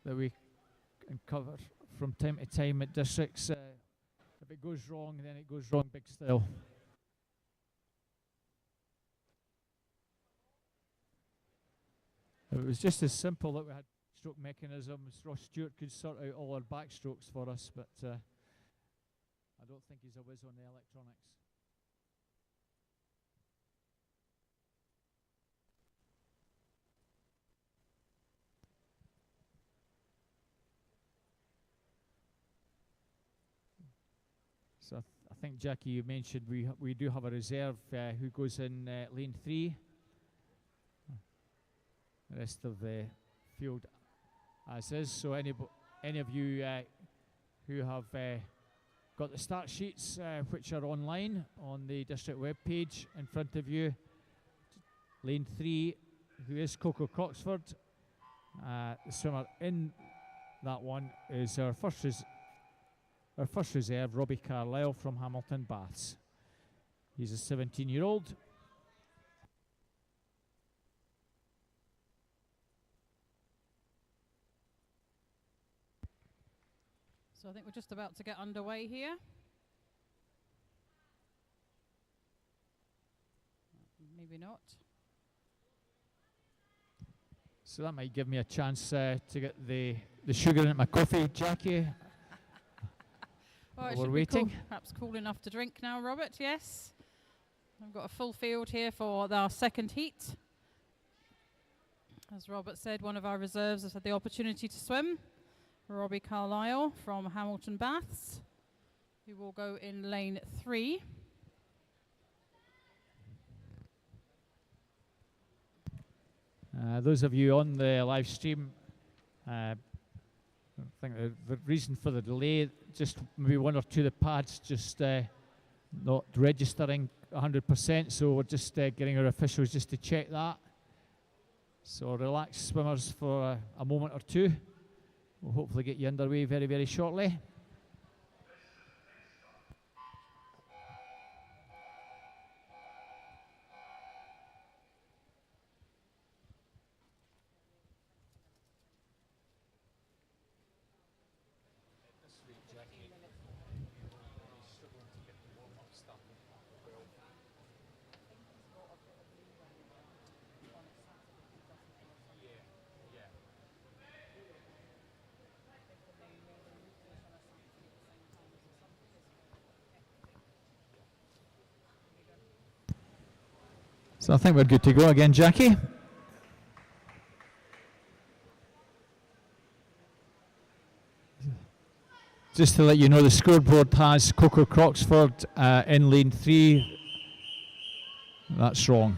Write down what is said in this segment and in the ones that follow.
that we uncover from time to time at districts. If it goes wrong, then it goes wrong big style. If it was just as simple that we had stroke mechanisms, Ross Stewart could sort out all our backstrokes for us, but I don't think he's a whiz on the electronics. So I think, Jackie, you mentioned we do have a reserve who goes in lane 3. The rest of the field as is. So any of you who have got the start sheets which are online on the district web page in front of you, lane 3, who is Coco Croxford. The swimmer in that one is our first reserve, Robbie Carlisle from Hamilton Baths. He's a 17-year-old. So I think we're just about to get underway here. Maybe not. So that might give me a chance to get the sugar in my coffee, Jackie. Well, we're waiting. Perhaps cool enough to drink now, Robert, yes. We've got a full field here for our second heat. As Robert said, one of our reserves has had the opportunity to swim. Robbie Carlisle from Hamilton Baths, who will go in lane 3. Those of you on the live stream, I think the reason for the delay, just maybe one or two of the pads just not registering 100%, so we're just getting our officials just to check that. So relax, swimmers, for a moment or two. We'll hopefully get you underway very, very shortly. So I think we're good to go again, Jackie. Just to let you know, the scoreboard has Coco Croxford in lane 3. That's wrong.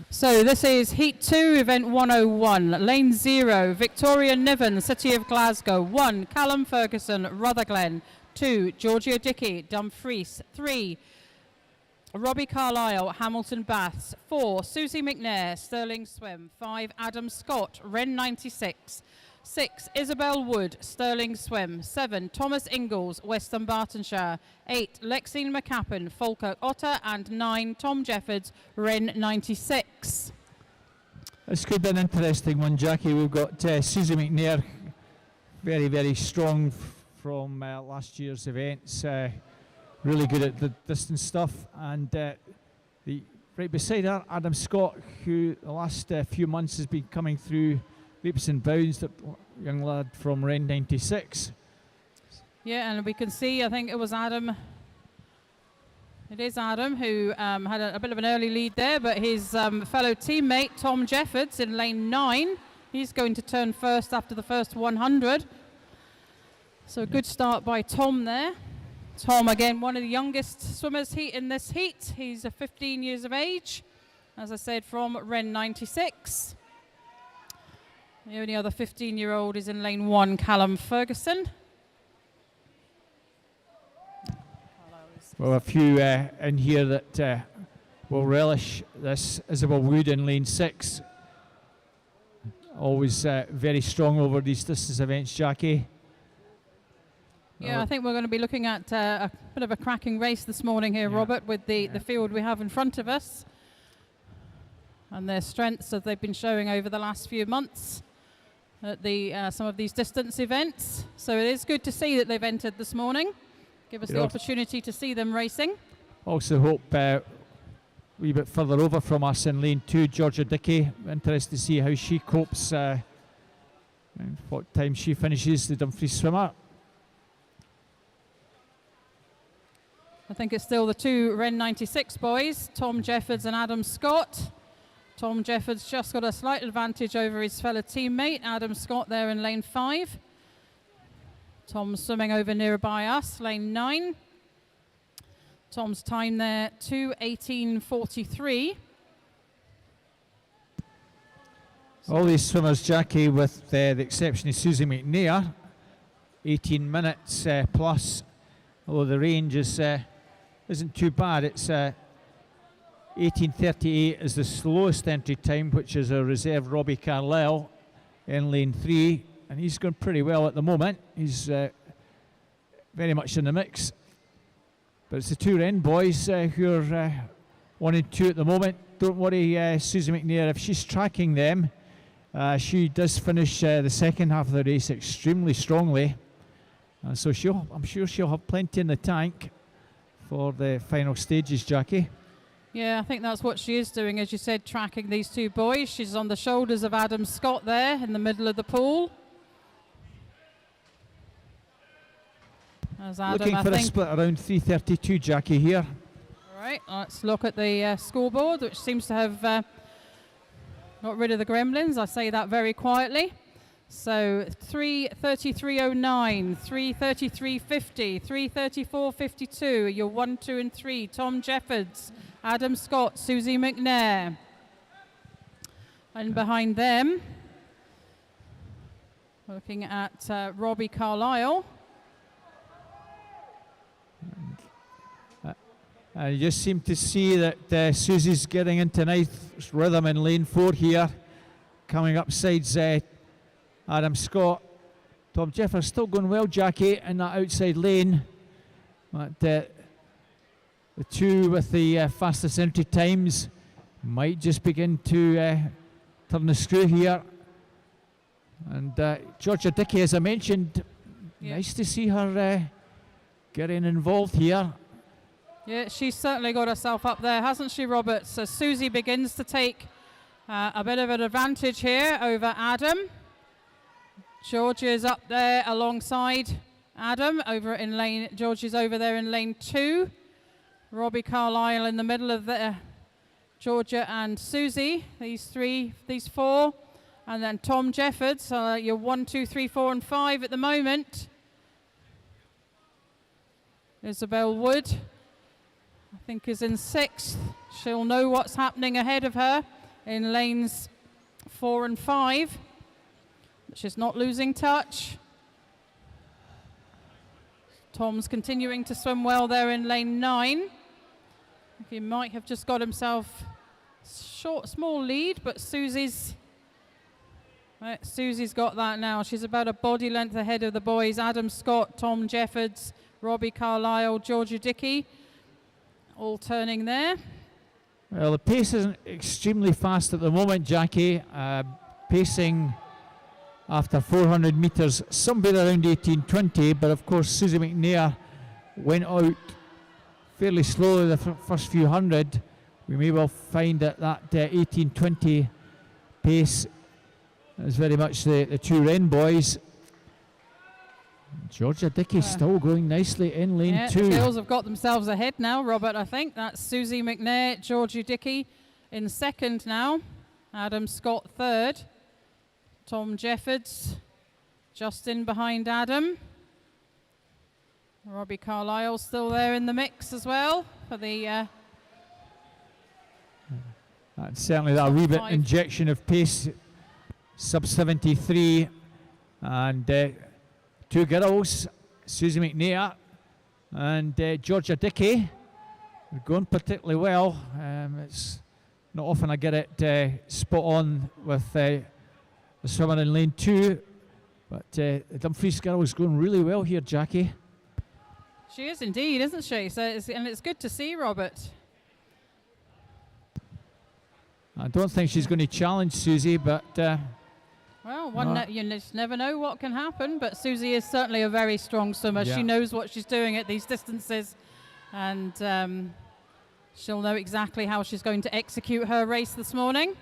So this is Heat 2, Event 101, Lane 0, Victoria Niven, City of Glasgow. 1, Callum Ferguson, Rutherglen. 2, Georgia Dickey, Dumfries. 3, Robbie Carlisle, Hamilton Baths. 4, Susie McNair, Stirling Swim. 5, Adam Scott, Wren 96. 6, Isabel Wood, Stirling Swim. 7, Thomas Ingalls, Western Bartonshire. 8, Lexine McCappin, Falkirk Otter. And 9, Tom Jeffords, Wren 96. This could be an interesting one, Jackie. We've got Susie McNair, very, very strong from last year's events. Really good at the distance stuff. And right beside her, Adam Scott, who the last few months has been coming through leaps and bounds, that young lad from Wren 96. Yeah, and we can see, I think it was Adam. It is Adam who had a bit of an early lead there, but his fellow teammate, Tom Jeffords, in lane 9. He's going to turn first after the first 100. So a good start by Tom there. Tom, again, one of the youngest swimmers in this heat. He's 15 years of age, as I said, from Wren 96. The only other 15-year-old is in lane 1, Callum Ferguson. Well, a few in here that will relish this. Isabel Wood in lane 6. Always very strong over these distance events, Jackie. Yeah, I think we're going to be looking at a bit of a cracking race this morning here, Robert, with the field we have in front of us and their strengths that they've been showing over the last few months at some of these distance events. So it is good to see that they've entered this morning. Give us the opportunity to see them racing. Also hope a wee bit further over from us in lane 2, Georgia Dickey. Interested to see how she copes and what time she finishes, the Dumfries swimmer. I think it's still the 2 Ren 96 boys, Tom Jeffords and Adam Scott. Tom Jeffords just got a slight advantage over his fellow teammate, Adam Scott, there in lane 5. Tom's swimming over nearby us, lane 9. Tom's time there, 2:18:43. All these swimmers, Jackie, with the exception of Susie McNair, 18 minutes plus, although the range isn't too bad. It's 18:38 is the slowest entry time, which is a reserve Robbie Carlisle in lane 3, and he's going pretty well at the moment. He's very much in the mix. But it's the 2 Wren boys who are 1 and 2 at the moment. Don't worry, Susie McNair, if she's tracking them, she does finish the second half of the race extremely strongly. So I'm sure she'll have plenty in the tank for the final stages, Jackie. Yeah, I think that's what she is doing, as you said, tracking these 2 boys. She's on the shoulders of Adam Scott there in the middle of the pool. As Adam, looking for a split around 3:32, Jackie, here. All right, let's look at the scoreboard, which seems to have got rid of the gremlins. I say that very quietly. So 3:33:09, 3:33:50, 3:34:52. Your 1, 2, and 3. Tom Jeffords, Adam Scott, Susie McNair. And behind them, looking at Robbie Carlisle. You just seem to see that Susie's getting into nice rhythm in lane 4 here, coming up sides Adam Scott. Tom Jeffords still going well, Jackie, in that outside lane. But the 2 with the fastest entry times might just begin to turn the screw here. And Georgia Dickey, as I mentioned, nice to see her getting involved here. Yeah, she's certainly got herself up there, hasn't she, Robert? So Susie begins to take a bit of an advantage here over Adam. Georgia's up there alongside Adam over in lane. Georgia's over there in lane 2. Robbie Carlisle in the middle of Georgia and Susie. These 4, and then Tom Jeffords. You're 1, 2, 3, 4, and 5 at the moment. Isabel Wood, I think, is in 6th. She'll know what's happening ahead of her in lanes 4 and 5. She's not losing touch. Tom's continuing to swim well there in lane 9. He might have just got himself small lead, but Susie's got that now. She's about a body length ahead of the boys. Adam Scott, Tom Jeffords, Robbie Carlisle, Georgia Dickey, all turning there. Well, the pace isn't extremely fast at the moment, Jackie. Pacing after 400 metres, somewhere around 18:20, but of course Susie McNair went out fairly slowly the first few hundred. We may well find that 18:20 pace is very much the 2 Wren boys. Georgia Dickey still going nicely in lane 2. The girls have got themselves ahead now, Robert, I think. That's Susie McNair, Georgia Dickey in 2nd now. Adam Scott 3rd. Tom Jeffords just in behind Adam. Robbie Carlisle still there in the mix as well for the... That's certainly that wee bit injection of pace. Sub 73. And 2 girls, Susie McNair and Georgia Dickey. going particularly well. It's not often I get it spot on with the swimmer in lane 2, but the Dumfries girl is going really well here, Jackie. She is indeed, isn't she? So it's good to see, Robert. I don't think she's going to challenge Susie, but well, you just never know what can happen, but Susie is certainly a very strong swimmer. Yeah. She knows what she's doing at these distances, and she'll know exactly how she's going to execute her race this morning.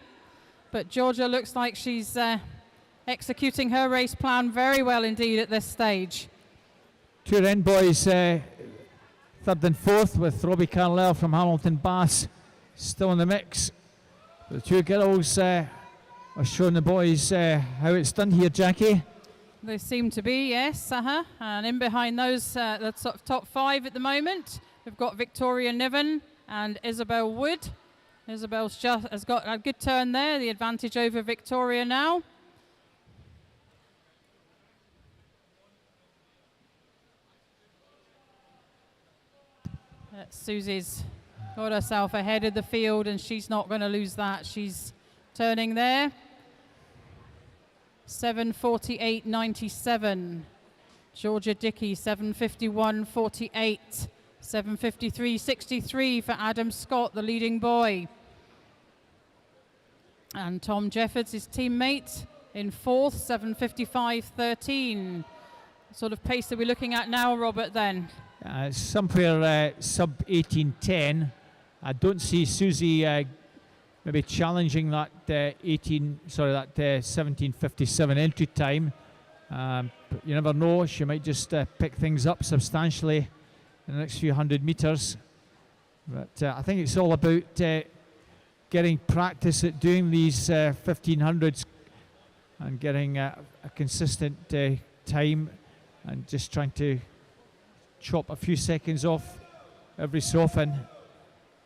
But Georgia looks like she's executing her race plan very well indeed at this stage. Two Wren boys, third and fourth, with Robbie Carlisle from Hamilton Bass still in the mix. The two girls are showing the boys how it's done here, Jackie. They seem to be, yes. And in behind those, the top 5 at the moment, we've got Victoria Niven and Isabel Wood. Isabel's just has got a good turn there, the advantage over Victoria now. Susie's got herself ahead of the field, and she's not going to lose that. She's turning there. 7:48.97. Georgia Dickey 7:51.48. 7:53.63 for Adam Scott, the leading boy. And Tom Jeffords, his teammate, in fourth, 7:55.13. What sort of pace are we looking at now, Robert, then? Somewhere sub 18:10. I don't see Susie maybe challenging that 17:57 entry time. But you never know, she might just pick things up substantially in the next few hundred meters. But I think it's all about getting practice at doing these 1500s and getting a consistent time, and just trying to chop a few seconds off every so often.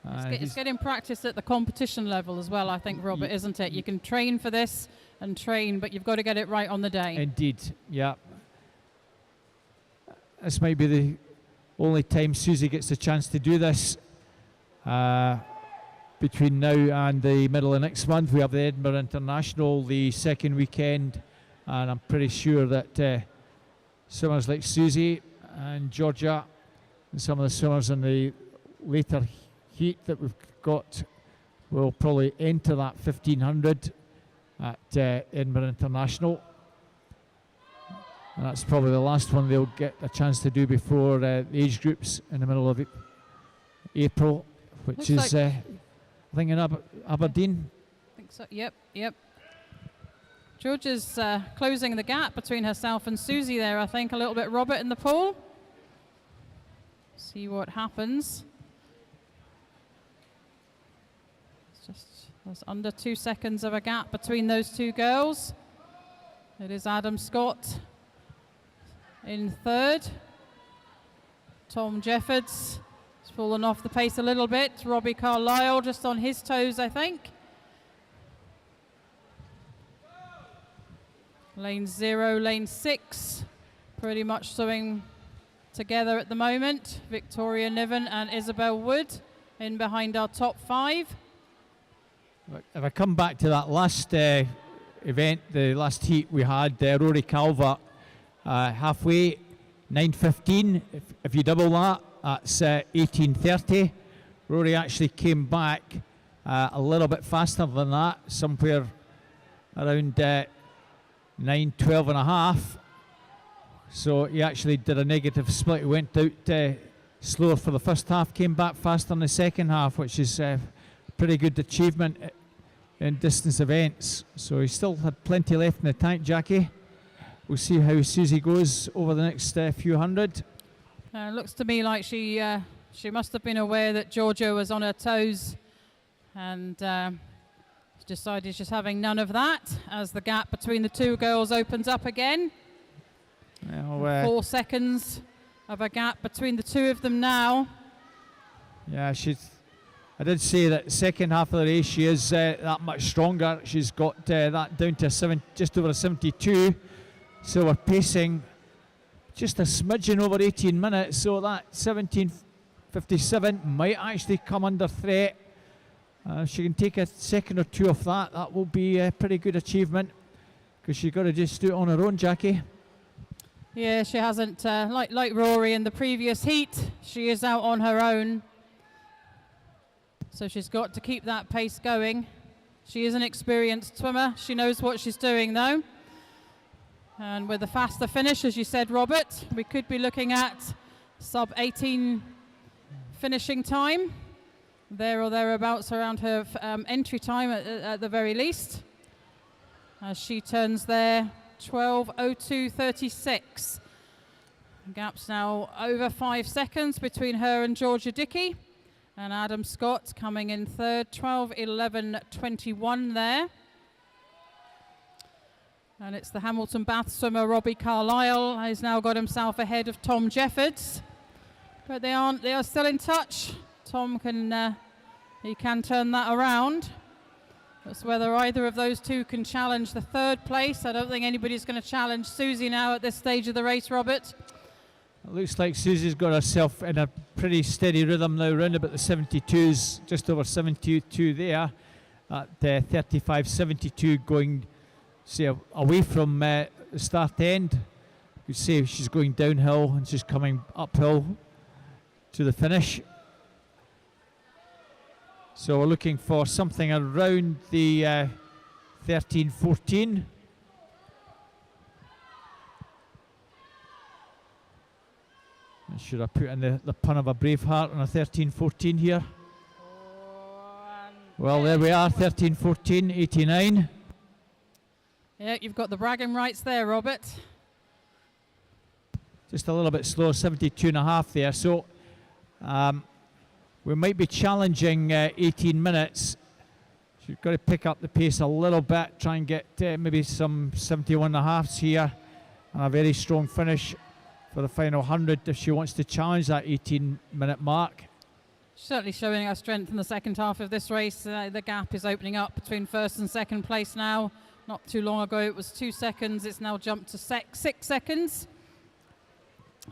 It's getting practice at the competition level as well, I think, Robert, isn't it? You can train for this and train, but you've got to get it right on the day. Indeed, yeah. This might be the only time Susie gets a chance to do this. Between now and the middle of next month, we have the Edinburgh International the second weekend, and I'm pretty sure that swimmers like Susie and Georgia and some of the swimmers in the later heat that we've got will probably enter that 1500 at Edinburgh International, and that's probably the last one they'll get a chance to do before the age groups in the middle of April, which is I think in Aberdeen. I think so. Yep. Georgia's closing the gap between herself and Susie there, I think, a little bit, Robert, in the pool. See what happens. There's under 2 seconds of a gap between those two girls. It is Adam Scott in third. Tom Jeffords has fallen off the pace a little bit. Robbie Carlisle just on his toes, I think. Lane 0, lane 6, pretty much swimming together at the moment. Victoria Niven and Isabel Wood in behind our top 5. If I come back to that last event, the last heat we had, Rory Calvert, halfway, 9:15. If you double that, that's 18:30. Rory actually came back a little bit faster than that, somewhere around 9:12 and a half. So he actually did a negative split. He went out slower for the first half, came back faster in the second half, which is pretty good achievement in distance events. So he still had plenty left in the tank, Jackie. We'll see how Susie goes over the next few hundred. Looks to me like she must have been aware that Georgia was on her toes, and decided she's having none of that as the gap between the two girls opens up again. 4 seconds of a gap between the two of them now. Yeah, I did say that second half of the race she is that much stronger. She's got that down to just over a 72. So we're pacing just a smidgen over 18 minutes. So that 17 57 might actually come under threat. If she can take a second or two off that, that will be a pretty good achievement, because she's got to just do it on her own, Jackie. Yeah, she hasn't, like Rory in the previous heat, she is out on her own. So she's got to keep that pace going. She is an experienced swimmer. She knows what she's doing, though. And with a faster finish, as you said, Robert, we could be looking at sub-18 finishing time, there or thereabouts around her entry time at the very least. As she turns there, 12:02.36. Gap's now over 5 seconds between her and Georgia Dickey. And Adam Scott coming in third, 12:11.21 there. And it's the Hamilton Bath swimmer Robbie Carlisle has now got himself ahead of Tom Jeffords. But they are still in touch. Tom can turn that around. That's whether either of those two can challenge the third place. I don't think anybody's going to challenge Susie now at this stage of the race, Robert. It looks like Susie's got herself in a pretty steady rhythm now, round about the 72s, just over 72 there at 35.72, going say away from the start end. You could say she's going downhill and she's coming uphill to the finish. So we're looking for something around the 13.14. Should I put in the pun of a Braveheart on a 13.14 here? Well, there we are, 13.14.89. Yeah, you've got the bragging rights there, Robert. Just a little bit slow, 72.5 there. So we might be challenging 18 minutes. She's got to pick up the pace a little bit, try and get maybe some 71.5s here, and a very strong finish for the final 100 if she wants to challenge that 18-minute mark. Certainly showing her strength in the second half of this race. The gap is opening up between first and second place now. Not too long ago it was 2 seconds. It's now jumped to 6 seconds.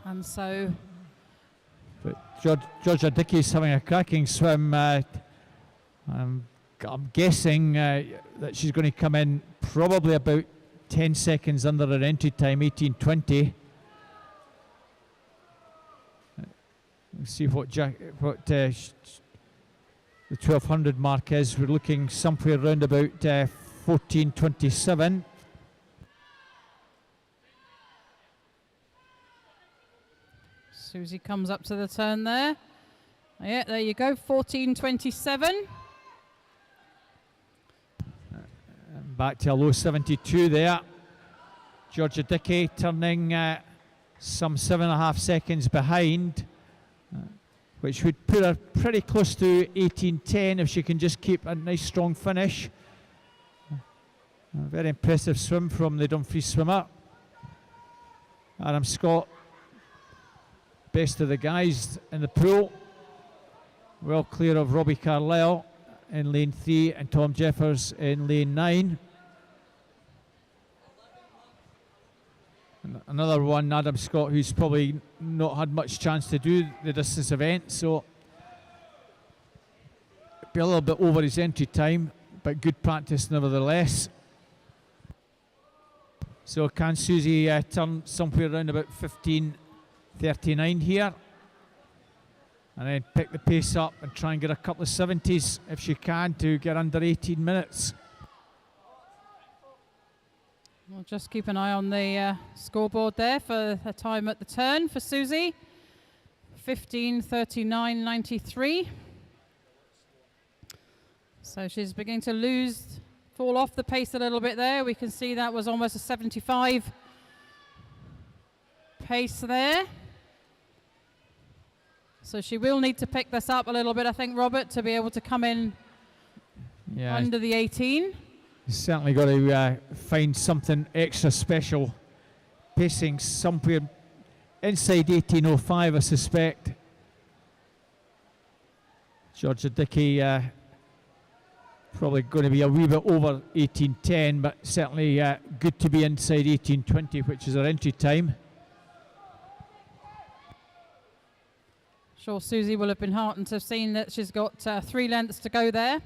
And so... But Georgia Dickey's having a cracking swim. I'm guessing that she's going to come in probably about 10 seconds under her entry time, 18:20. Let's see what the 1200 mark is. We're looking somewhere around about 14:27. Susie comes up to the turn there. Yeah, there you go, 14:27. Back to a low 72 there. Georgia Dickey turning some 7.5 seconds behind, which would put her pretty close to 18:10 if she can just keep a nice strong finish. A very impressive swim from the Dumfries swimmer. Adam Scott, best of the guys in the pool, well clear of Robbie Carlisle in lane 3 and Tom Jeffers in lane 9. And another one, Adam Scott, who's probably not had much chance to do the distance event, so be a little bit over his entry time, but good practice nevertheless. So can Susie turn somewhere around about 15:39 here, and then pick the pace up and try and get a couple of 70s if she can to get under 18 minutes. We'll just keep an eye on the scoreboard there for her time at the turn for Susie. 15:39.93. So she's beginning to fall off the pace a little bit there. We can see that was almost a 75 pace there. So she will need to pick this up a little bit, I think, Robert, to be able to come in under the 18. You've certainly got to find something extra special. Pacing somewhere inside 18:05, I suspect. Georgia Dickey probably going to be a wee bit over 18:10, but certainly good to be inside 18:20, which is her entry time. sure Susie will have been heartened to have seen that she's got 3 lengths to go there.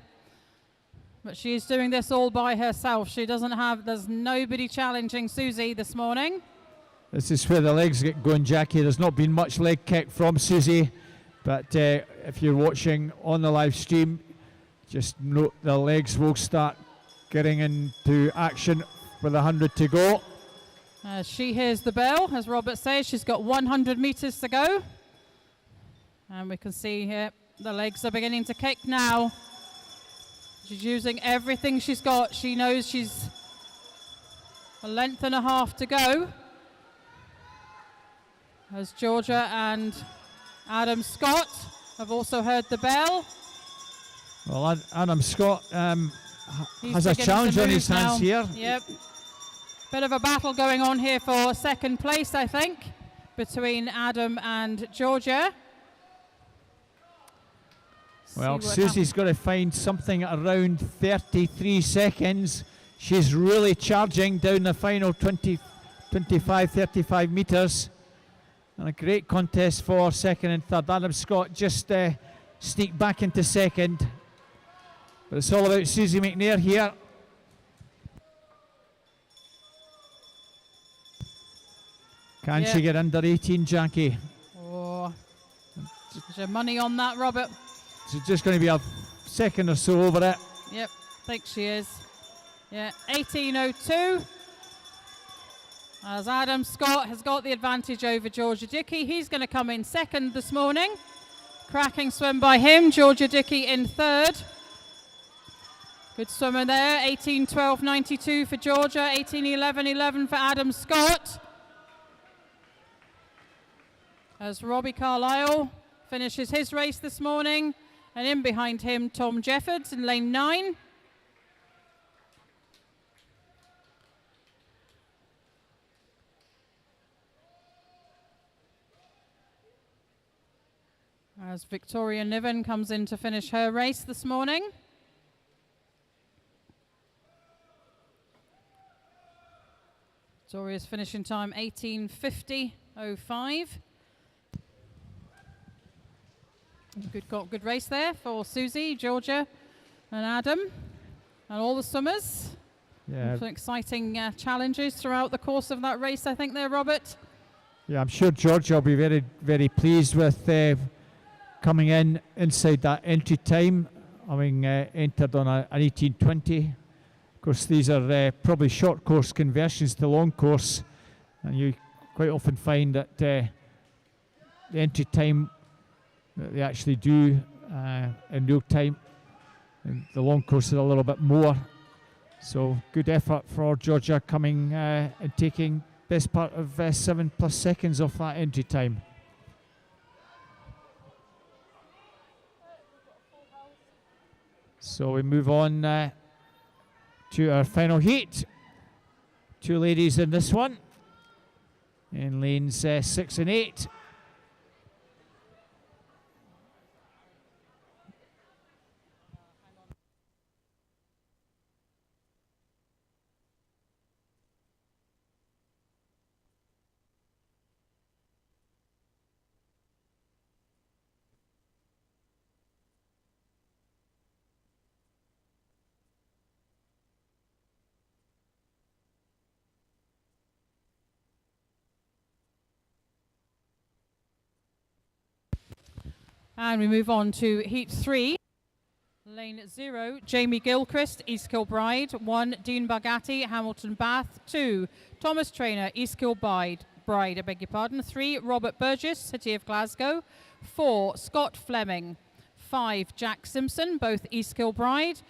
But she's doing this all by herself. There's nobody challenging Susie this morning. This is where the legs get going, Jackie. There's not been much leg kick from Susie, but if you're watching on the live stream, just note the legs will start getting into action with 100 to go. As she hears the bell, as Robert says, she's got 100 meters to go. And we can see here the legs are beginning to kick now. She's using everything she's got. She knows she's a length and a half to go. As Georgia and Adam Scott have also heard the bell. Well, Adam Scott has a challenge on his hands here. Yep. Bit of a battle going on here for second place, I think, between Adam and Georgia. Well, Susie's got to find something around 33 seconds. She's really charging down the final 25, 35 metres. And a great contest for second and third. Adam Scott just sneaked back into second. But it's all about Susie McNair here. Can she get under 18, Jackie? Oh, is there money on that, Robert? She's just going to be a second or so over it. Yep, I think she is. Yeah, 18.02. As Adam Scott has got the advantage over Georgia Dickey. He's going to come in second this morning. Cracking swim by him. Georgia Dickey in third. Good swimmer there. 18.12.92 for Georgia. 18.11.11 for Adam Scott. As Robbie Carlisle finishes his race this morning. And in behind him, Tom Jeffords in lane 9. As Victoria Niven comes in to finish her race this morning. Victoria's finishing time 18.50.05. Good race there for Susie, Georgia and Adam and all the swimmers. Yeah. Some exciting challenges throughout the course of that race, I think there, Robert. Yeah, I'm sure Georgia will be very, very pleased with coming in inside that entry time, having entered on an 18:20. Of course, these are probably short course conversions to long course, and you quite often find that the entry time that they actually do in real time, and the long course is a little bit more. So good effort for Georgia coming and taking best part of 7+ seconds off that entry time. So we move on to our final heat. 2 ladies in this one, in lanes 6 and 8. And we move on to Heat 3. Lane 0, Jamie Gilchrist, East Kilbride. 1, Dean Bargatti, Hamilton Bath. 2, Thomas Traynor, East Kilbride. 3, Robert Burgess, City of Glasgow. 4, Scott Fleming. 5, Jack Simpson, both East Kilbride.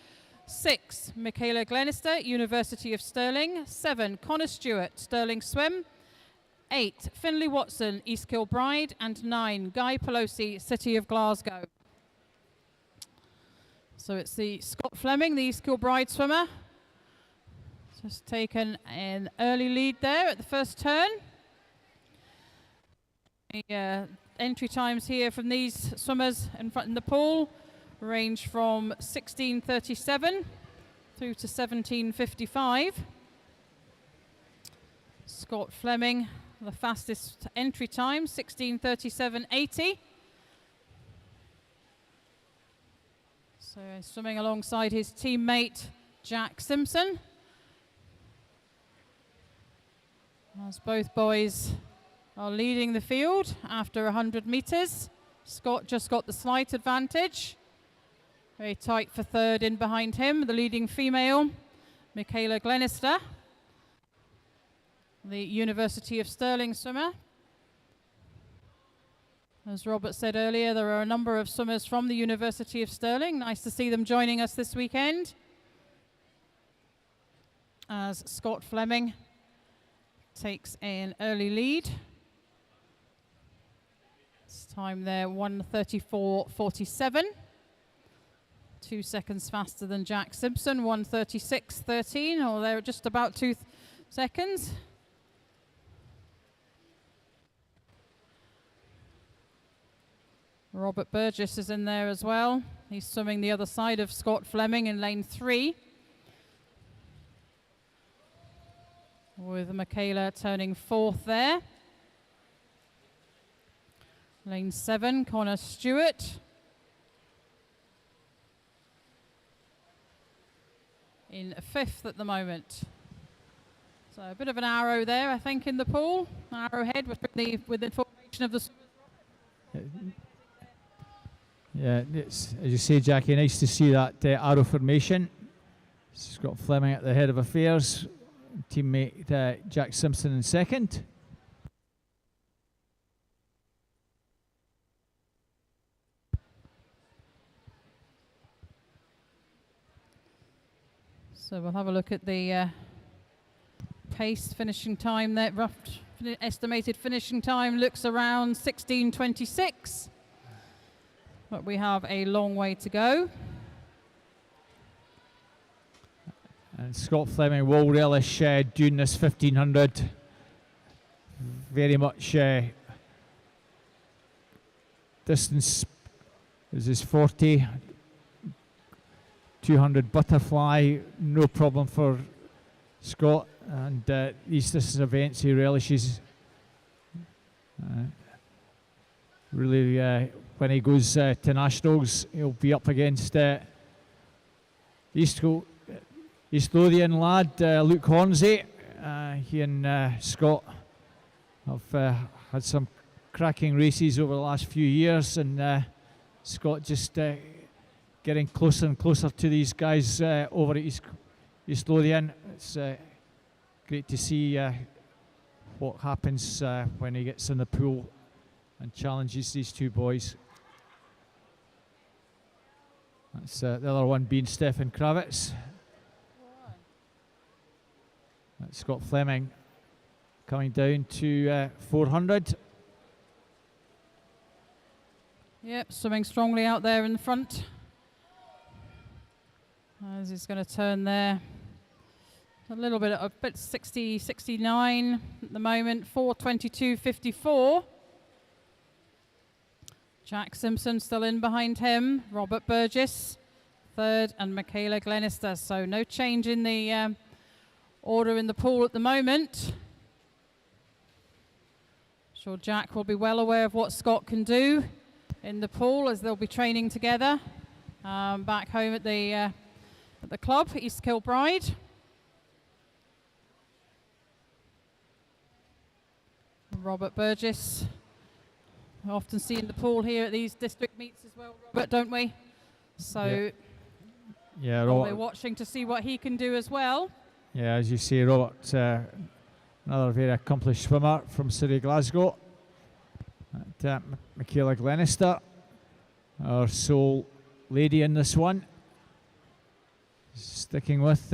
6, Michaela Glenister, University of Stirling. 7, Connor Stewart, Stirling Swim. 8, Finlay Watson, East Kilbride. And 9, Guy Pelosi, City of Glasgow. So it's the Scott Fleming, the East Kilbride swimmer. Just taken an early lead there at the first turn. The entry times here from these swimmers in front in the pool range from 16:37 through to 17:55. Scott Fleming, the fastest entry time, 16:37.80. So he's swimming alongside his teammate Jack Simpson. As both boys are leading the field after 100 metres. Scott just got the slight advantage. Very tight for third in behind him, the leading female, Michaela Glenister, the University of Stirling swimmer. As Robert said earlier, there are a number of swimmers from the University of Stirling. Nice to see them joining us this weekend. As Scott Fleming takes an early lead. This time there, 1:34.47. 2 seconds faster than Jack Simpson, 1:36.13, or they're just about 2 seconds. Robert Burgess is in there as well. He's swimming the other side of Scott Fleming in lane 3. With Michaela turning 4th there. Lane 7, Connor Stewart. In 5th at the moment. So a bit of an arrow there, I think, in the pool. Arrowhead with the formation of the swimmers. Yeah, it's, as you say, Jackie, nice to see that arrow formation. Scott Fleming at the head of affairs. Teammate Jack Simpson in second. So we'll have a look at the pace finishing time there. Rough estimated finishing time looks around 16:26. But we have a long way to go. And Scott Fleming will relish doing this 1500. Very much distance is his 40. 200 butterfly, no problem for Scott. And these distance events he relishes. Really, when he goes to nationals, he'll be up against East Lothian lad Luke Hornsey. He and Scott have had some cracking races over the last few years, and Scott just getting closer and closer to these guys over at East Lothian. It's great to see what happens when he gets in the pool and challenges these two boys. That's the other one being Stefan Kravitz. That's Scott Fleming coming down to 400. Yep, swimming strongly out there in the front. As he's going to turn there. A little bit 60, 69 at the moment, 4:22.54. Jack Simpson still in behind him. Robert Burgess, third, and Michaela Glenister. So no change in the order in the pool at the moment. I'm sure Jack will be well aware of what Scott can do in the pool as they'll be training together back home at the club, East Kilbride. Robert Burgess, we often see in the pool here at these district meets as well, Robert, don't we? So yeah, we're watching to see what he can do as well. Yeah, as you see, Robert, another very accomplished swimmer from City of Glasgow. Michaela Glenister, our sole lady in this one. Sticking with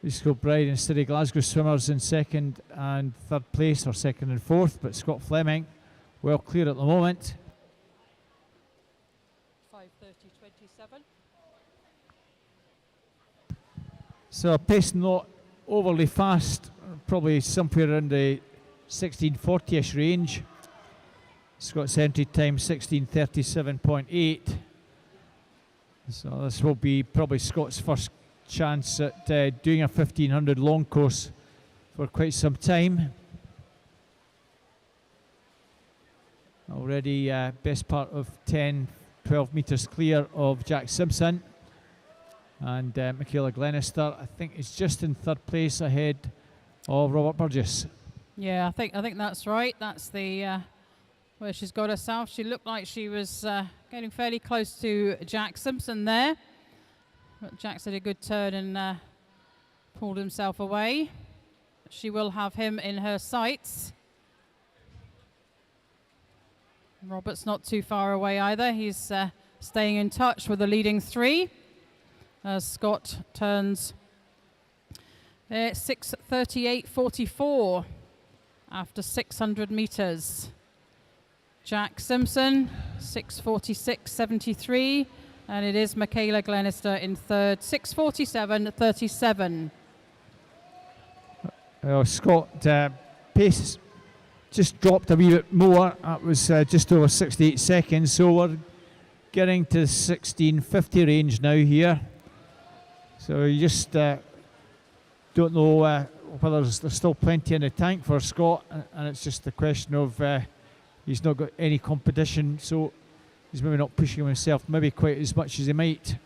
East Kilbride and City of Glasgow swimmers in second and third place, or second and fourth, but Scott Fleming well clear at the moment. 5:30.27. So pace not overly fast, probably somewhere in the 16:40-ish range. Scott's entry time 16:37.8. So this will be probably Scott's first chance at doing a 1500 long course for quite some time. Already best part of 10 12 metres clear of Jack Simpson. And Michaela Glenister, I think, is just in third place ahead of Robert Burgess. Yeah, I think that's right. That's the where she's got herself. She looked like she was getting fairly close to Jack Simpson there. But Jack's had a good turn and pulled himself away. She will have him in her sights. Robert's not too far away either. He's staying in touch with the leading three. Scott turns 6:38.44 after 600 metres. Jack Simpson 6:46.73, and it is Michaela Glenister in third, 6:47.37. Scott pace just dropped a wee bit more. That was just over 68 seconds, so we're getting to the 16:50 range now here. So you just don't know whether there's still plenty in the tank for Scott, and it's just a question of he's not got any competition, so he's maybe not pushing himself maybe quite as much as he might.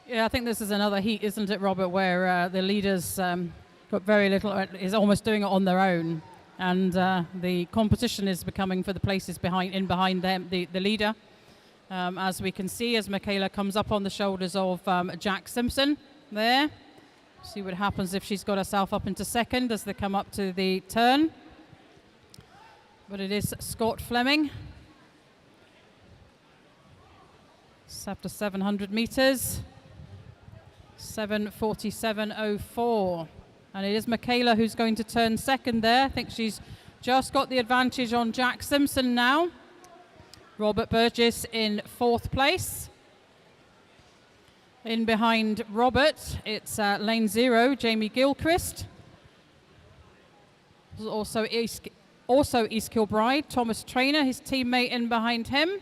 Yeah, I think this is another heat, isn't it, Robert, where the leaders got very little, is almost doing it on their own, and the competition is becoming for the places behind them, the leader. As we can see, as Michaela comes up on the shoulders of Jack Simpson there. See what happens if she's got herself up into second as they come up to the turn. But it is Scott Fleming. It's after 700 metres. 7:47.04. And it is Michaela who's going to turn second there. I think she's just got the advantage on Jack Simpson now. Robert Burgess in fourth place. In behind Robert, it's lane 0, Jamie Gilchrist. Also East Kilbride, Thomas Traynor, his teammate, in behind him.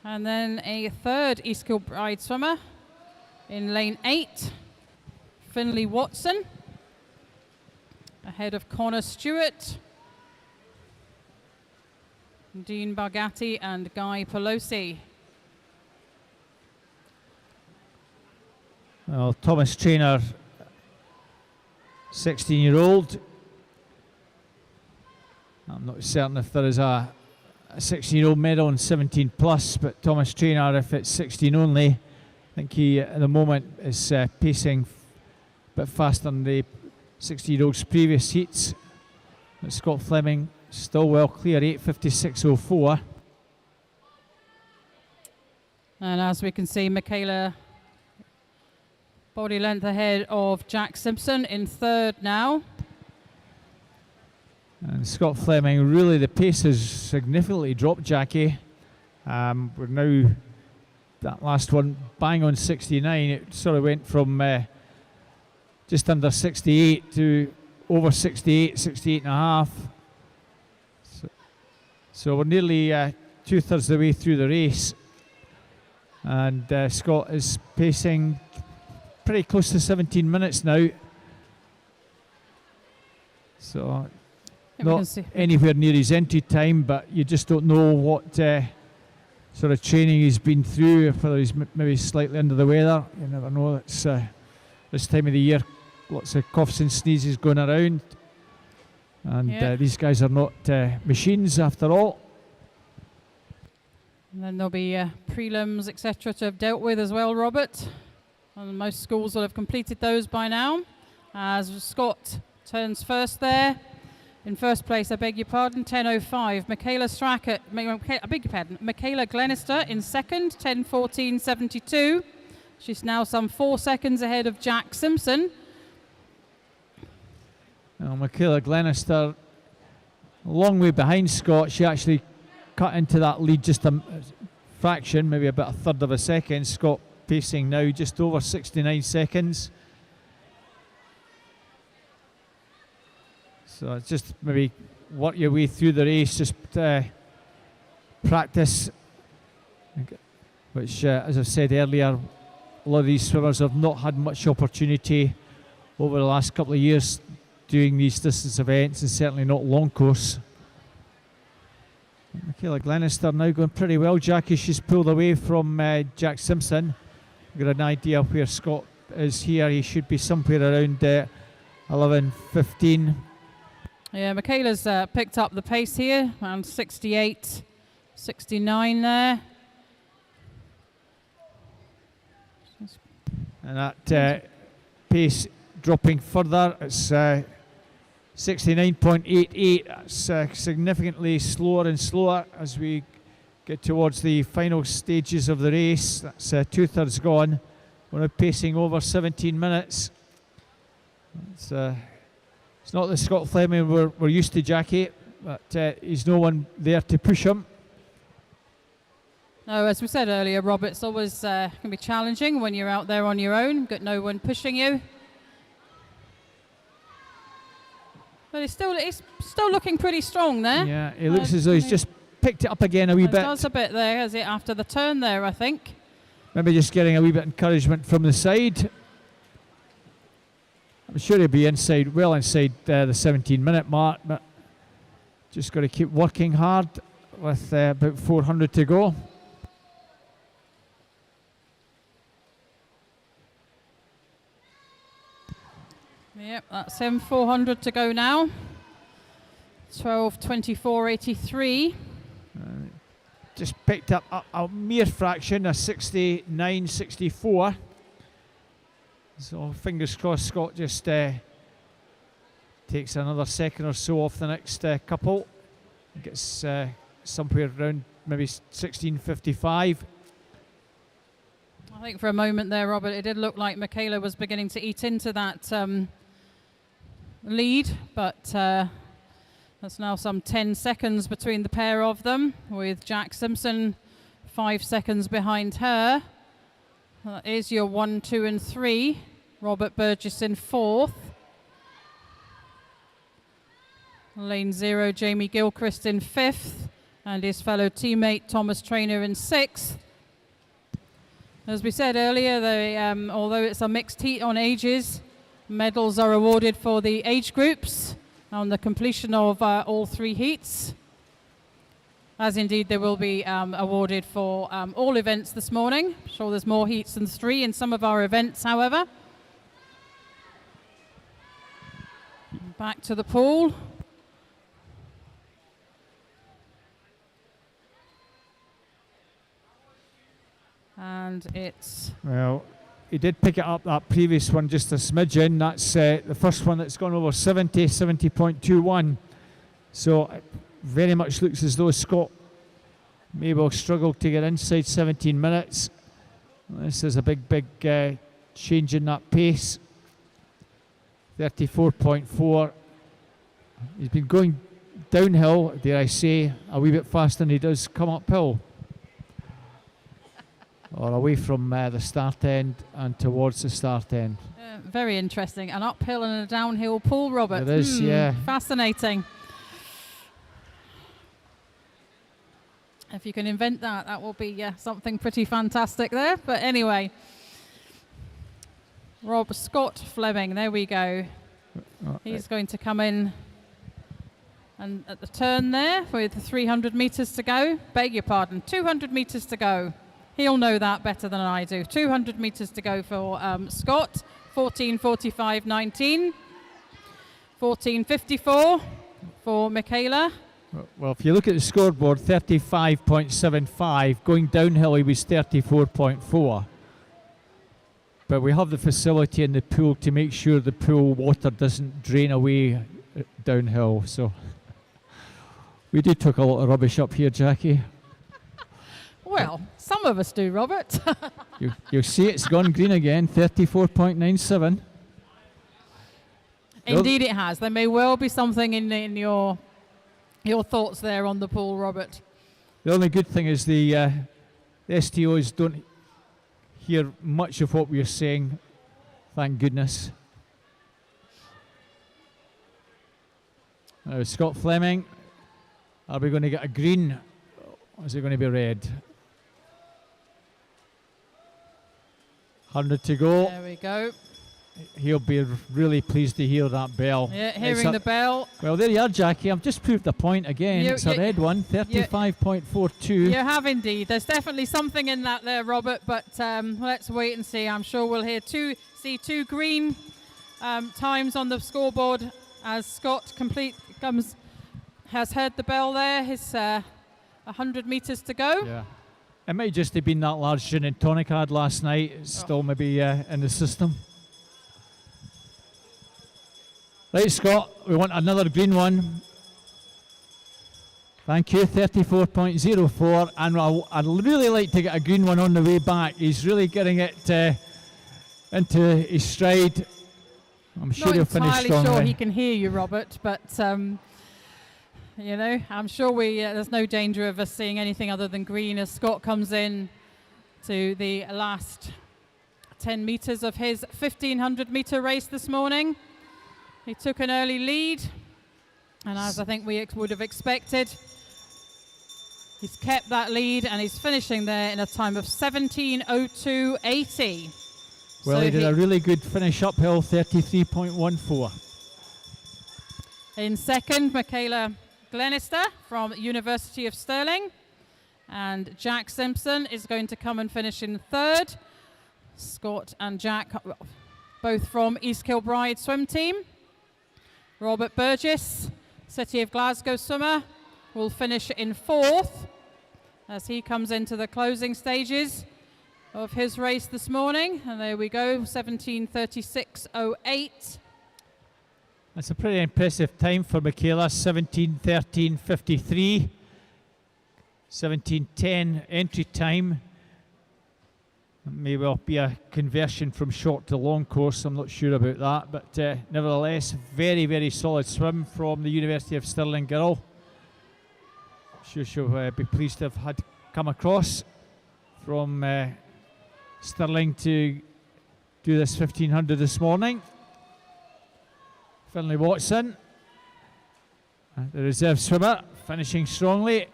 And then a third East Kilbride swimmer in lane 8, Finley Watson, ahead of Connor Stewart, Dean Bargatti and Guy Pelosi. Well, Thomas Traynor, 16-year-old. I'm not certain if there is a 16-year-old medal in 17 plus, but Thomas Traynor, if it's 16 only, I think he at the moment is pacing a bit faster than the 16-year-old's previous heats. But Scott Fleming still well clear, 8:56.04. And as we can see, Michaela body length ahead of Jack Simpson in third now. And Scott Fleming, really the pace has significantly dropped, Jackie. We're now, that last one, bang on 69. It sort of went from just under 68 to over 68, 68 and a half. So we're nearly 2/3 of the way through the race. And Scott is pacing pretty close to 17 minutes now. So not anywhere near his entry time, but you just don't know what sort of training he's been through, whether he's maybe slightly under the weather. You never know. It's this time of the year, lots of coughs and sneezes going around. And these guys are not machines after all. And then there'll be prelims, etc. to have dealt with as well, Robert. And most schools will have completed those by now. As Scott turns first there. In first place, I beg your pardon, 10:05. Michaela Glenister in second, 10:14.72. She's now some 4 seconds ahead of Jack Simpson. Now, Michaela Glenister, a long way behind Scott. She actually cut into that lead just a fraction, maybe about a third of a second. Scott pacing now just over 69 seconds. So it's just maybe work your way through the race, just practice, which as I said earlier, a lot of these swimmers have not had much opportunity over the last couple of years doing these distance events, and certainly not long course. Michaela Glenister now going pretty well, Jackie. She's pulled away from Jack Simpson. Got an idea where Scott is here. He should be somewhere around 11:15. Yeah, Michaela's picked up the pace here, around 68, 69 there. And that pace dropping further. It's 69.88. That's significantly slower and slower as we get towards the final stages of the race. That's 2/3 gone. We're now pacing over 17 minutes. It's not the Scott Fleming we're used to, Jackie, but he's no one there to push him. No, as we said earlier, Rob, it's always can be challenging when you're out there on your own, got no one pushing you. But it's still looking pretty strong there. Yeah, it looks as though he's just picked it up again a wee bit. It does a bit there, has it, after the turn there, I think. Maybe just getting a wee bit of encouragement from the side. I'm sure he'll be well inside the 17-minute mark, but just got to keep working hard with about 400 to go. Yep, that's him, 400 to go now. 12:24.83. Just picked up a mere fraction, a 69.64. So fingers crossed Scott just takes another second or so off the next couple. Gets somewhere around maybe 16.55. I think for a moment there, Robert, it did look like Michaela was beginning to eat into that lead, but that's now some 10 seconds between the pair of them, with Jack Simpson 5 seconds behind her. That is your 1, 2 and 3. Robert Burgess in 4th. Lane 0, Jamie Gilchrist in 5th, and his fellow teammate Thomas Traynor in 6th. As we said earlier, although it's a mixed heat on ages, medals are awarded for the age groups on the completion of all 3 heats, as indeed they will be awarded for all events this morning. I'm sure there's more heats than 3 in some of our events, however. Back to the pool. And it's... Well, he did pick it up, that previous one, just a smidgen. That's the first one that's gone over 70.21. So it very much looks as though Scott may well struggle to get inside 17 minutes. This is a big change in that pace. 34.4. He's been going downhill, dare I say, a wee bit faster than he does come uphill. Or away from the start end and towards the start end. Very interesting. An uphill and a downhill pool, Robert. It is, yeah. Fascinating. If you can invent that, that will be something pretty fantastic there. But anyway, Scott Fleming, there we go. He's going to come in and at the turn there with 300 metres to go. Beg your pardon, 200 metres to go. He'll know that better than I do. 200 metres to go for Scott. 14:45.19. 14:54 for Michaela. Well, if you look at the scoreboard, 35.75. Going downhill, he was 34.4. But we have the facility in the pool to make sure the pool water doesn't drain away downhill. So we do talk a lot of rubbish up here, Jackie. Well, some of us do, Robert. You'll see it's gone green again, 34.97. Indeed it has. There may well be something in your thoughts there on the pool, Robert. The only good thing is the STOs don't hear much of what we're saying, thank goodness. Now, Scott Fleming, are we going to get a green or is it going to be red? 100 to go. There we go. he'll be really pleased to hear that bell. Yeah, hearing the bell. Well, there you are, Jackie. I've just proved the point again. It's a red one, 35.42. You have indeed. There's definitely something in that there, Robert, but let's wait and see. I'm sure we'll see two green times on the scoreboard as Scott has heard the bell there. His 100 metres to go. Yeah. It might just have been that large gin and tonic I had last night. It's still maybe in the system. Right, Scott, we want another green one. Thank you, 34.04. And I'd really like to get a green one on the way back. He's really getting it into his stride. I'm sure he'll finish strongly. Not entirely sure he can hear you, Robert, but you know, I'm sure there's no danger of us seeing anything other than green as Scott comes in to the last 10 metres of his 1,500 metre race this morning. He took an early lead, and as I think we would have expected, he's kept that lead and he's finishing there in a time of 17:02.80. Well, so he did a really good finish uphill, 33.14. In second, Michaela Glenister from University of Stirling, and Jack Simpson is going to come and finish in third. Scott and Jack, both from East Kilbride swim team. Robert Burgess, City of Glasgow swimmer, will finish in fourth as he comes into the closing stages of his race this morning. And there we go, 17:36.08. That's a pretty impressive time for Michaela, 17:13.53. 17:10 entry time. It may well be a conversion from short to long course, I'm not sure about that, but nevertheless, very, very solid swim from the University of Stirling girl. I'm sure she'll be pleased to have come across from Stirling to do this 1500 this morning. Finlay Watson, the reserve swimmer, finishing strongly.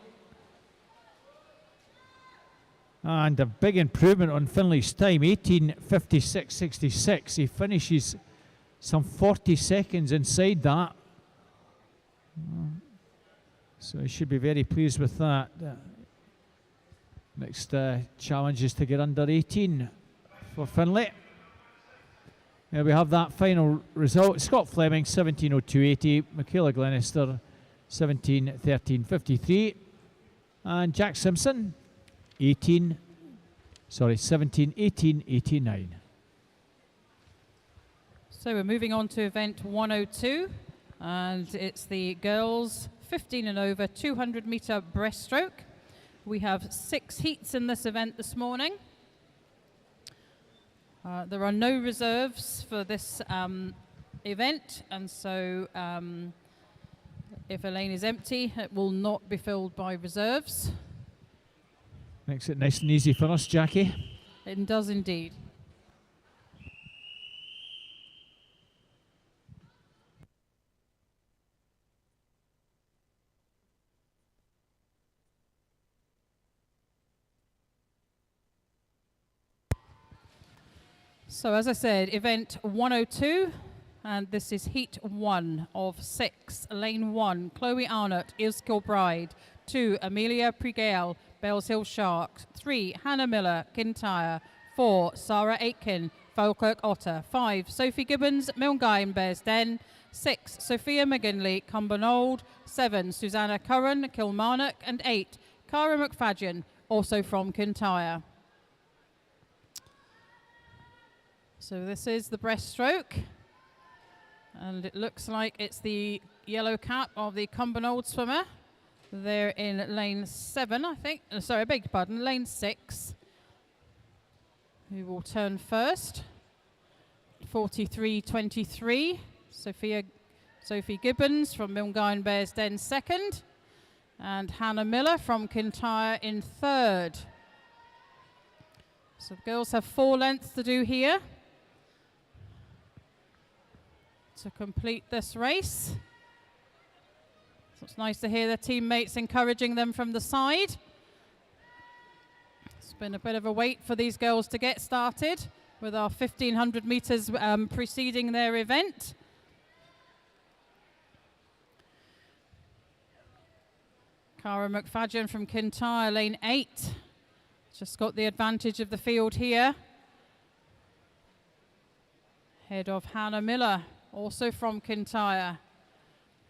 And a big improvement on Finlay's time, 18:56.66. He finishes some 40 seconds inside that. So he should be very pleased with that. Next challenge is to get under 18 for Finlay. Here we have that final result. Scott Fleming, 17:02.80. Michaela Glenister, 17:13.53. And Jack Simpson, 17:18.89. So we're moving on to event 102, and it's the girls 15 and over 200 metre breaststroke. We have 6 heats in this event this morning. There are no reserves for this event, and so if a lane is empty, it will not be filled by reserves. Makes it nice and easy for us, Jackie. It does indeed. So as I said, event 102, and this is heat 1 of 6. Lane 1, Chloe Arnott, East Kilbride. 2, Amelia Prigale, Bells Hill Sharks. 3, Hannah Miller, Kintyre. 4, Sarah Aitken, Falkirk Otter. 5, Sophie Gibbons, Milngavie and Bearsden. 6, Sophia McGinley, Cumbernauld. 7, Susanna Curran, Kilmarnock. And 8, Cara McFadden, also from Kintyre. So this is the breaststroke, and it looks like it's the yellow cap of the Cumbernauld swimmer. They're in lane 7, I think. Sorry, I beg your pardon, lane 6. Who will turn first? 43.23. Sophie Gibbons from Milngavie and Bearsden second, and Hannah Miller from Kintyre in third. So the girls have 4 lengths to do here to complete this race. So it's nice to hear their teammates encouraging them from the side. It's been a bit of a wait for these girls to get started, with our 1,500 metres preceding their event. Cara McFadden from Kintyre, lane 8. Just got the advantage of the field here. Ahead of Hannah Miller, also from Kintyre.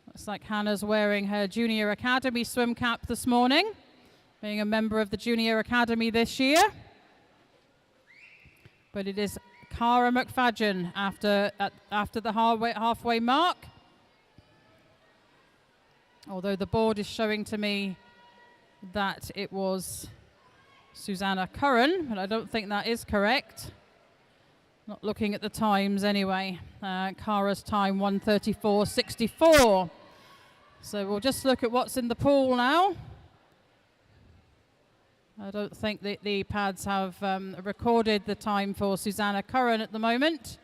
Looks like Hannah's wearing her Junior Academy swim cap this morning, being a member of the Junior Academy this year. But it is Cara McFadden after the halfway mark. Although the board is showing to me that it was Susanna Curran, but I don't think that is correct. Not looking at the times anyway. Cara's time 1:34.64. So we'll just look at what's in the pool now. I don't think that the pads have recorded the time for Susanna Curran at the moment.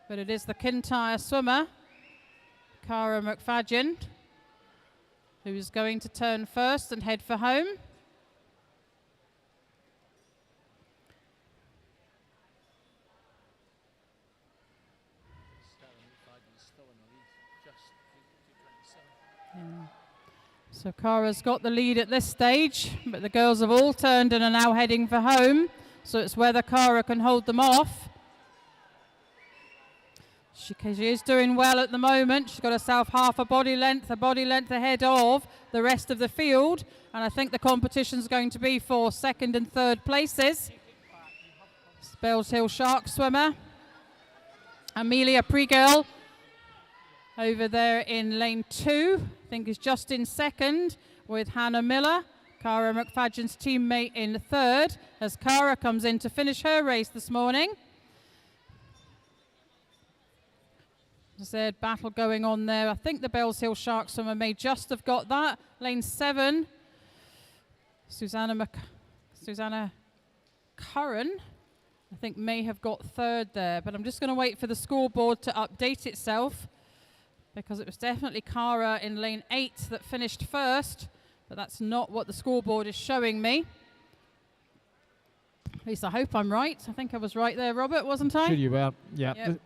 But it is the Kintyre swimmer, Cara McFadden, who's going to turn first and head for home. So Cara's got the lead at this stage, but the girls have all turned and are now heading for home. So it's whether Cara can hold them off. She is doing well at the moment. She's got herself half a body length ahead of the rest of the field. And I think the competition's going to be for second and third places. Bells Hill Shark swimmer, Amelia Pregirl, over there in lane 2, I think is just in second with Hannah Miller. Cara McFadden's teammate in third as Cara comes in to finish her race this morning. As I said, battle going on there. I think the Bells Hill Shark swimmer may just have got that. Lane 7, Susanna Curran, I think may have got third there. But I'm just going to wait for the scoreboard to update itself, because it was definitely Cara in lane 8 that finished first, but that's not what the scoreboard is showing me. At least I hope I'm right. I think I was right there, Robert, wasn't I? Sure you were, yeah. Yep.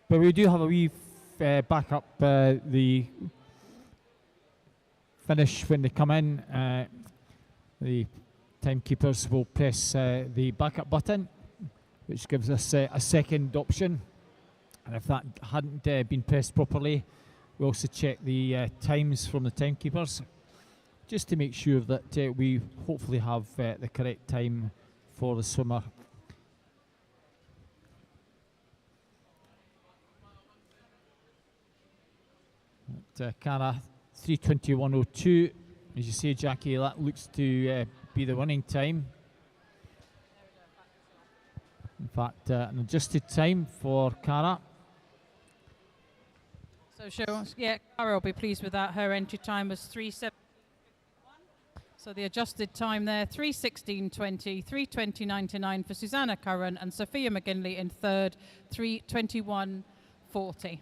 But we do have a wee back up the finish when they come in. The timekeepers will press the backup button, which gives us a second option. And if that hadn't been pressed properly, we also check the times from the timekeepers, just to make sure that we hopefully have the correct time for the swimmer. Cara 3:21.02. As you say, Jackie, that looks to be the winning time. In fact, an adjusted time for Cara. So sure, yeah, Cara will be pleased with that. Her entry time was 3:7. So the adjusted time there, 3:16.20, 3:20.99 for Susanna Curran, and Sophia McGinley in third, 3:21.40.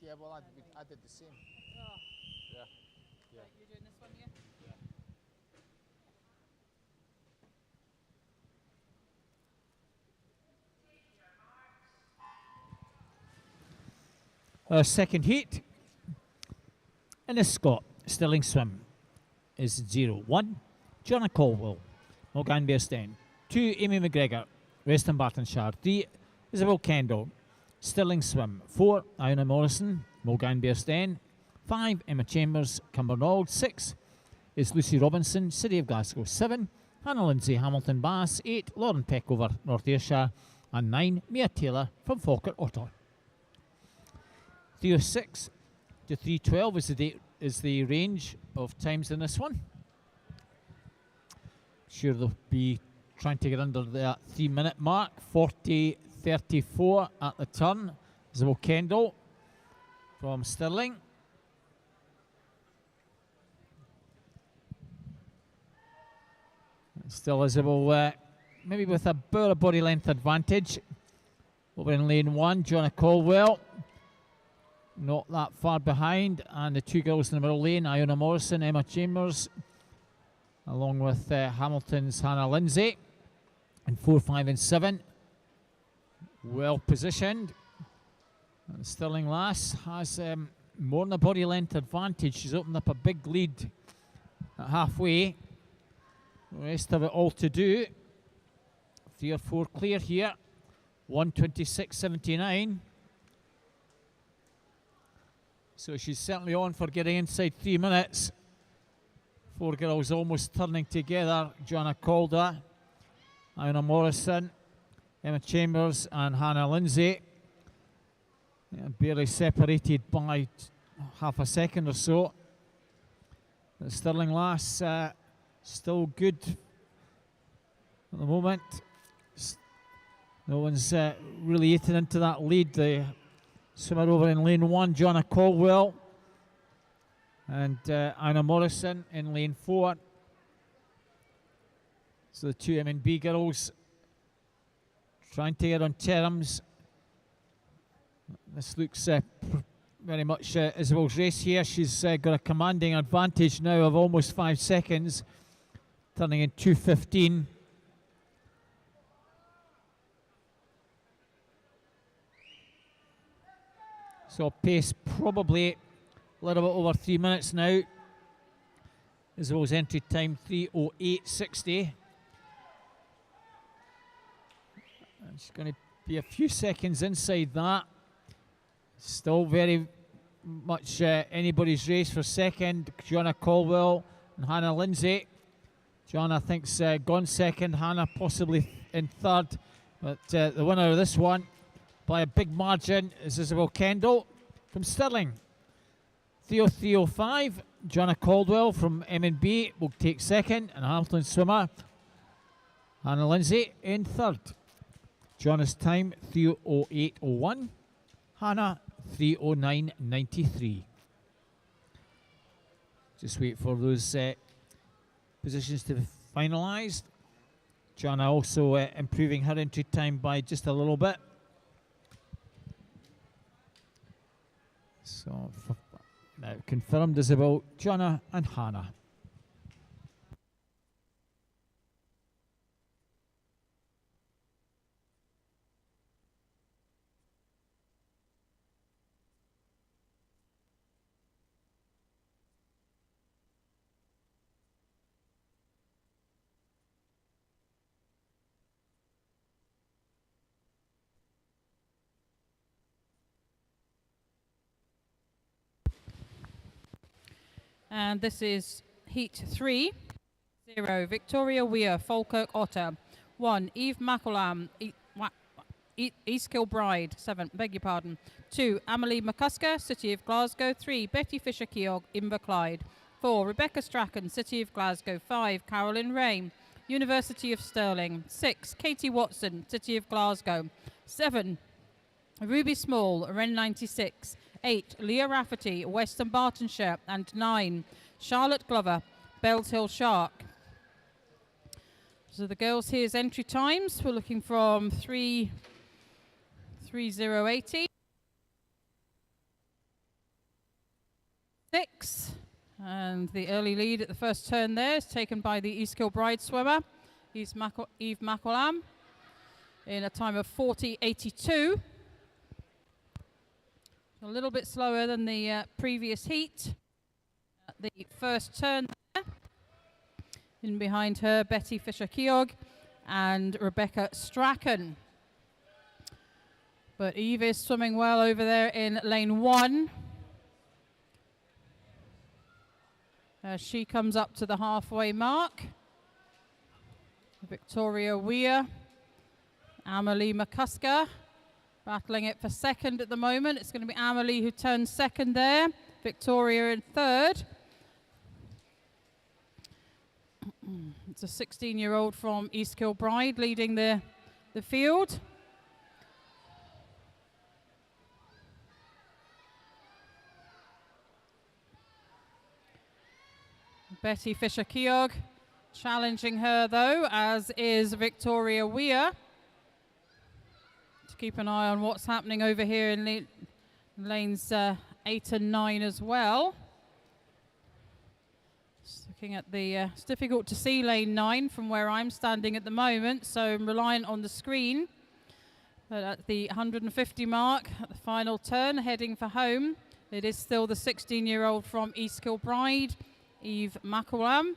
Yeah, well, I did the same. Oh. Yeah. Yeah. Right, you're doing this one, yeah? Our second heat in the Scott Stirling swim is 0-1, Joanna Caldwell, Morgan Bearstein. 2, Amy McGregor, Western Bartonshire. 3, Isabel Kendall, Stirling swim. 4, Iona Morrison, Morgan Bearstein. 5, Emma Chambers, Cumbernauld. 6 is Lucy Robinson, City of Glasgow. 7, Hannah Lindsay, Hamilton Bass. 8, Lauren Peckover, North Ayrshire. And 9, Mia Taylor from Falkirk Otter. 3:06 to 3:12 is the range of times in this one. Sure, they'll be trying to get under that 3-minute mark. 40:34 at the turn. Isabel Kendall from Stirling. Still Isabel, maybe with a bit of body length advantage. Over in lane 1, Joanna Caldwell. not that far behind, and the two girls in the middle lane, Iona Morrison, Emma Chambers, along with Hamilton's Hannah Lindsay in 4, 5 and 7. Well positioned. And Stirling Lass has more than a body length advantage. She's opened up a big lead at halfway. The rest of it all to do. 3 or 4 clear here. 1:26.79. So she's certainly on for getting inside 3 minutes. 4 girls almost turning together. Joanna Calder, Iona Morrison, Emma Chambers and Hannah Lindsay. Barely separated by half a second or so. But Stirling Lass still good at the moment. No one's really eaten into that lead. The swimmer over in lane 1, Joanna Caldwell, and Anna Morrison in lane 4. So the two M&B girls trying to get on terms. This looks very much Isabel's race here. She's got a commanding advantage now of almost 5 seconds, turning in 2:15. So pace probably a little bit over 3 minutes now. Isabel's entry time 3:08.60. And she's going to be a few seconds inside that. Still very much anybody's race for second. Joanna Caldwell and Hannah Lindsay. Joanna, I think's gone second. Hannah possibly in third. But the winner of this one by a big margin is Isabel Kendall from Stirling. 3:03.05. Joanna Caldwell from M&B will take second, and Hamilton swimmer Hannah Lindsay in third. Joanna's time 3:08.01. Hannah 3:09.93. Just wait for those positions to be finalised. Joanna also improving her entry time by just a little bit. So now confirmed is about Joanna and Hannah. And this is Heat 3. 0, Victoria Weir, Falkirk Otter. 1, Eve McEllam, East Kilbride. 7, beg your pardon. 2, Amelie McCusker, City of Glasgow. 3, Betty Fisher-Keogh, Inverclyde. 4, Rebecca Strachan, City of Glasgow. 5, Carolyn Rain, University of Stirling. 6, Katie Watson, City of Glasgow. 7, Ruby Small, Ren 96. 8, Leah Rafferty, Western Bartonshire. And 9, Charlotte Glover, Bells Hill Shark. So the girls here's entry times. We're looking from 3:30.80. 6. And the early lead at the first turn there is taken by the East Kilbride swimmer, Eve McEllam, in a time of 40.82. A little bit slower than the previous heat. At the first turn there. In behind her, Betty Fisher-Keogh and Rebecca Strachan. But Eve is swimming well over there in lane 1. As she comes up to the halfway mark. Victoria Weir, Amelie McCusker, battling it for second at the moment. It's going to be Amelie who turns second there. Victoria in third. It's a 16-year-old from East Kilbride leading the field. Betty Fisher-Keogh challenging her though, as is Victoria Weir. Keep an eye on what's happening over here in lanes 8 and 9 as well. Just looking at the, it's difficult to see lane 9 from where I'm standing at the moment, so I'm reliant on the screen. But at the 150 mark, at the final turn, heading for home, it is still the 16-year-old from East Kilbride, Eve McElwam.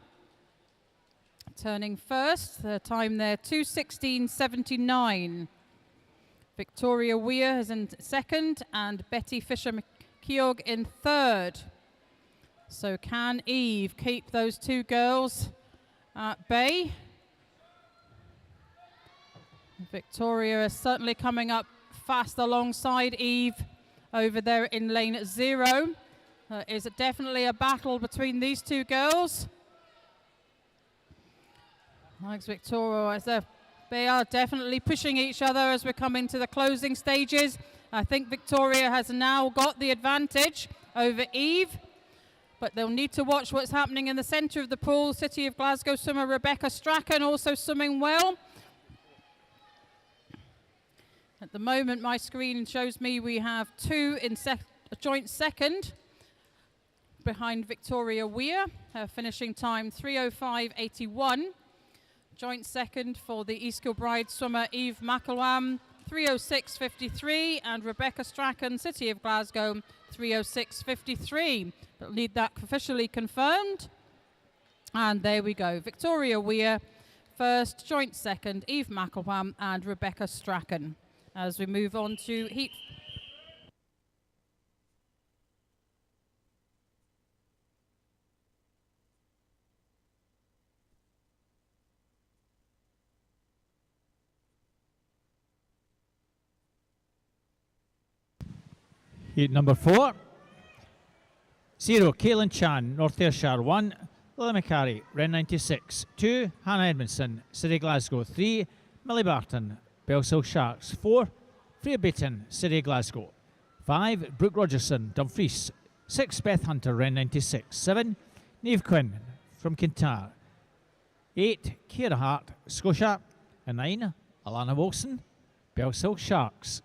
Turning first, the time there 2:16.79. Victoria Weir is in second and Betty Fisher-McKeough in third. So can Eve keep those two girls at bay? Victoria is certainly coming up fast alongside Eve over there in lane 0. Is definitely a battle between these two girls. Thanks, Victoria. They are definitely pushing each other as we're coming to the closing stages. I think Victoria has now got the advantage over Eve, but they'll need to watch what's happening in the centre of the pool. City of Glasgow swimmer Rebecca Strachan also swimming well. At the moment, my screen shows me we have two in a joint second behind Victoria Weir, her finishing time 3:05.81. Joint second for the East Kilbride swimmer Eve McElwam, 3:06.53, and Rebecca Strachan, City of Glasgow, 3:06.53. But need that officially confirmed. And there we go. Victoria Weir first, joint second, Eve McElwam and Rebecca Strachan. As we move on to heat. Heat number 4. 0, Kaylin Chan, North Ayrshire. 1, Lily McCarry, Ren 96. 2, Hannah Edmondson, City Glasgow. 3, Millie Barton, Bellshill Sharks. 4, Freya Beaton, City Glasgow. 5, Brooke Rogerson, Dumfries. 6, Beth Hunter, Ren 96. 7, Niamh Quinn from Kintyre. 8, Ciara Hart, Scotia. And 9, Alana Wilson, Bellshill Sharks.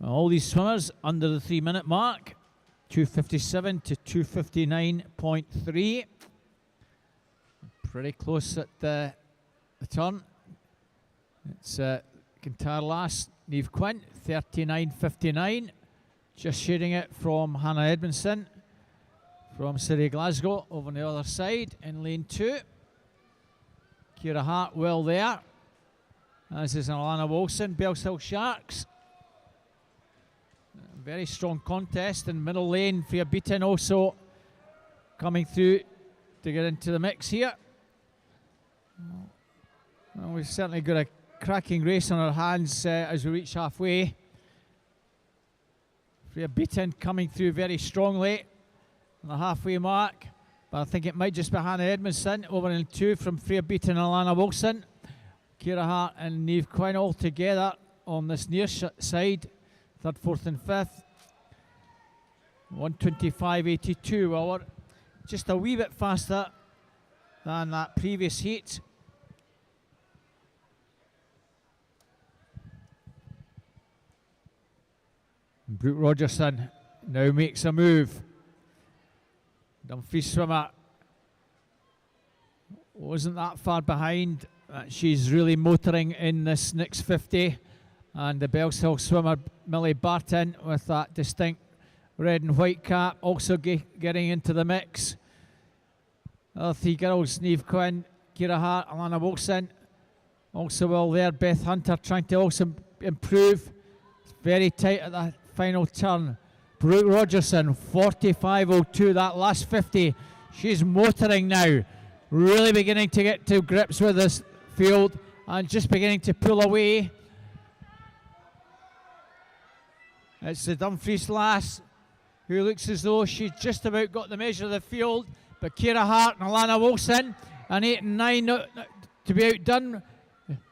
All these swimmers under the 3-minute mark, 2:57 to 2:59.3. Pretty close at the turn. It's Kintyre last, Niamh Quinn, 39.59. Just shooting it from Hannah Edmondson from City Glasgow over on the other side in lane 2. Ciara Hart well there, as is Alana Wilson, Bellshill Sharks. Very strong contest in middle lane. Freya Beaton also coming through to get into the mix here. Well, we've certainly got a cracking race on our hands as we reach halfway. Freya Beaton coming through very strongly on the halfway mark, but I think it might just be Hannah Edmondson over in 2 from Freya Beaton and Alana Wilson. Ciara Hart and Niamh Quinn all together on this near side. 3rd, 4th and 5th. 1:25.82. Well, we're just a wee bit faster than that previous heat. And Brooke Rogerson now makes a move. Dumfries swimmer wasn't that far behind. She's really motoring in this next 50. And the Bellshill swimmer Millie Barton with that distinct red and white cap also getting into the mix. Other 3 girls, Niamh Quinn, Ciara Hart, Alana Wilson, also well there. Beth Hunter trying to also improve. It's very tight at the final turn. Brooke Rogerson, 45.02, that last 50. She's motoring now, really beginning to get to grips with this field and just beginning to pull away. It's the Dumfries lass who looks as though she's just about got the measure of the field, but Ciara Hart and Alana Wilson, and 8 and 9 to be outdone.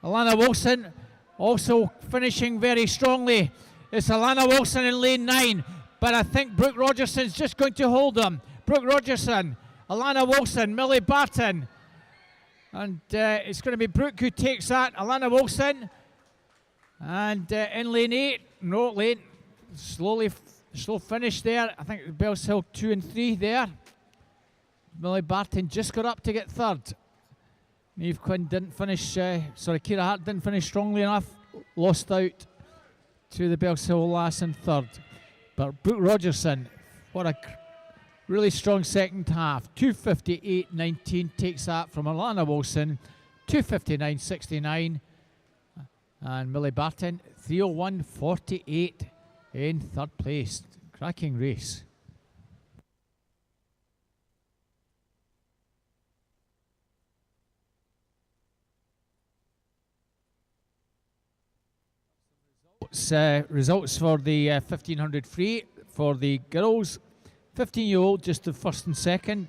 Alana Wilson also finishing very strongly. It's Alana Wilson in lane 9, but I think Brooke Rogerson's just going to hold them. Brooke Rogerson, Alana Wilson, Millie Barton, and it's going to be Brooke who takes that. Alana Wilson, and in lane 8, no, lane slow finish there. I think Bells Hill 2 and 3 there. Millie Barton just got up to get third. Niamh Quinn didn't finish, Kira Hart didn't finish strongly enough. Lost out to the Bells Hill lass in third. But Brooke Rogerson, what a really strong second half. 2:58.19 takes that from Alana Wilson. 2:59.69. And Millie Barton, 3:01.48 in third place. Cracking race. Results for the 1500 free for the girls. 15-year-old just the first and second.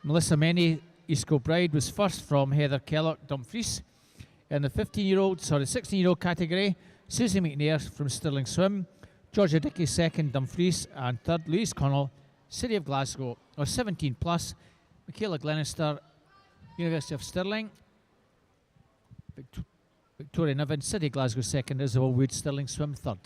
Melissa Menny, East Kilbride, was first from Heather Kellogg, Dumfries. In the 16-year-old category, Susie McNair from Stirling Swim, Georgia Dickey second, Dumfries, and third, Louise Connell, City of Glasgow, or 17 plus, Michaela Glenister, University of Stirling, Victoria Niven, City Glasgow second, Isabel Wood, Stirling Swim third.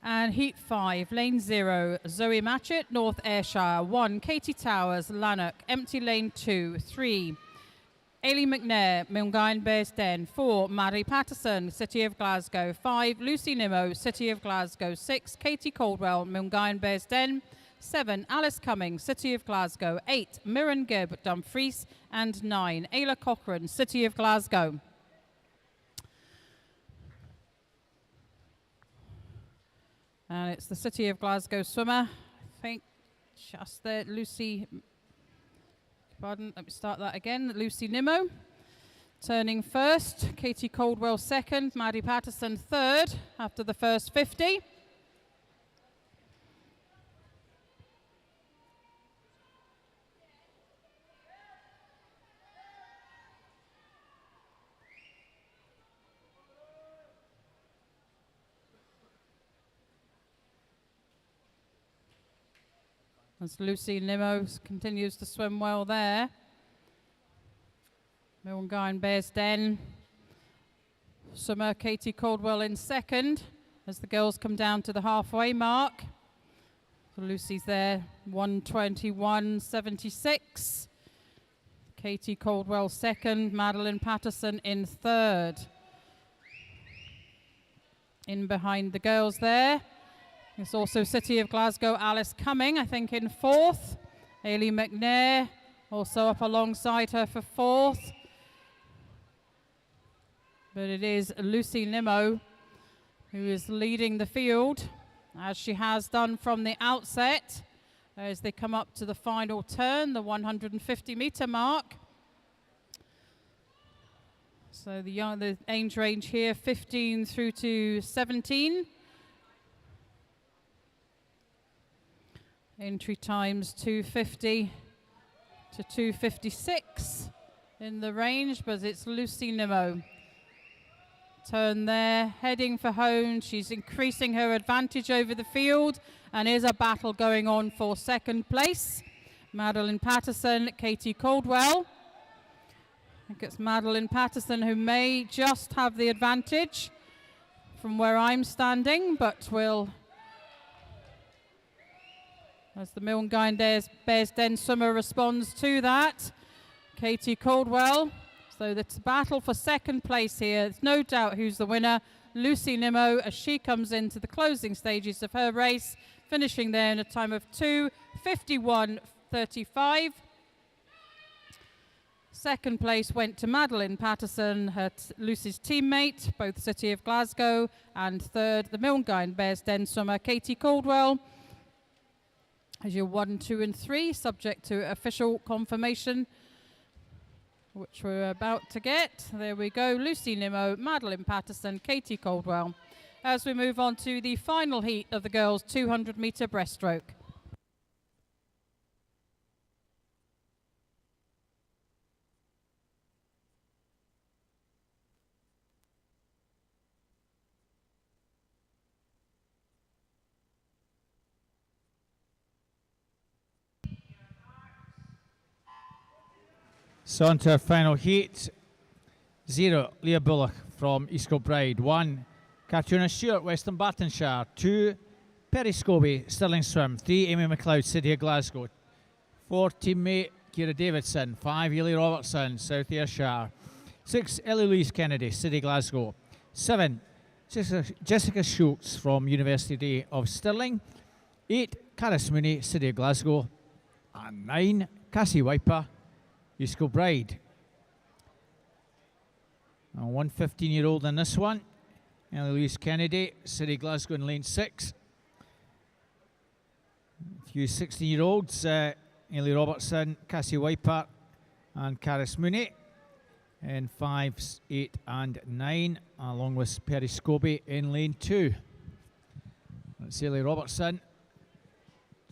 And Heat 5, Lane 0, Zoe Matchett, North Ayrshire. 1, Katie Towers, Lanark. Empty Lane 2, 3, Aileen McNair, Milngine Bearsden. 4, Maddie Patterson, City of Glasgow. 5, Lucy Nimmo, City of Glasgow. 6, Katie Caldwell, Milngine Bearsden. 7, Alice Cumming, City of Glasgow. 8, Mirren Gibb, Dumfries. And 9, Ayla Cochrane, City of Glasgow. And it's the City of Glasgow swimmer. I think just there, Lucy, pardon, let me start that again. Lucy Nimmo turning first, Katie Caldwell second, Maddie Patterson third after the first 50. As Lucy Nimmo continues to swim well there. Milngine Bearsden. Swimmer Katie Caldwell in second as the girls come down to the halfway mark. So Lucy's there, 1:21.76. Katie Caldwell second, Madeline Patterson in third. In behind the girls there. It's also City of Glasgow, Alice Cumming, I think, in fourth. Aileen McNair also up alongside her for fourth. But it is Lucy Nimmo who is leading the field, as she has done from the outset, as they come up to the final turn, the 150-metre mark. So the age range here, 15 through to 17. Entry times 2:50 to 2:56 in the range, but it's Lucy Nimmo. Turn there, heading for home. She's increasing her advantage over the field, and is a battle going on for second place. Madeline Patterson, Katie Caldwell. I think it's Madeline Patterson who may just have the advantage from where I'm standing, but will, as the Milngine Bearsden swimmer responds to that. Katie Caldwell. So it's a battle for second place here. There's no doubt who's the winner. Lucy Nimmo, as she comes into the closing stages of her race, finishing there in a time of 2:51.35. Second place went to Madeline Patterson, Lucy's teammate, both City of Glasgow. And third, the Milngine Bearsden swimmer, Katie Caldwell. As your 1, 2, and 3, subject to official confirmation, which we're about to get. There we go, Lucy Nimmo, Madeline Patterson, Katie Caldwell. As we move on to the final heat of the girls' 200-metre breaststroke. So on to our final heat. 0, Leah Bullock from East Kilbride. 1, Cartoona Stewart, Western Bartonshire. 2, Perry Scobie, Stirling Swim. 3, Amy McLeod, City of Glasgow. 4, teammate Ciara Davidson. 5, Ailey Robertson, South Ayrshire. 6, Ellie Louise Kennedy, City Glasgow. 7, Jessica Schultz from University of Stirling. 8, Caris Mooney, City of Glasgow. And 9, Cassie Wiper, East Kilbride. And one 15-year-old in this one, Ellie Louise Kennedy, City Glasgow in lane 6. A few 16-year-olds, Ailey Robertson, Cassie Wiper and Caris Mooney in 5, 8 and 9, along with Perry Scobie in lane 2. That's Ailey Robertson.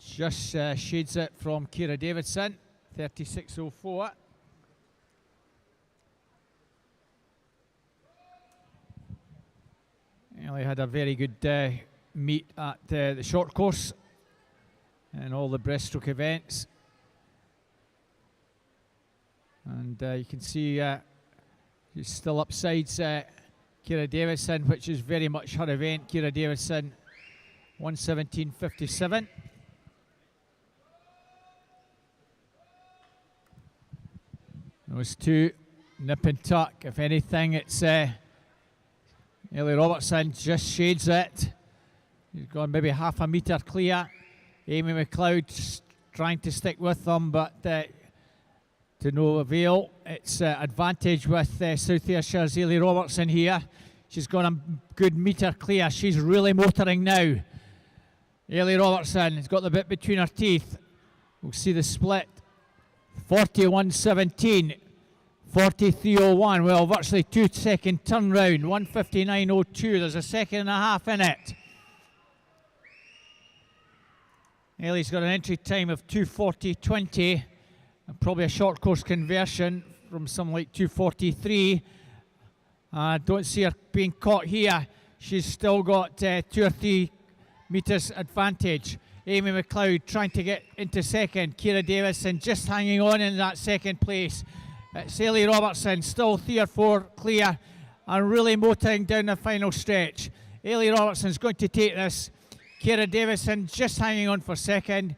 Just shades it from Ciara Davidson, 36.04. Ailey had a very good meet at the short course and all the breaststroke events. And you can see she's still upsides Ciara Davidson, which is very much her event. Ciara Davidson, 1:17.57. Those two nip and tuck. If anything, it's Ailey Robertson just shades it. He's gone maybe half a metre clear. Amy McLeod trying to stick with them, but to no avail. It's advantage with South Ayrshire's Ailey Robertson here. She's gone a good metre clear. She's really motoring now. Ailey Robertson has got the bit between her teeth. We'll see the split. 41.17, 43.01. Well, virtually 2-second turnaround. 1:59.02. There's a second and a half in it. Ailey's got an entry time of 2:40.20. And probably a short course conversion from something like 2:43. I don't see her being caught here. She's still got 2 or 3 metres advantage. Amy McLeod trying to get into second. Ciara Davidson just hanging on in that second place. It's Ailey Robertson still 3 or 4 clear and really motoring down the final stretch. Ailey Robertson's going to take this. Ciara Davidson just hanging on for second.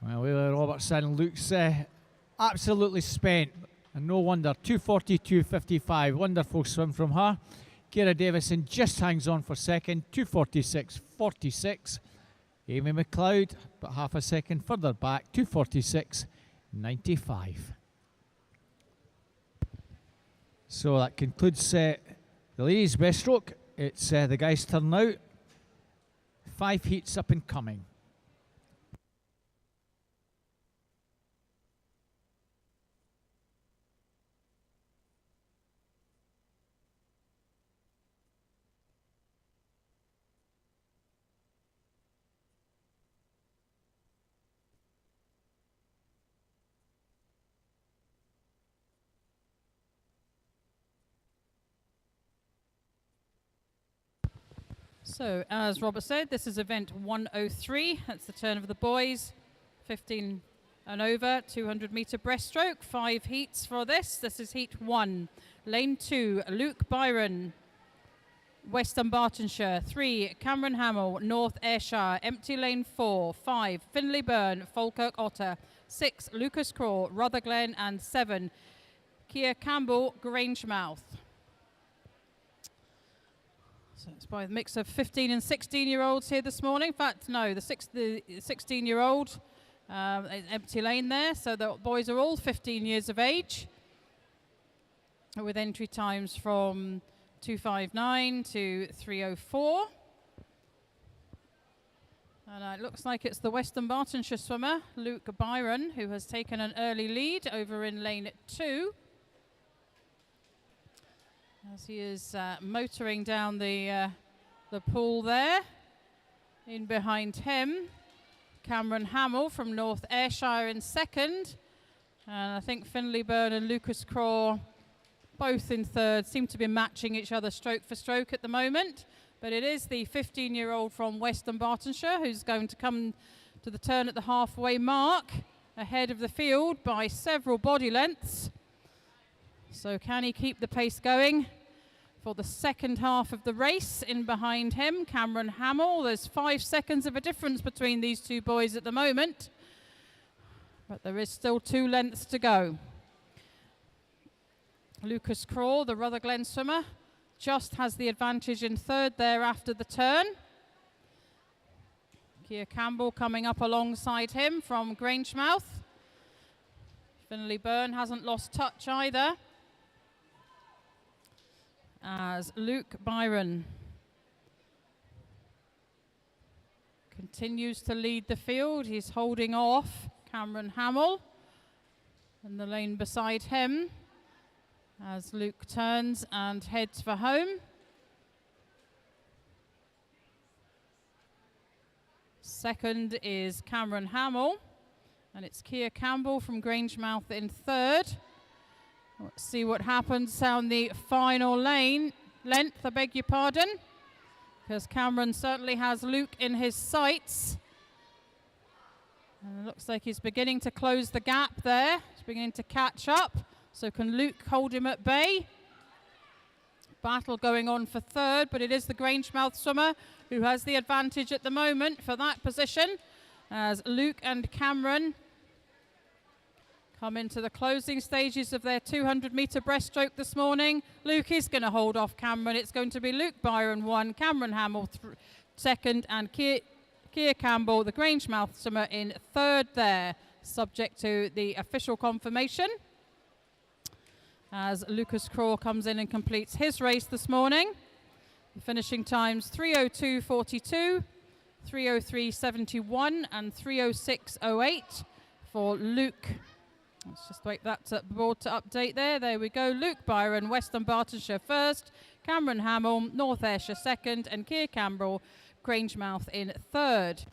Well, Ailey Robertson looks absolutely spent, and no wonder. 2:42.55, wonderful swim from her. Ciara Davidson just hangs on for second, 2:46.46. Amy McLeod, but half a second further back, 2:46.95. So that concludes the ladies' breaststroke. It's the guys' turn now. 5 heats up and coming. So, as Robert said, this is event 103. That's the turn of the boys. 15 and over, 200-metre breaststroke. 5 heats for this. This is heat 1. Lane 2, Luke Byron, Western Bartonshire. 3, Cameron Hamill, North Ayrshire. Empty lane 4. 5, Finlay Byrne, Falkirk Otter. 6, Lucas Craw, Rutherglen. And 7, Kia Campbell, Grangemouth. So it's by a mix of 15 and 16-year-olds here this morning. In fact, no, the 16-year-old, empty lane there. So the boys are all 15 years of age, with entry times from 2:59 to 3:04. And it looks like it's the Western Bartonshire swimmer, Luke Byron, who has taken an early lead over in lane 2. As he is motoring down the pool there. In behind him, Cameron Hamill from North Ayrshire in second. And I think Finlay Byrne and Lucas Craw both in third. Seem to be matching each other stroke for stroke at the moment. But it is the 15-year-old from Western Bartonshire who's going to come to the turn at the halfway mark. ahead of the field by several body lengths. So can he keep the pace going for the second half of the race? In behind him, Cameron Hamill. There's 5 seconds of a difference between these two boys at the moment, but there is still 2 lengths to go. Lucas Crawl, the Rutherglen swimmer, just has the advantage in third there after the turn. Keir Campbell coming up alongside him from Grangemouth. Finlay Byrne hasn't lost touch either, as Luke Byron continues to lead the field. He's holding off Cameron Hamill in the lane beside him as Luke turns and heads for home. Second is Cameron Hamill, and it's Keir Campbell from Grangemouth in third. Let's see what happens down the final length, I beg your pardon, because Cameron certainly has Luke in his sights. And it looks like he's beginning to close the gap there. He's beginning to catch up. So can Luke hold him at bay? Battle going on for third, but it is the Grangemouth swimmer who has the advantage at the moment for that position, as Luke and Cameron come into the closing stages of their 200-metre breaststroke this morning. Luke is going to hold off Cameron. It's going to be Luke Byron 1, Cameron Hamill second, and Keir Campbell, the Grangemouth swimmer, in third there, subject to the official confirmation, as Lucas Crawl comes in and completes his race this morning. The finishing times 3:02.42, 3:03.71 and 3:06.08 for Luke. Let's just wait that board to update there. There we go. Luke Byron, Western Bartonshire first, Cameron Hamill, North Ayrshire second, and Keir Campbell, Grangemouth in third.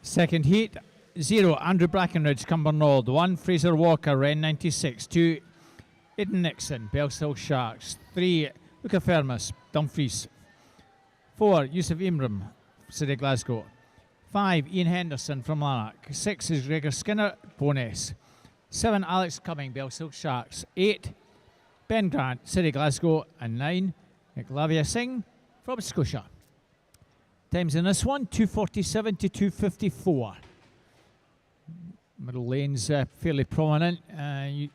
Second heat, 0, Andrew Brackenridge, Cumbernauld. 1, Fraser Walker, Ren 96. 2, Aidan Nixon, Bellstill Sharks. 3, Luca Fermus, Dumfries. 4, Yusuf Imram, City Glasgow. 5, Ian Henderson from Lanark. 6 is Gregor Skinner, Bowness. 7, Alex Cumming, Bellstill Sharks. 8, Ben Grant, City Glasgow. And 9, Lavia Singh from Scotia. Times in this one, 2:47 to 2:54. Middle lane's fairly prominent.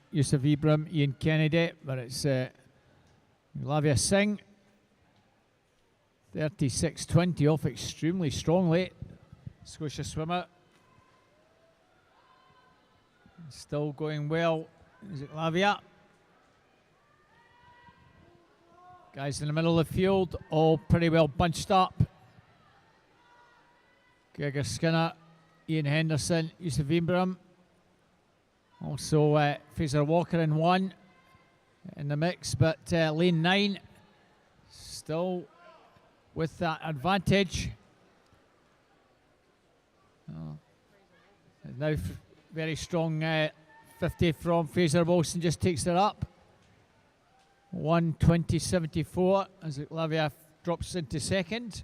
Yusuf Ibram, Ian Kennedy, but it's Lavia Singh. 36.20 off extremely strongly. Scotia swimmer. Still going well. Is it Lavia? Guys in the middle of the field, all pretty well bunched up. Gregor Skinner, Ian Henderson, Yusuf Ibram. Also Fraser Walker in 1 in the mix, but lane 9 still with that advantage. Now very strong 50 from Fraser Wilson, just takes it up. 1:20.74 as Lavia drops into second.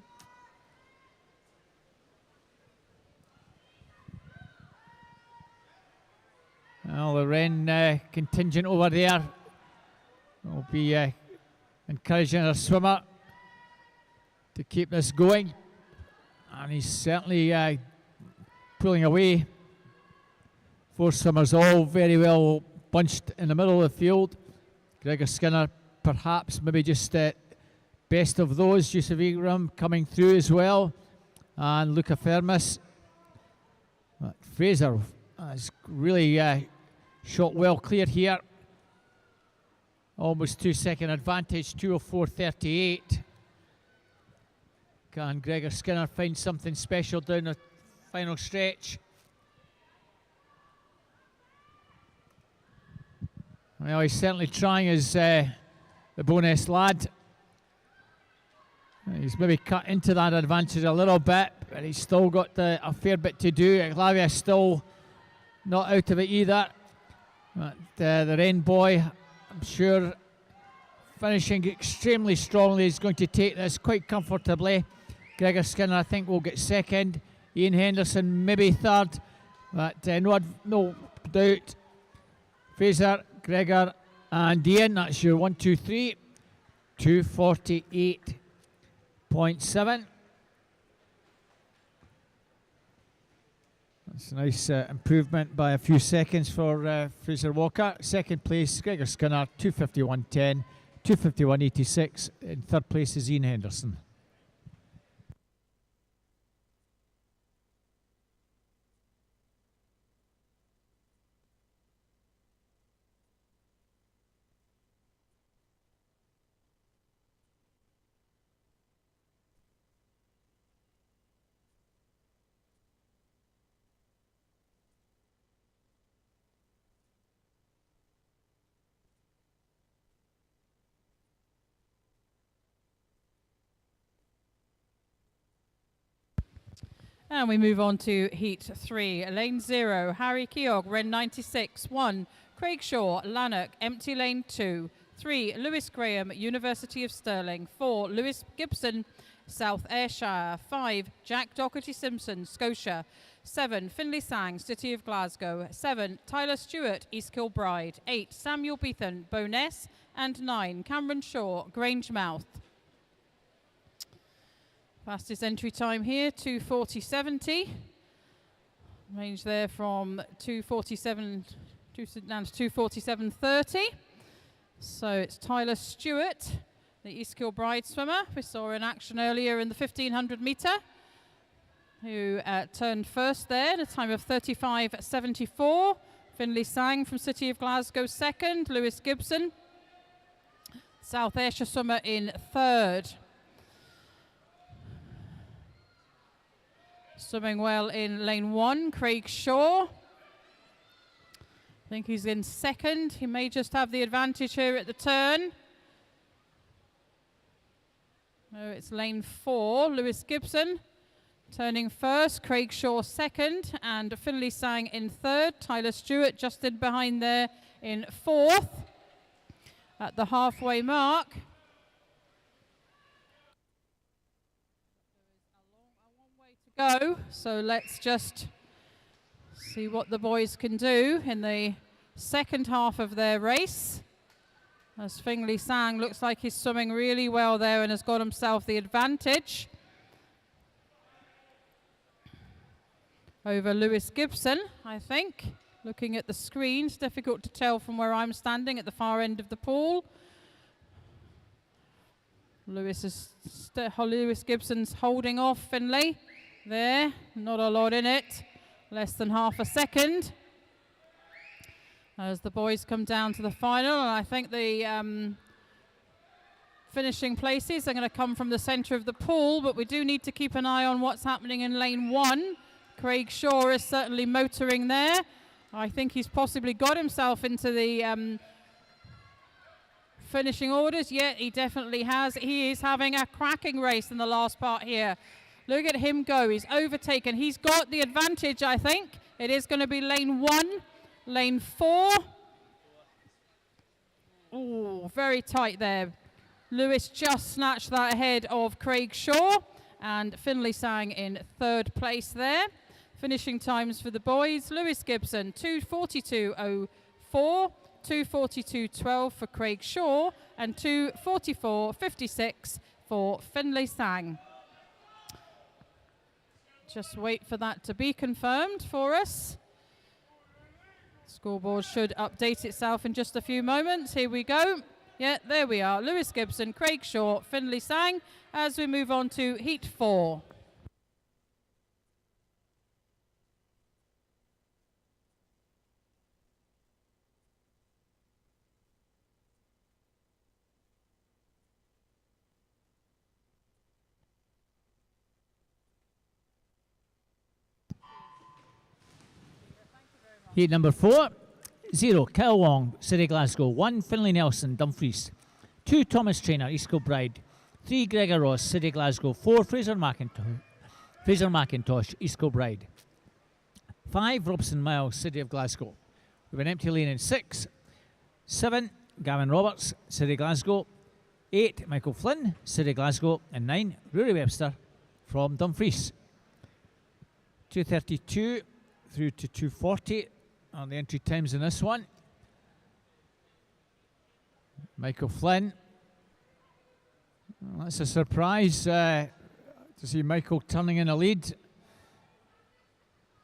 Well, the Wren contingent over there will be encouraging our swimmer to keep this going, and he's certainly pulling away. 4 swimmers all very well bunched in the middle of the field. Gregor Skinner perhaps maybe just best of those. Yusuf Ibram coming through as well, and Luca Fermus. Fraser has really shot well clear here. Almost 2-second advantage, 2:04.38. Can Gregor Skinner find something special down the final stretch? Well, he's certainly trying as the Bowness lad. He's maybe cut into that advantage a little bit, but he's still got a fair bit to do. Lavia still not out of it either. But the Wren boy, I'm sure, finishing extremely strongly, is going to take this quite comfortably. Gregor Skinner, I think, will get second. Ian Henderson, maybe third. But no doubt. Fraser, Gregor, and Ian, that's your 1, 2, 3. 248.7. That's a nice improvement by a few seconds for Fraser Walker. Second place, Gregor Skinner, 251.10, 251.86. In third place is Ian Henderson. And we move on to Heat 3. Lane 0, Harry Keogh, Ren 96. 1, Craig Shaw, Lanark, Empty Lane 2. 3, Lewis Graham, University of Stirling. 4, Lewis Gibson, South Ayrshire. 5, Jack Doherty Simpson, Scotia. 7, Finlay Sang, City of Glasgow. 7, Tyler Stewart, East Kilbride. 8, Samuel Beethan, Bowness. And 9, Cameron Shaw, Grangemouth. Fastest entry time here, 2:40.70. Range there from 2:47 down to 2:47.30. So it's Tyler Stewart, the East Kilbride swimmer. We saw in action earlier in the 1500 metre, who turned first there at a time of 35.74. Finlay Sang from City of Glasgow second. Lewis Gibson, South Ayrshire swimmer, in third. Swimming well in lane 1, Craig Shaw. I think he's in second. He may just have the advantage here at the turn. No, it's lane 4, Lewis Gibson turning first, Craig Shaw second, and Finlay Sang in third. Tyler Stewart just in behind there in fourth at the halfway mark. Go, so let's just see what the boys can do in the second half of their race, as Finlay Sang looks like he's swimming really well there and has got himself the advantage over Lewis Gibson. I think, looking at the screen, it's difficult to tell from where I'm standing at the far end of the pool. Lewis Gibson's holding off Finlay there, not a lot in it, less than half a second as the boys come down to the final. And I think the finishing places are going to come from the centre of the pool, but we do need to keep an eye on what's happening in lane 1. Craig Shaw is certainly motoring there. I think he's possibly got himself into the finishing orders. Yeah, he definitely has. He is having a cracking race in the last part here. Look at him go. He's overtaken. He's got the advantage, I think. It is going to be lane 1, lane 4. Oh, very tight there. Lewis just snatched that ahead of Craig Shaw, and Finlay Sang in third place there. Finishing times for the boys: Lewis Gibson 2:42.04, 2:42.12 for Craig Shaw, and 2:44.56 for Finlay Sang. Just wait for that to be confirmed for us. Scoreboard should update itself in just a few moments. Here we go. Yeah, there we are. Lewis Gibson, Craig Shaw, Finlay Sang, as we move on to Heat 4. Heat number 4, 0, Kyle Wong, City Glasgow. 1, Finlay Nelson, Dumfries. 2, Thomas Traynor, East Kilbride. 3, Gregor Ross, City Glasgow. 4, Fraser McIntosh, East Kilbride. 5, Robson Miles, City of Glasgow. We have an empty lane in 6. 7, Gavin Roberts, City of Glasgow. 8, Michael Flynn, City of Glasgow. And 9, Rory Webster from Dumfries. 2:32 through to 2:40 are the entry times in this one. Michael Flynn. Well, that's a surprise to see Michael turning in a lead.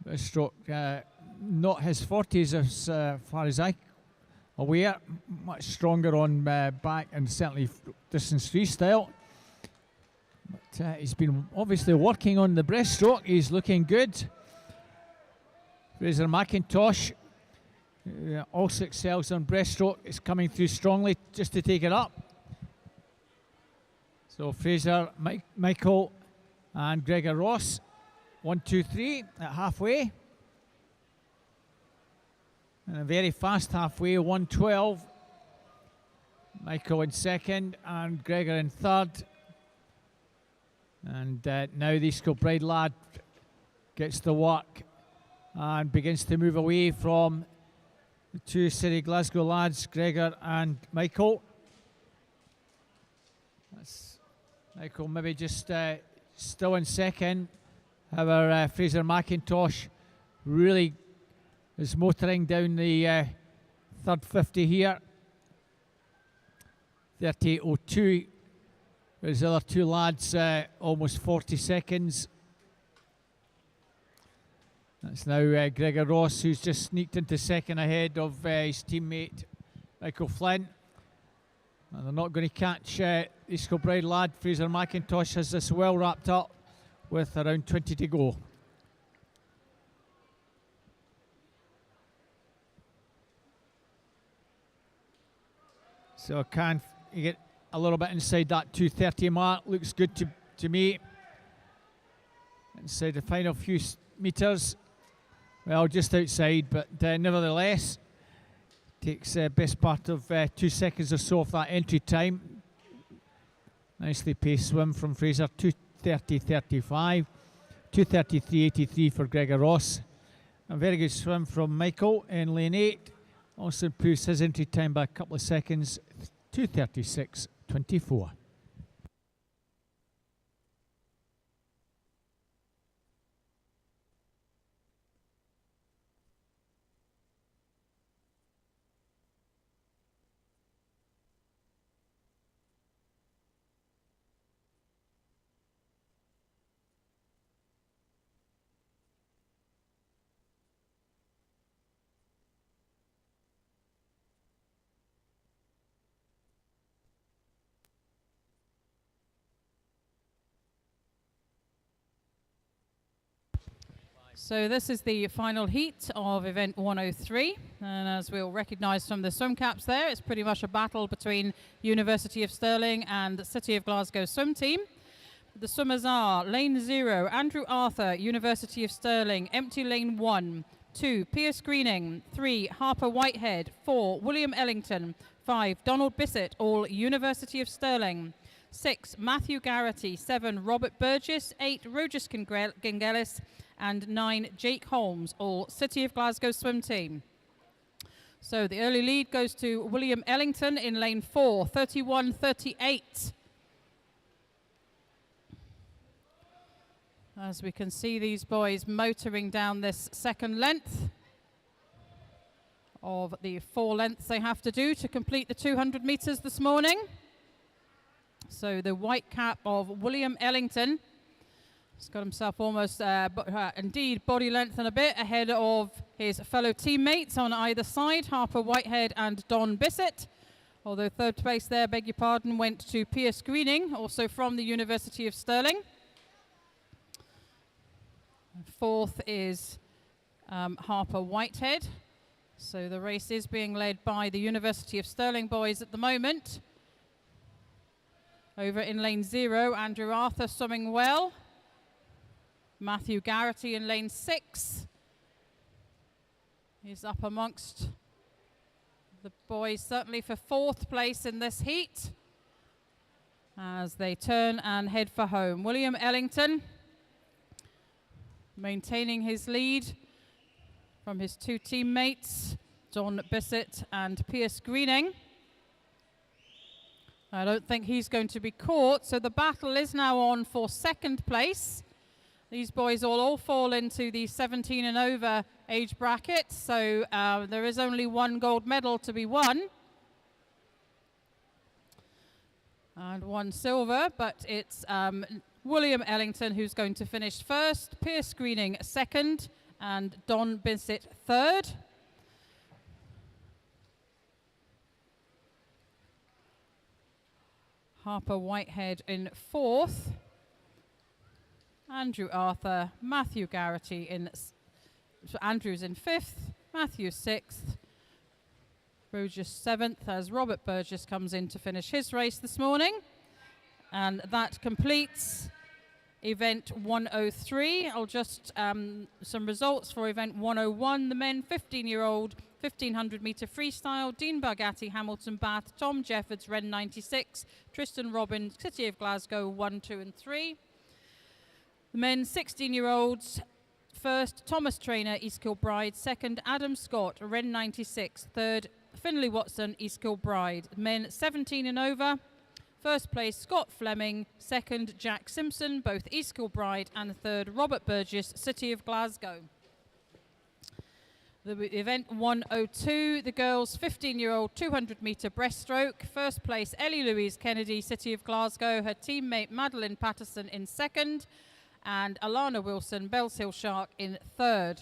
Breaststroke, not his 40s as far as I'm aware. Much stronger on back and certainly distance freestyle. But he's been obviously working on the breaststroke. He's looking good. Fraser McIntosh also excels on breaststroke. Is coming through strongly just to take it up. So Fraser, Michael and Gregor Ross. 1, 2, 3 at halfway. And a very fast halfway, 1:12. Michael in second and Gregor in third. And now the East Kilbride lad gets the work and begins to move away from the 2 City Glasgow lads, Gregor and Michael. That's Michael maybe just still in second. However, Fraser McIntosh really is motoring down the third 50 here. 38:02. Whereas the other 2 lads almost 40 seconds. That's now Gregor Ross, who's just sneaked into second ahead of his teammate Michael Flynn. And they're not going to catch the East Kilbride lad. Fraser McIntosh has this well wrapped up with around 20 to go. So can you get a little bit inside that 2:30 mark? Looks good to me. Inside the final few meters. Well, just outside, but nevertheless, takes best part of 2 seconds or so off that entry time. Nicely paced swim from Fraser, 2:30.35. 2:33.83 for Gregor Ross. A very good swim from Michael in lane 8. Also improves his entry time by a couple of seconds, 2:36.24. So this is the final heat of event 103, and as we'll recognise from the swim caps there, it's pretty much a battle between University of Stirling and the City of Glasgow swim team. The swimmers are lane 0, Andrew Arthur, University of Stirling, empty lane 1, 2, Pierce Greening, 3, Harper Whitehead, 4, William Ellington, 5, Donald Bissett, all University of Stirling, 6, Matthew Garrity, 7, Robert Burgess, 8, Rogus Gingelis, and 9, Jake Holmes, all City of Glasgow swim team. So the early lead goes to William Ellington in lane 4, 31.38. As we can see these boys motoring down this second length of the 4 lengths they have to do to complete the 200 metres this morning. So the white cap of William Ellington has got himself almost, indeed, body length and a bit ahead of his fellow teammates on either side, Harper Whitehead and Don Bissett. Although third place there, beg your pardon, went to Pierce Greening, also from the University of Stirling. Fourth is Harper Whitehead. So the race is being led by the University of Stirling boys at the moment. Over in lane 0, Andrew Arthur swimming well. Matthew Garrity in lane 6 is up amongst the boys, certainly for 4th place in this heat, as they turn and head for home. William Ellington maintaining his lead from his two teammates, Don Bissett and Pierce Greening. I don't think he's going to be caught, so the battle is now on for second place. These boys will all fall into the 17 and over age bracket, so there is only one gold medal to be won. And one silver, but it's William Ellington who's going to finish first, Pierce Greening second, and Don Bissett third. Harper Whitehead in fourth. Andrew Arthur, Matthew Garrity in, so Andrew's in fifth, Matthew sixth, Burgess seventh, as Robert Burgess comes in to finish his race this morning. And that completes event 103. I'll just, some results for event 101. The men 15-year-old 1500 metre freestyle, Dean Bargatti, Hamilton Bath, Tom Jeffords, Ren 96, Tristan Robbins, City of Glasgow 1, 2 and 3. The men 16-year-olds, first Thomas Traynor, East Kilbride, second Adam Scott, Ren 96, third Finlay Watson, East Kilbride. Men 17 and over, first place Scott Fleming, second Jack Simpson, both East Kilbride, and third Robert Burgess, City of Glasgow. The event 102, the girls 15-year-old 200 metre breaststroke, first place Ellie Louise Kennedy, City of Glasgow, her teammate Madeline Patterson in second, and Alana Wilson, Bells Hill Shark in third.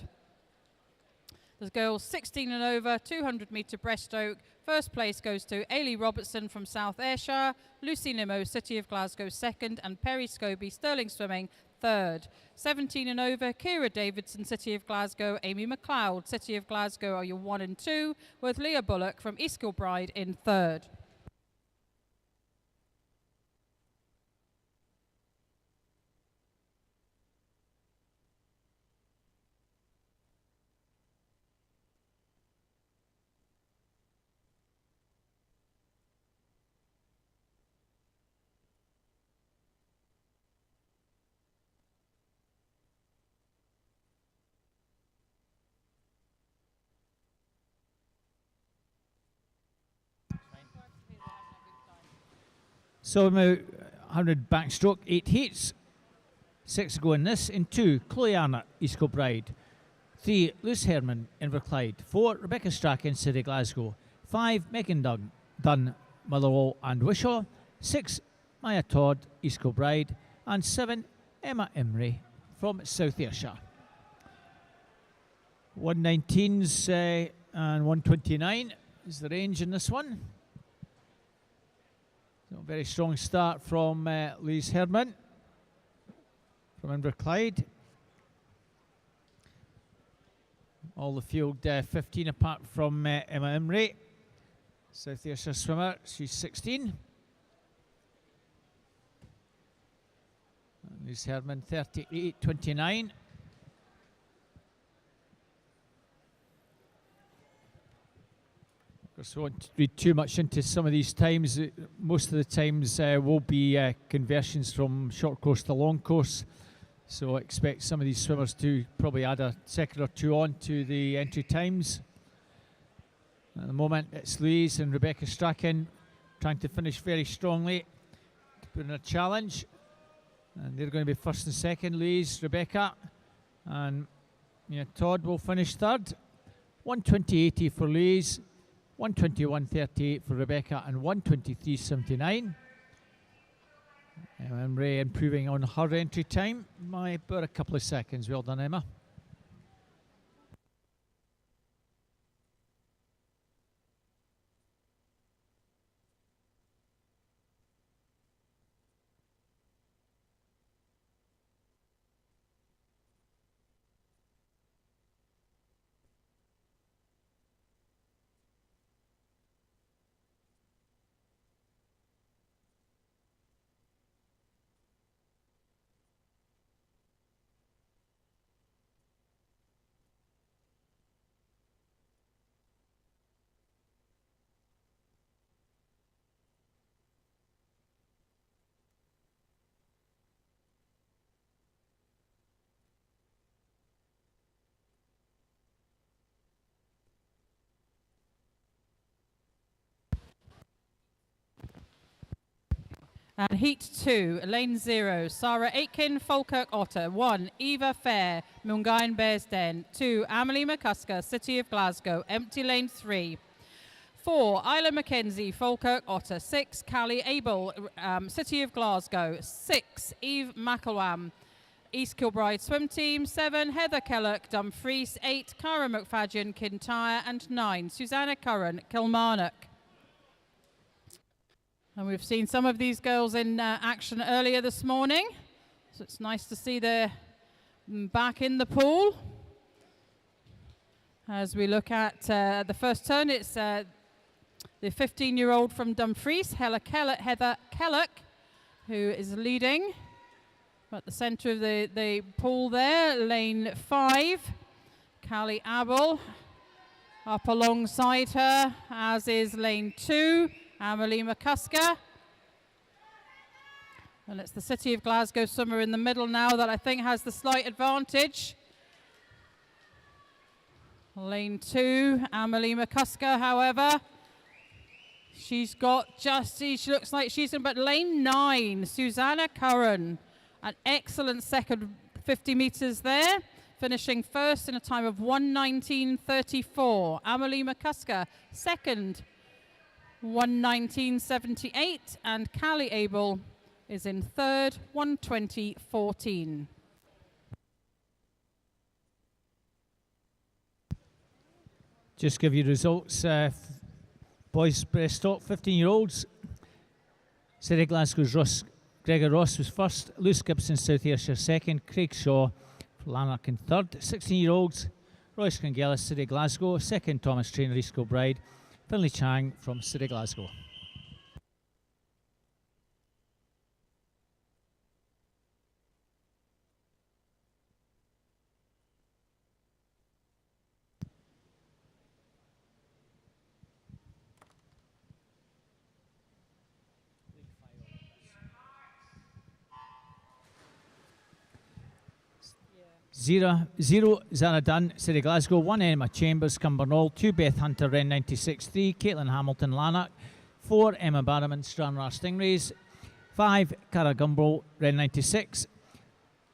The girls 16 and over 200 metre breaststroke, first place goes to Ailey Robertson from South Ayrshire, Lucy Nimmo, City of Glasgow second, and Perry Scobie, Stirling Swimming third. 17 and over, Kira Davidson, City of Glasgow, Amy McLeod, City of Glasgow are your 1 and 2, with Leah Bullock from East Kilbride in third. So now 100 backstroke, 8 heats. 6 go in this. In 2, Chloe Arnott, East Kilbride. 3, Luce Herman, Inverclyde. 4, Rebecca Strachan, City Glasgow. 5, Megan Dunn, Motherwell and Wishaw. 6, Maya Todd, East Kilbride. And 7, Emma Emery from South Ayrshire. 119s and 129 is the range in this one. So very strong start from Louise Herman from Inverclyde. All the field 15 apart from Emma Emery, South Ayrshire swimmer, she's 16. Louise Herman 38.29. Of course, I won't read too much into some of these times. Most of the times will be conversions from short course to long course. So I expect some of these swimmers to probably add a second or two on to the entry times. At the moment, it's Louise and Rebecca Strachan trying to finish very strongly to put in a challenge. And they're going to be first and second, Louise, Rebecca. And Todd will finish third. 120.80 for Louise. 121.38 for Rebecca and 123.79. Emma Ray improving on her entry time by about a couple of seconds. Well done, Emma. And heat 2, lane 0, Sarah Aitken, Falkirk Otter. 1, Eva Fair, Mungain Bearsden. 2, Amelie McCusker, City of Glasgow, empty lane 3. 4, Isla Mackenzie, Falkirk Otter. 6, Callie Abel, City of Glasgow. 6, Eve McElwam, East Kilbride Swim Team. 7, Heather Kellock, Dumfries. 8, Cara McFadden, Kintyre. And 9, Susanna Curran, Kilmarnock. And we've seen some of these girls in action earlier this morning. So it's nice to see them back in the pool. As we look at the first turn, it's the 15-year-old from Dumfries, Heather Kellock, who is leading. At the centre of the pool there, lane 5, Callie Abel up alongside her, as is lane 2, Amelie McCusker. And it's the City of Glasgow swimmer in the middle now that I think has the slight advantage. Lane 2, Amelie McCusker, however. She looks like she's in, but lane 9, Susanna Curran. An excellent second 50 metres there, finishing first in a time of 1:19.34. Amelie McCusker, second, 1:19.78, and Callie Abel is in third, 1:20.14. Just give you results. Boys breaststroke, 15-year-olds. City Glasgow's Gregor Ross was first, Lewis Gibson, South Ayrshire second, Craig Shaw for Lanark in third. 16-year-olds, Royce Congillis, City Glasgow, second Thomas Traynor, East Kilbride, Finlay Chang from City Glasgow. Zero, Zara Dunn, City Glasgow. 1, Emma Chambers, Cumbernauld. 2, Beth Hunter, Ren 96. 3, Caitlin Hamilton, Lanark. 4, Emma Barrowman, Stranraer Stingrays. 5, Cara Gumbel, Ren 96.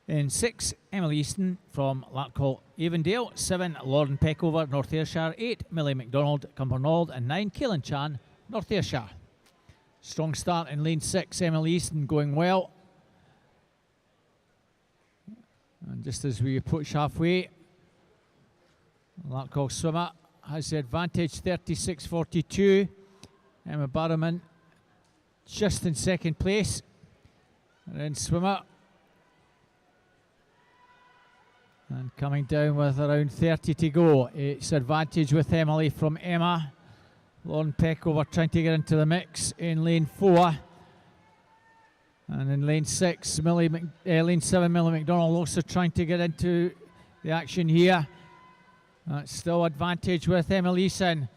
And 6, Emily Easton from Larkhall, Avondale. 7, Lauren Peckover, North Ayrshire. 8, Millie McDonald, Cumbernauld. And 9, Kaelin Chan, North Ayrshire. Strong start in lane 6, Emily Easton going well. And just as we approach halfway, Larkhall swimmer has the advantage, 36.42. Emma Barrowman just in second place. And then swimmer. And coming down with around 30 to go. It's advantage with Emily from Emma. Lauren Peckover trying to get into the mix in lane 4. And in lane 6, lane 7, Millie McDonald also trying to get into the action here. That's still advantage with Emily Easton.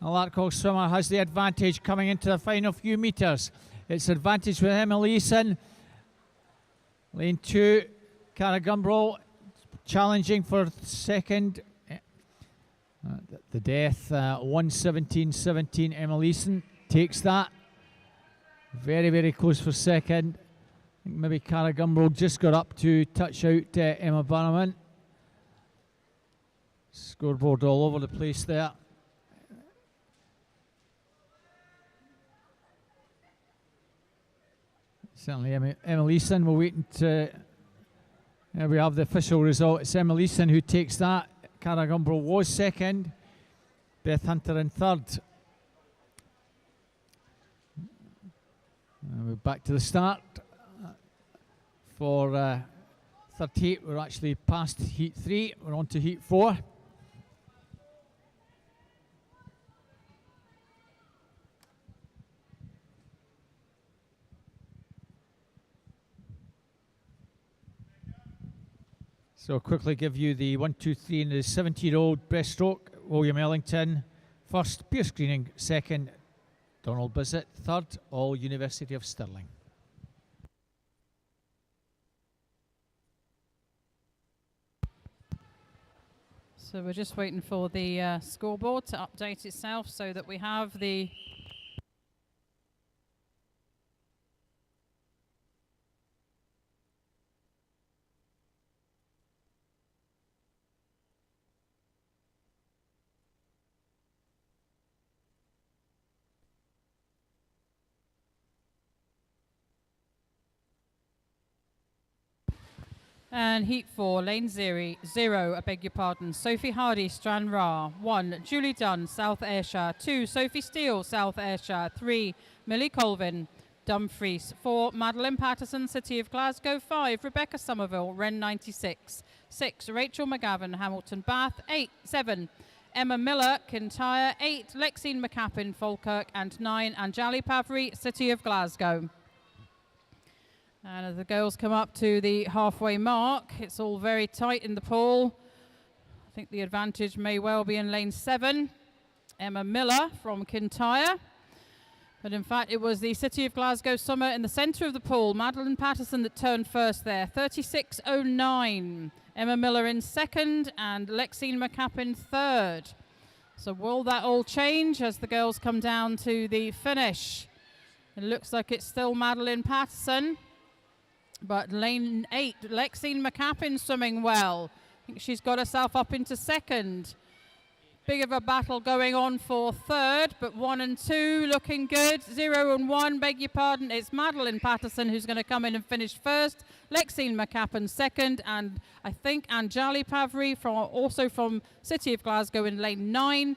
The Larkhall swimmer has the advantage coming into the final few metres. It's advantage with Emily Easton. Lane 2, Cara Gumbel challenging for second. The death, 1:17.17. Emily Easton takes that. Very, very close for second. I think maybe Cara Gumbel just got up to touch out Emma Barrowman. Scoreboard all over the place there. Certainly Emily Easton, we're waiting to... There we have the official result. It's Emily Easton who takes that. Cara Gumbel was second. Beth Hunter in third. We're back to the start for third heat. We're actually past heat 3. We're on to heat 4. So I'll quickly give you the 1, 2, 3 in the 70-year-old breaststroke. William Ellington first, Pierce Greening second, Donald Bissett third, all University of Stirling. So we're just waiting for the scoreboard to update itself so that we have the And heat 4, lane 0, I beg your pardon. Sophie Hardy, Stranraer. 1, Julie Dunn, South Ayrshire. 2, Sophie Steele, South Ayrshire. 3, Millie Colvin, Dumfries. 4, Madeline Patterson, City of Glasgow. 5, Rebecca Somerville, Wren 96. 6, Rachel McGavin, Hamilton Bath. 7, Emma Miller, Kintyre. 8, Lexine McCappin, Falkirk. And 9, Anjali Pavri, City of Glasgow. And as the girls come up to the halfway mark, it's all very tight in the pool. I think the advantage may well be in lane 7, Emma Miller from Kintyre. But in fact, it was the City of Glasgow Summer in the centre of the pool, Madeline Patterson, that turned first there, 36.09. Emma Miller in second and Lexine McCappin third. So will that all change as the girls come down to the finish? It looks like it's still Madeline Patterson. But lane 8, Lexine McCappin swimming well. I think she's got herself up into second. Big of a battle going on for third, but 1 and 2 looking good. 0 and 1, beg your pardon. It's Madeline Patterson who's going to come in and finish first. Lexine McCappin second, and I think Anjali Pavri, also from City of Glasgow in lane 9,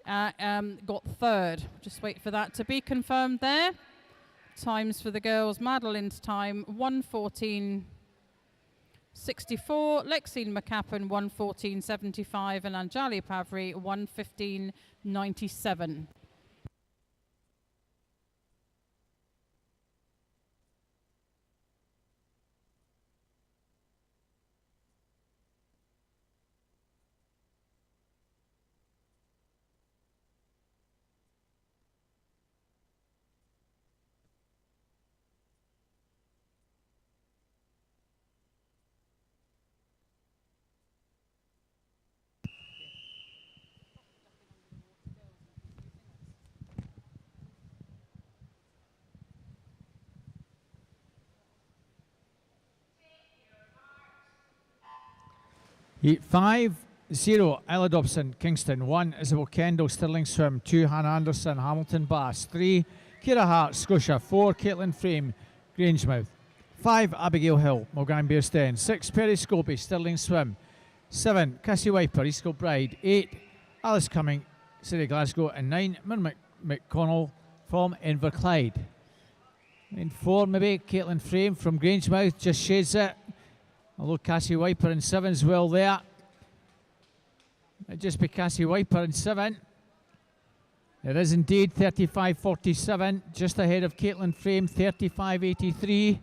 got third. Just wait for that to be confirmed there. Times for the girls, Madeline's time 1:14.64, Lexine McCappin 1:14.75, and Anjali Pavri 1:15.97. Heat 5, 0, Ella Dobson, Kingston. 1, Isabel Kendall, Stirling Swim. 2, Hannah Anderson, Hamilton Bass. 3, Ciara Hart, Scotia. 4, Caitlin Frame, Grangemouth. 5, Abigail Hill, Mulgrime Bearsten. 6, Perry Scobie, Stirling Swim. 7, Cassie Wiper, East Kilbride. 8, Alice Cumming, City of Glasgow. And 9, Myrna McConnell from Inverclyde. In 4, maybe Caitlin Frame from Grangemouth, just shades it. Although Cassie Wiper in 7's well there. It'd just be Cassie Wiper in 7. It is indeed 35.47, just ahead of Caitlin Frame, 35.83.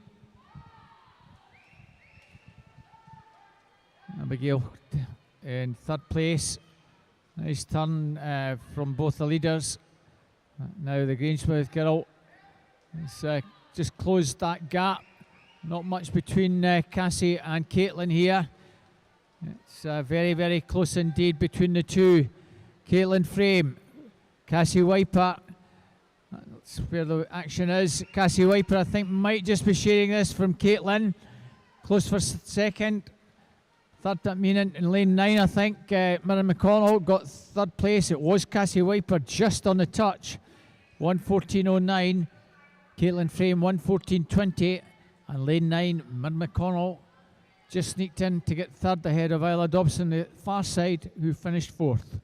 Abigail in 3rd place. Nice turn from both the leaders. Now the Grangemouth girl has just closed that gap. Not much between Cassie and Caitlin here. It's very, very close indeed between the two. Caitlin Frame, Cassie Wiper. That's where the action is. Cassie Wiper, I think, might just be sharing this from Caitlin. Close for second. Third, I mean, in lane 9, I think. Myrna McConnell got 3rd place. It was Cassie Wiper just on the touch. 1:14.09. Caitlin Frame, 1:14.20. And lane 9, Myrna McConnell just sneaked in to get 3rd ahead of Isla Dobson, the far side, who finished 4th.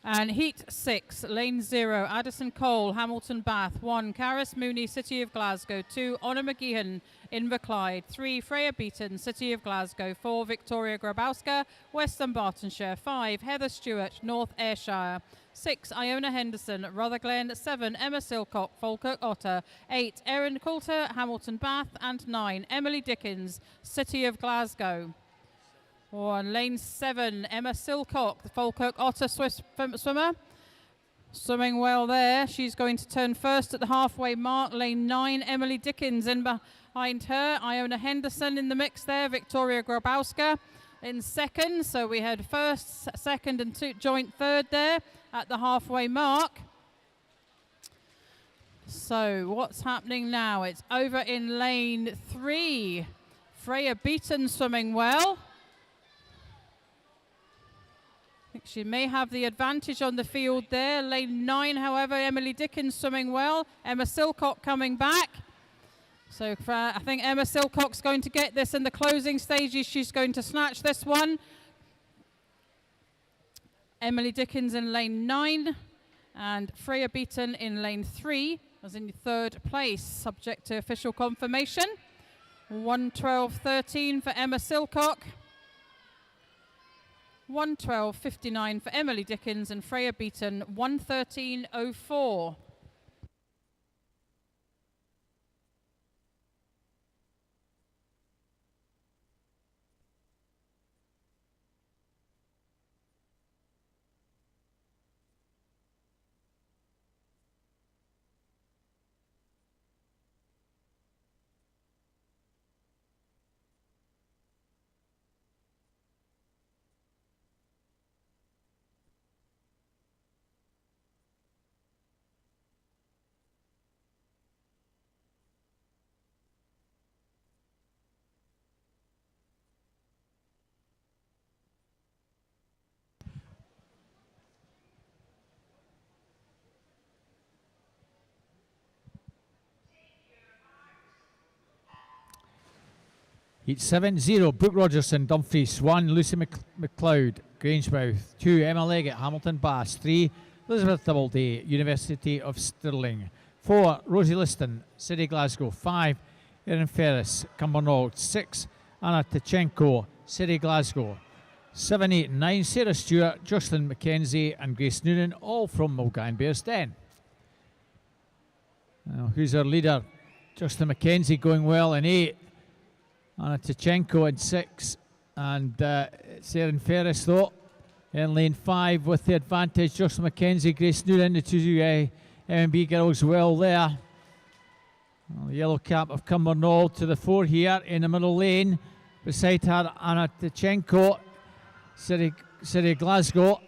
And heat 6, lane 0, Addison Cole, Hamilton Bath. 1, Caris Mooney, City of Glasgow. 2, Honor McGeehan, Inverclyde. 3, Freya Beaton, City of Glasgow. 4, Victoria Grabowska, Western Bartonshire. 5, Heather Stewart, North Ayrshire. 6, Iona Henderson, Rutherglen. 7, Emma Silcock, Falkirk Otter. 8, Erin Coulter, Hamilton Bath. And 9, Emily Dickens, City of Glasgow. On lane 7, Emma Silcock, the Falkirk Otter swimmer. Swimming well there. She's going to turn first at the halfway mark. Lane 9, Emily Dickens in behind her. Iona Henderson in the mix there. Victoria Grabowska in second. So we had first, second and joint third there at the halfway mark. So what's happening now? It's over in lane 3. Freya Beaton swimming well. I think she may have the advantage on the field there. Lane 9, however, Emily Dickens swimming well. Emma Silcock coming back. So I think Emma Silcock's going to get this in the closing stages. She's going to snatch this one. Emily Dickens in lane 9 and Freya Beaton in lane 3 was in third place, subject to official confirmation. 1:12.13 for Emma Silcock. 1:12.59 for Emily Dickens, and Freya Beaton 1:13.04. Heat 7-0, Brooke Rogerson, Dumfries. 1, Lucy McLeod, Grangemouth. 2, Emma Leggett, Hamilton Bass. 3, Elizabeth Doubleday, University of Stirling. 4, Rosie Liston, City Glasgow. 5, Erin Ferris, Cumbernauld. 6, Anna Tichenko, City Glasgow. 7, 8, and 9, Sarah Stewart, Jocelyn McKenzie and Grace Noonan, all from Mulgine Bearsden. Now, who's our leader? Jocelyn McKenzie going well in 8. Anna Tichenko in 6, and it's Erin Ferris though in lane 5 with the advantage. Jocelyn McKenzie, Grace Noonan, the two M&B girls well there. Well, the yellow cap of Cumbernauld to the fore here in the middle lane. Beside her, Anna Tichenko, City Glasgow,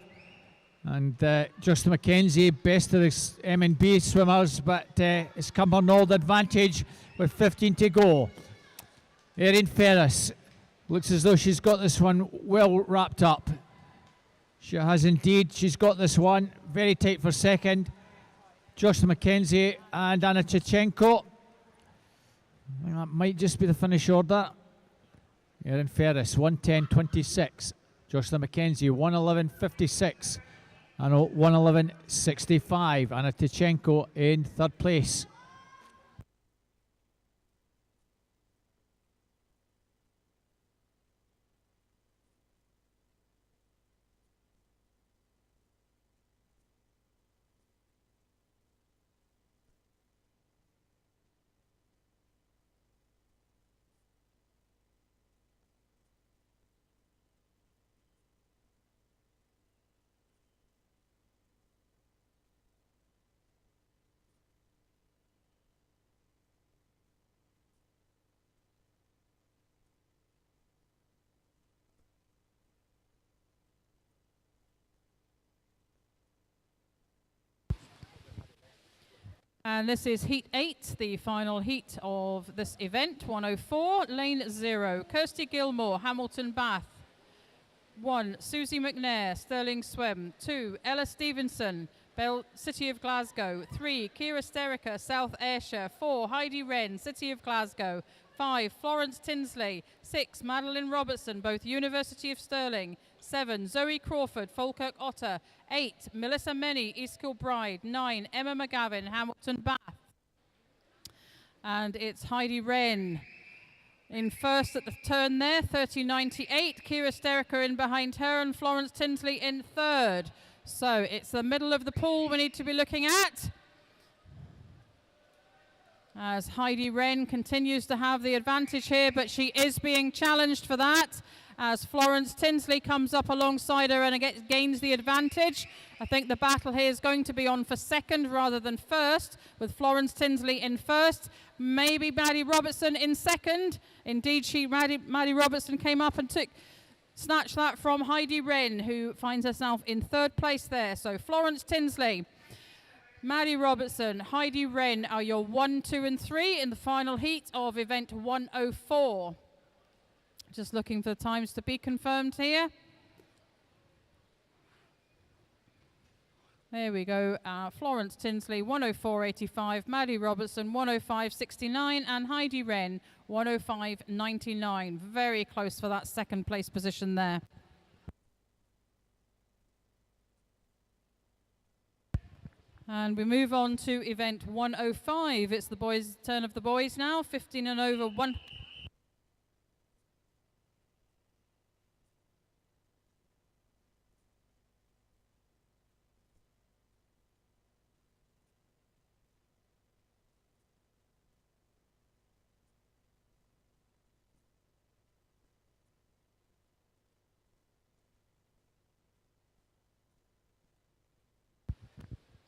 and Jocelyn McKenzie, best of the M&B swimmers, but it's Cumbernauld advantage with 15 to go. Erin Ferris looks as though she's got this one well wrapped up. She has indeed. She's got this one very tight for second. Jocelyn McKenzie and Anna Tichenko. That might just be the finish order. Erin Ferris 1:10.26. Jocelyn McKenzie 1:11.56. And 1:11.65. Anna Tichenko in third place. And this is Heat 8, the final heat of this event. 104, Lane 0, Kirsty Gilmore, Hamilton Bath. 1, Susie McNair, Stirling Swim. 2, Ella Stevenson, City of Glasgow. 3, Kira Sterica, South Ayrshire. 4, Heidi Wren, City of Glasgow. 5, Florence Tinsley. 6, Madeline Robertson, both University of Stirling. 7, Zoe Crawford, Falkirk Otter. 8, Melissa Menny, East Kilbride. 9, Emma McGavin, Hamilton Bath. And it's Heidi Wren in first at the turn there, 30.98. Kira Steriker in behind her, and Florence Tinsley in third. So it's the middle of the pool we need to be looking at, as Heidi Wren continues to have the advantage here, but she is being challenged for that as Florence Tinsley comes up alongside her and gains the advantage. I think the battle here is going to be on for second rather than first, with Florence Tinsley in first, maybe Maddie Robertson in second. Indeed, Maddie Robertson came up and snatched that from Heidi Wren, who finds herself in third place there. So Florence Tinsley, Maddie Robertson, Heidi Wren are your 1, 2 and 3 in the final heat of event 104. Just looking for the times to be confirmed here. There we go. Florence Tinsley, 104.85. Maddie Robertson, 105.69. And Heidi Wren, 105.99. Very close for that second place position there. And we move on to event 105. It's the boys' turn of the boys now. 15 and over, 1.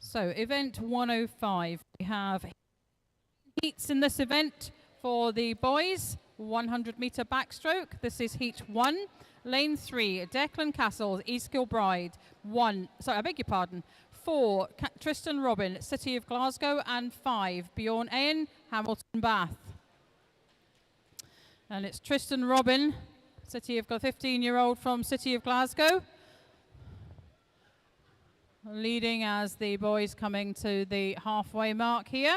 So, event 105, we have heats in this event for the boys. 100 metre backstroke. This is heat 1. Lane 3, Declan Castles, East Kilbride. 4, Tristan Robin, City of Glasgow. And 5, Bjorn Ayen, Hamilton Bath. And it's Tristan Robin, 15-year-old from City of Glasgow, leading as the boys coming to the halfway mark here.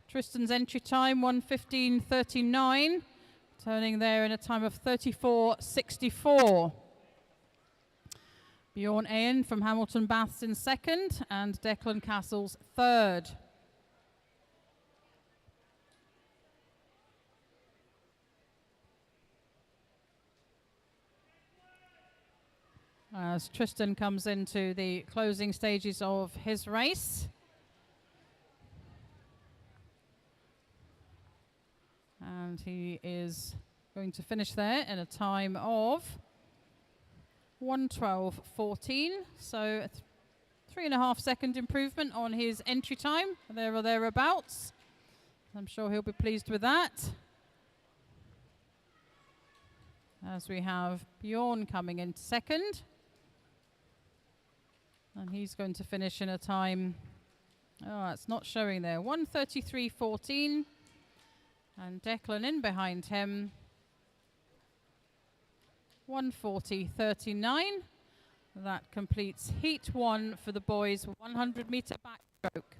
Tristan's entry time 1:15.39, turning there in a time of 34.64. Bjorn Ayen from Hamilton Baths in second, and Declan Castles third. As Tristan comes into the closing stages of his race. And he is going to finish there in a time of 1:12.14. So 3.5 second improvement on his entry time, there or thereabouts. I'm sure he'll be pleased with that. As we have Bjorn coming in second. And he's going to finish in a time, it's not showing there, 1:33.14. And Declan in behind him, 1:40.39. That completes heat 1 for the boys, 100 metre backstroke.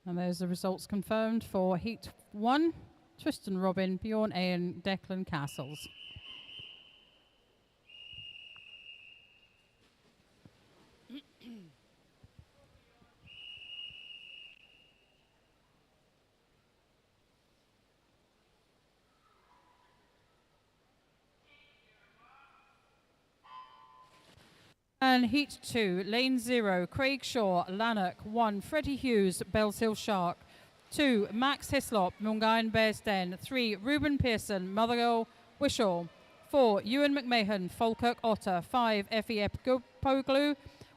And there's the results confirmed for heat 1. Tristan Robin, Bjorn Ayen, Declan Castles. And heat 2, lane 0, Craig Shaw, Lanark. 1, Freddie Hughes, Bells Hill Shark. 2, Max Hislop, Mungayan Bears Den. 3, Ruben Pearson, Motherwell Wishaw. 4, Ewan McMahon, Falkirk Otter. 5, FEF Poglu,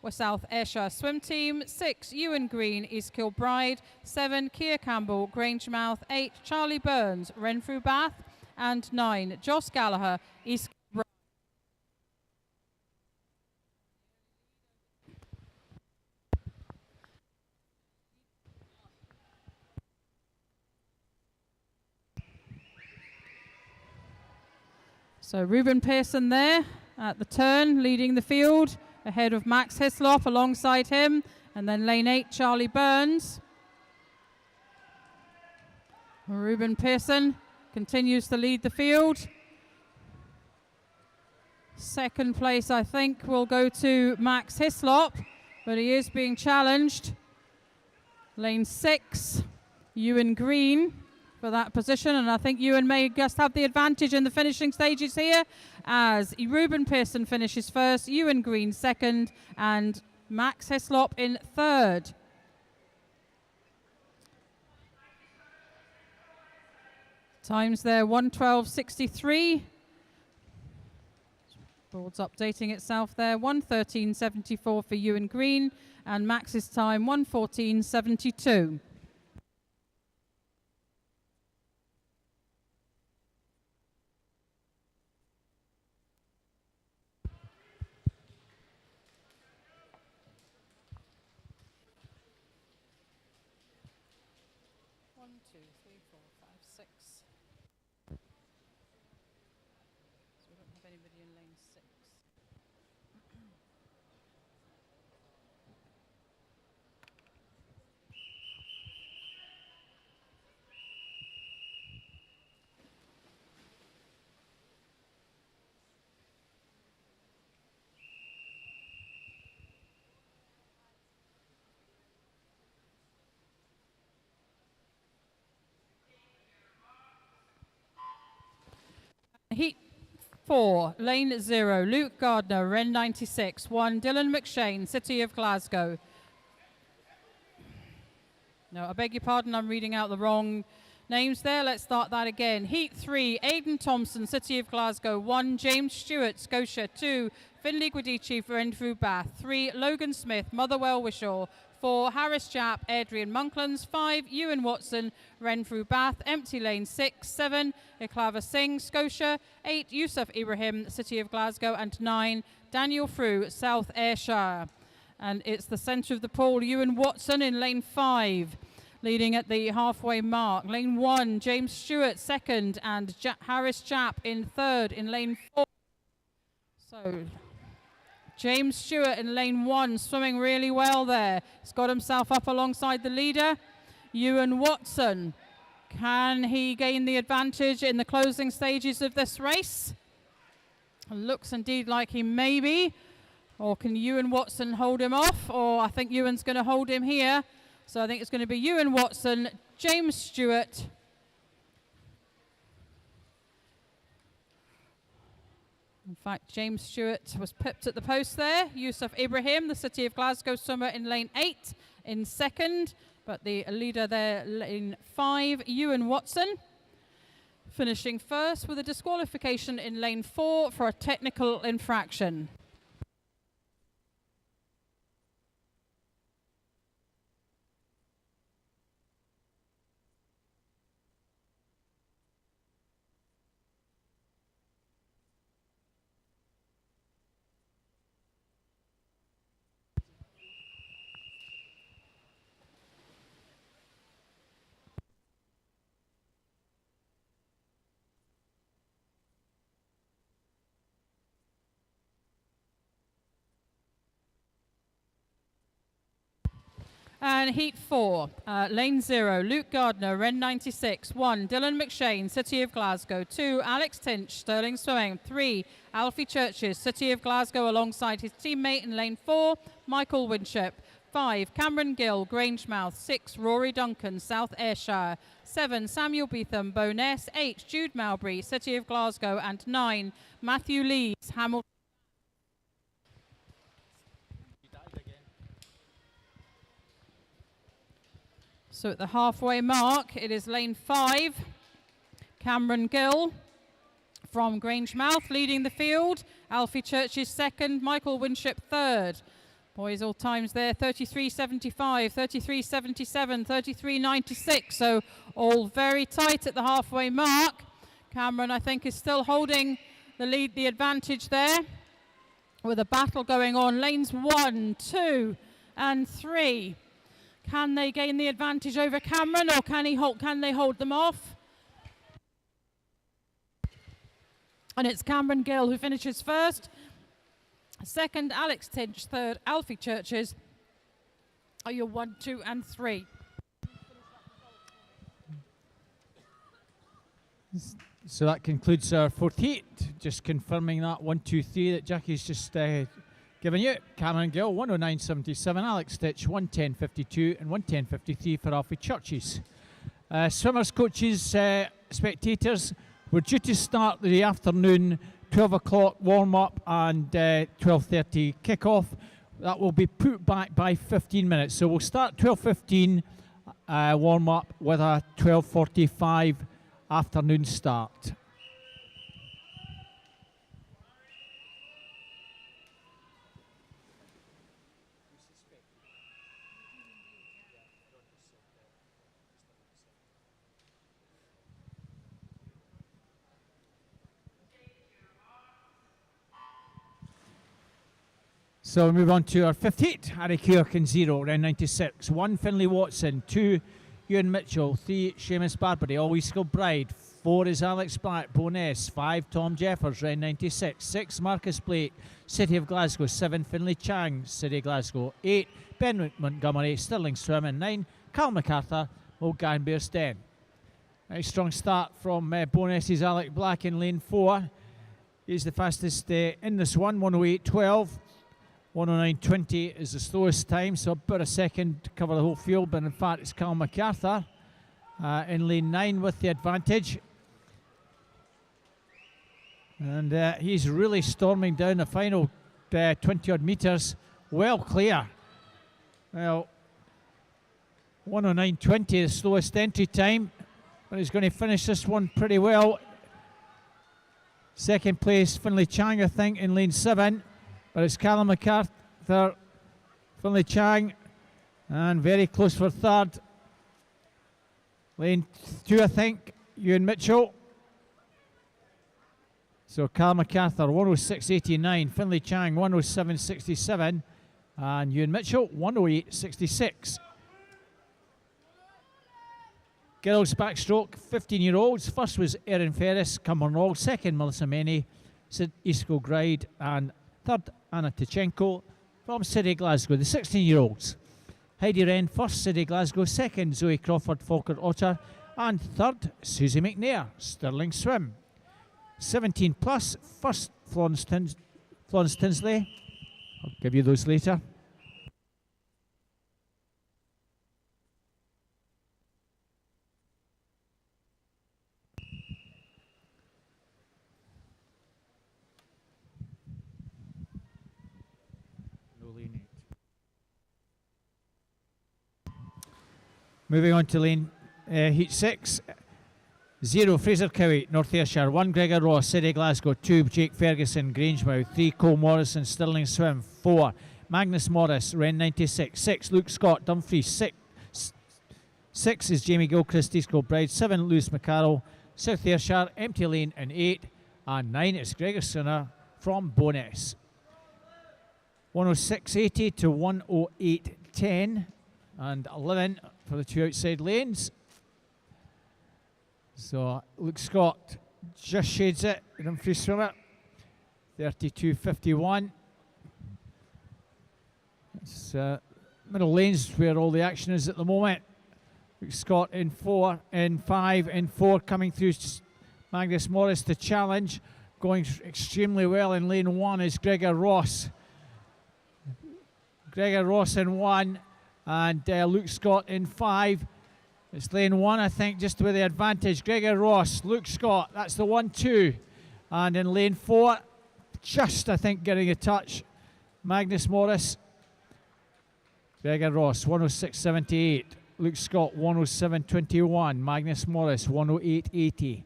South Ayrshire Swim Team. 6, Ewan Green, East Kilbride. 7, Keir Campbell, Grangemouth. 8, Charlie Burns, Renfrew Bath. And 9, Joss Gallagher, East Kilbride. So Ruben Pearson there at the turn, leading the field, ahead of Max Hislop alongside him, and then lane 8, Charlie Burns. Ruben Pearson continues to lead the field. Second place, I think, will go to Max Hislop, but he is being challenged. Lane 6, Ewan Green for that position, and I think Ewan may just have the advantage in the finishing stages here as Ruben Pearson finishes first, Ewan Green second, and Max Hislop in third. Times there 1:12.63. Board's updating itself there. 1:13.74 for Ewan Green, and Max's time 1:14.72. Heat 4, lane 0, Luke Gardner, Ren 96. 1, Dylan McShane, City of Glasgow. No, I beg your pardon, I'm reading out the wrong names there. Let's start that again. Heat 3, Aidan Thompson, City of Glasgow. 1, James Stewart, Scotia. 2, Finley Guidici for Renfrew Bath. 3, Logan Smith, Motherwell Wishaw. 4, Harris Japp, Adrian Monklands. 5, Ewan Watson, Renfrew Bath. Empty lane 6. 7, Iklava Singh, Scotia. 8, Yusuf Ibrahim, City of Glasgow. And 9, Daniel Frew, South Ayrshire. And it's the centre of the pool, Ewan Watson in lane 5, leading at the halfway mark. Lane 1, James Stewart second, and Harris Japp in third in lane 4. So James Stewart in lane 1, swimming really well there. He's got himself up alongside the leader, Ewan Watson. Can he gain the advantage in the closing stages of this race? Looks indeed like he may be. Or can Ewan Watson hold him off? Or I think Ewan's going to hold him here. So I think it's going to be Ewan Watson, James Stewart. In fact, James Stewart was pipped at the post there. Yusuf Ibrahim, the City of Glasgow swimmer, in lane 8 in second. But the leader there, lane 5, Ewan Watson, finishing first with a disqualification in lane 4 for a technical infraction. And heat 4, lane 0, Luke Gardner, Ren 96. 1, Dylan McShane, City of Glasgow. 2, Alex Tinch, Sterling Swimming. 3, Alfie Churches, City of Glasgow, alongside his teammate in lane 4, Michael Winship. 5, Cameron Gill, Grangemouth. 6, Rory Duncan, South Ayrshire. 7, Samuel Beetham, Bowness. 8, Jude Mowbray, City of Glasgow. And 9, Matthew Lees, Hamilton. So at the halfway mark, it is lane 5. Cameron Gill from Grangemouth leading the field. Alfie Church is second. Michael Winship third. Boys all times there, 33.75, 33.77, 33.96. So all very tight at the halfway mark. Cameron, I think, is still holding the lead, the advantage there, with a battle going on. Lanes 1, 2 and 3. Can they gain the advantage over Cameron, or can they hold them off? And it's Cameron Gill who finishes first. Second, Alex Tinch. Third, Alfie Churches are your 1, 2 and 3. So that concludes our fourth heat. Just confirming that 1, 2, 3 that Jackie's just given you. Cameron Gill 109.77, Alex Stitch 110.52 and 110.53 for Alfie Churches. Swimmers, coaches, spectators, we're due to start the afternoon 12 o'clock warm-up and 12:30 kick-off. That will be put back by 15 minutes. So we'll start 12:15 warm-up with a 12:45 afternoon start. So we move on to our fifth heat. Harry Keoghan 0, round 96. 1, Finlay Watson. 2, Ewan Mitchell. 3, Seamus Barbary, Always Kilbride. 4 is Alex Black, Bo'ness. 5, Tom Jeffers, round 96. 6, Marcus Blake, City of Glasgow. 7, Finlay Chang, City of Glasgow. 8, Ben Montgomery, Stirling Swim. And 9, Cal MacArthur, Mulgan Bearsden. Nice strong start from Bo'ness's Alex Black in lane 4. He's the fastest in this one, 108.12. 109.20 is the slowest time, so about a second to cover the whole field, but in fact it's Cal MacArthur in lane 9 with the advantage. And he's really storming down the final 20 odd metres, well clear. Well, 109.20 the slowest entry time, but he's going to finish this one pretty well. Second place, Finlay Chang, I think, in lane 7. But it's Callum MacArthur, Finlay Chang, and very close for third. Lane 2, I think, Ewan Mitchell. So Callum MacArthur, 106.89, Finlay Chang, 107.67, and Ewan Mitchell, 108.66. Girls backstroke, 15-year-olds. First was Erin Ferris, Cumbernauld. Second, Melissa Meney, East Kilbride, and third, Anna Tichenko from City Glasgow, the 16-year-olds. Heidi Wren, first, City Glasgow. Second, Zoe Crawford, Falkirk Otter. And third, Susie McNair, Stirling Swim. 17 plus, first, Florence Tinsley. I'll give you those later. Moving on to lane heat 6. 0, Fraser Cowie, North Ayrshire. 1, Gregor Ross, City Glasgow. 2, Jake Ferguson, Grangemouth. 3, Cole Morrison, Stirling Swim. 4, Magnus Morris, Ren 96. 6, Luke Scott, Dumfries. 6 is Jamie Gilchrist, East Kilbride. 7, Lewis McCarroll, South Ayrshire. Empty lane in 8. And 9 is Gregor Sooner from Bo'ness. 106.80 to 108.10. And 11 for the 2 outside lanes. So Luke Scott just shades it in a free swimmer. 32.51. It's middle lanes where all the action is at the moment. Luke Scott in 4, in 5, in 4 coming through. Magnus Morris to challenge. Going extremely well in lane 1 is Gregor Ross. Gregor Ross in 1. And Luke Scott in 5. It's lane 1, I think, just with the advantage. Gregor Ross, Luke Scott, that's the 1-2. And in lane 4, just, I think, getting a touch, Magnus Morris. Gregor Ross, 106.78. Luke Scott 107.21. Magnus Morris 108.80.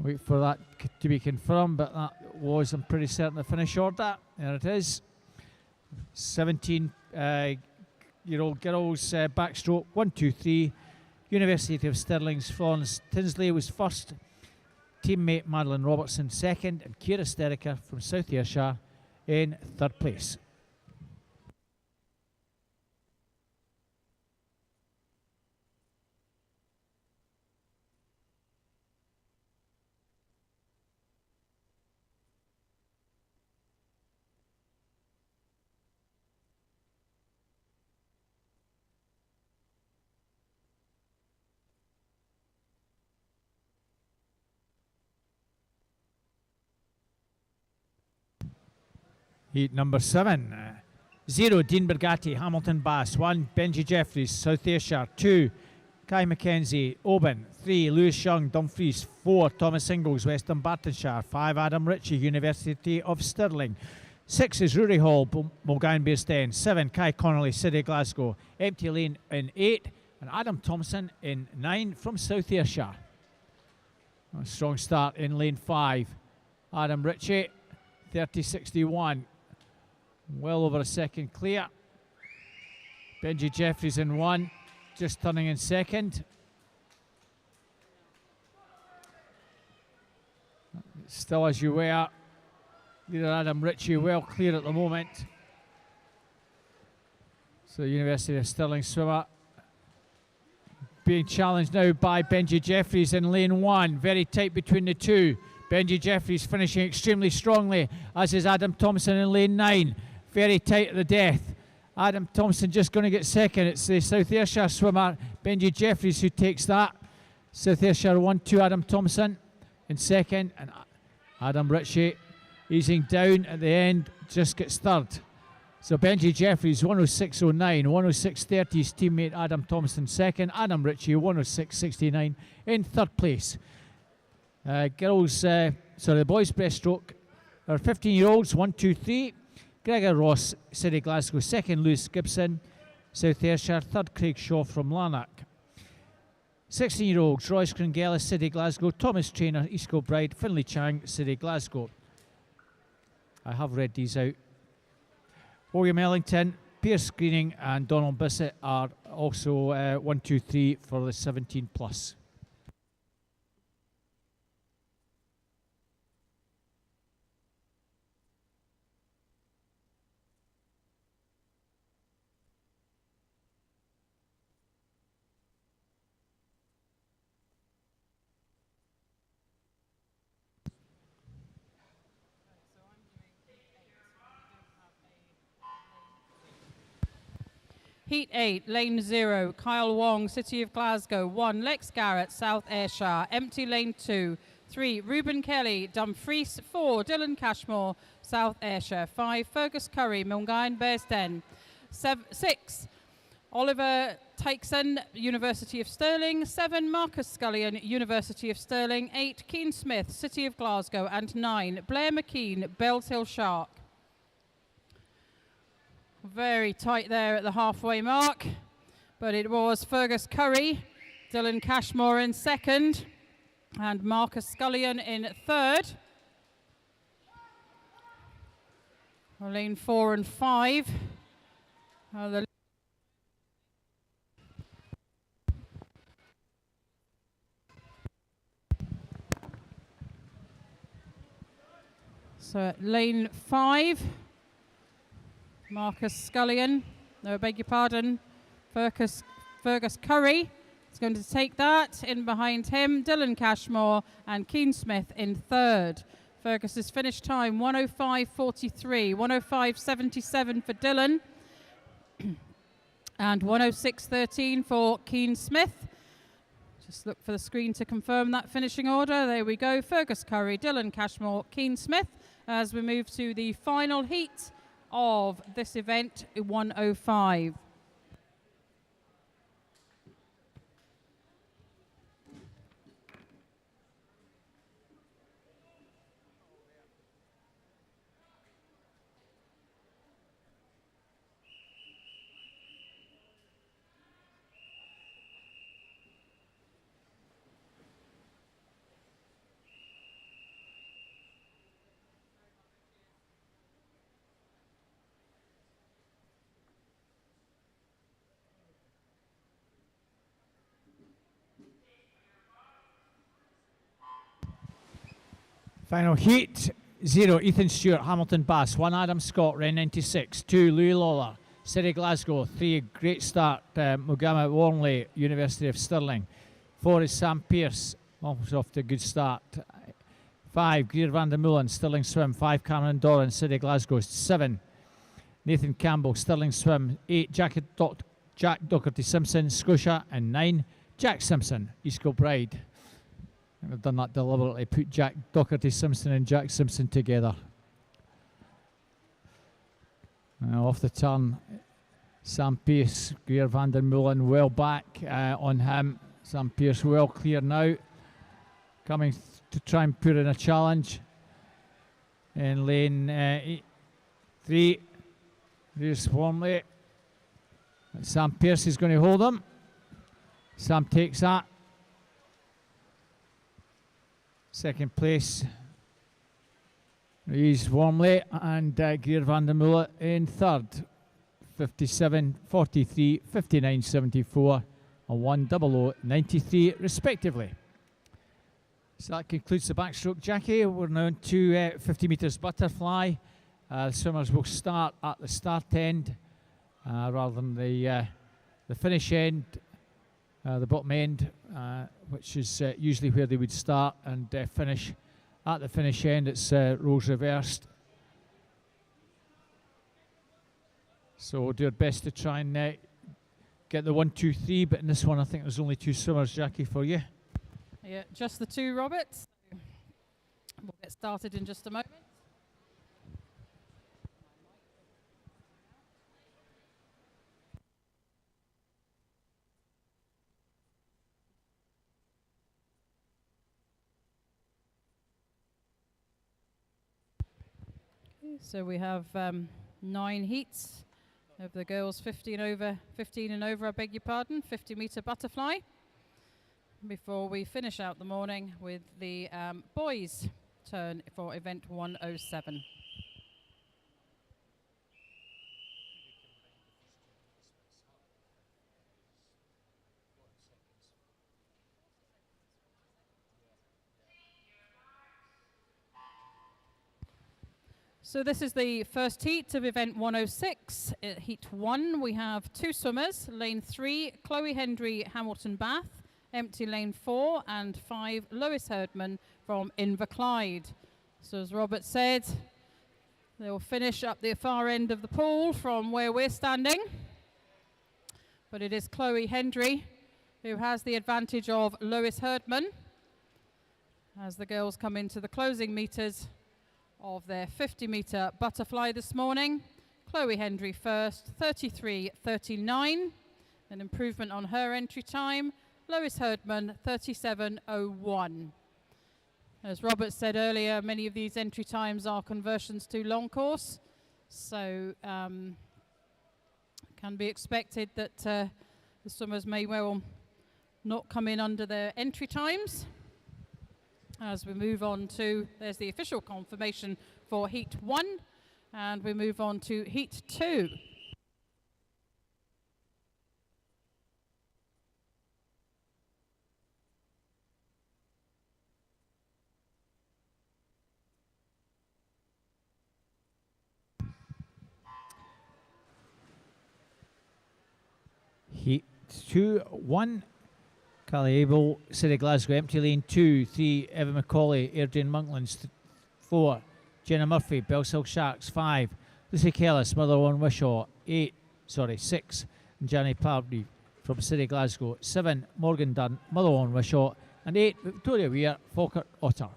Wait for that to be confirmed, but that was, I'm pretty certain, the finish order. There it is. 17-year-old girls backstroke 1, 2, 3. University of Stirling's Florence Tinsley was first. Teammate Madeline Robertson second, and Ciara Steriker from South Ayrshire in third place. Heat number 7. 0, Dean Bergatti, Hamilton Bass. 1, Benji Jeffries, South Ayrshire. 2, Kai McKenzie, Oban. 3, Lewis Young, Dumfries. 4, Thomas Ingalls, Western Bartonshire. 5, Adam Ritchie, University of Stirling. 6 is Rory Hall, Mulgown Bearsden. 7, Kai Connolly, City Glasgow. Empty Lane in 8, and Adam Thompson in 9 from South Ayrshire. A strong start in lane 5. Adam Ritchie, 30.61. Well over a second clear. Benji Jeffries in 1, just turning in second. Still as you were. Leader Adam Ritchie well clear at the moment. So University of Stirling swimmer being challenged now by Benji Jeffries in lane 1. Very tight between the two. Benji Jeffries finishing extremely strongly, as is Adam Thompson in lane 9. Very tight at the death. Adam Thompson just going to get second. It's the South Ayrshire swimmer, Benji Jeffries, who takes that. South Ayrshire 1, 2, Adam Thompson in second. And Adam Ritchie easing down at the end, just gets third. So Benji Jeffries 106.09, 106.30 his teammate Adam Thompson second. Adam Ritchie 106.69 in third place. The boys breaststroke are 15-year-olds, 1, 2, 3. Gregor Ross, City Glasgow, second Lewis Gibson, South Ayrshire, third Craig Shaw from Lanark. 16-year-olds, Royce Cringella, City Glasgow, Thomas Trainer, East Kilbride, Finlay Chang, City Glasgow. I have read these out. William Ellington, Pierce Greening and Donald Bissett are also 1, 2, 3 for the 17 plus. Heat 8, lane 0, Kyle Wong, City of Glasgow. 1, Lex Garrett, South Ayrshire. Empty lane 2. 3, Reuben Kelly, Dumfries. 4, Dylan Cashmore, South Ayrshire. 5, Fergus Curry, Mulgown Bearsden. 6, Oliver Tykeson, University of Stirling. 7, Marcus Scullion, University of Stirling. 8, Keane Smith, City of Glasgow. And 9, Blair McKean, Bells Hill Shark. Very tight there at the halfway mark, but it was Fergus Curry, Dylan Cashmore in second, and Marcus Scullion in third. Lane 4 and 5. So at lane 5. Marcus Scullion, no, I beg your pardon, Fergus Curry is going to take that. In behind him, Dylan Cashmore and Keane Smith in third. Fergus's finish time, 105.43, 105.77 for Dylan, and 106.13 for Keane Smith. Just look for the screen to confirm that finishing order. There we go, Fergus Curry, Dylan Cashmore, Keane Smith, as we move to the final heat of this event, 105. Final heat, 0 Ethan Stewart, Hamilton Bass, 1 Adam Scott, Ren 96, 2 Louis Lawler, City Glasgow, 3 Great Start, Mugama Warnley, University of Stirling, 4 is Sam Pearce, almost off to a good start, 5 Greer van der Meulen, Stirling Swim, 5 Cameron Doran, City Glasgow, 7 Nathan Campbell, Stirling Swim, 8 Jack Docherty Simpson, Scotia, and 9 Jack Simpson, East Kilbride. I think I've done that deliberately, put Jack Docherty Simpson and Jack Simpson together. Now off the turn, Sam Pearce, Greer van der Meulen well back on him. Sam Pearce well clear now, coming to try and put in a challenge. In lane 3, there's Warmley. Sam Pearce is going to hold him. Sam takes that. Second place is Warmley and Greer van der Meulen in third. 57, 43, 59, 74 and 10093 respectively. So that concludes the backstroke, Jackie. We're now on to 50 metres butterfly. The swimmers will start at the start end rather than the finish end, the bottom end, which is usually where they would start, and finish at the finish end. It's roles reversed. So we'll do our best to try and get the 1, 2, 3, but in this one I think there's only 2 swimmers, Jackie, for you. Yeah, just the 2, Roberts. We'll get started in just a moment. So we have 9 heats of the girls 15 and over, I beg your pardon, 50 metre butterfly, before we finish out the morning with the boys turn for event 107. So this is the first heat of event 106. Heat 1, we have 2 swimmers. Lane 3, Chloe Hendry, Hamilton Bath. Empty lane 4 and 5, Lois Herdman from Inverclyde. So as Robert said, they will finish up the far end of the pool from where we're standing. But it is Chloe Hendry who has the advantage of Lois Herdman as the girls come into the closing meters of their 50 metre butterfly this morning. Chloe Hendry first, 33.39, an improvement on her entry time. Lois Herdman, 37.01. As Robert said earlier, many of these entry times are conversions to long course, so can be expected that the swimmers may well not come in under their entry times. As we move on to, there's the official confirmation for Heat 1, and we move on to Heat 2. Heat 2, 1. Callie Abel, City Glasgow, empty lane 2, 3, Evan Macaulay, Airdrie Monklands, 4, Jenna Murphy, Bellshill Sharks, 5, Lucy Kellis, Motherwell Wishaw, 6, and Jenny Parby from City Glasgow, 7, Morgan Dunn, Motherwell Wishaw, and 8, Victoria Weir, Falkirk Otter.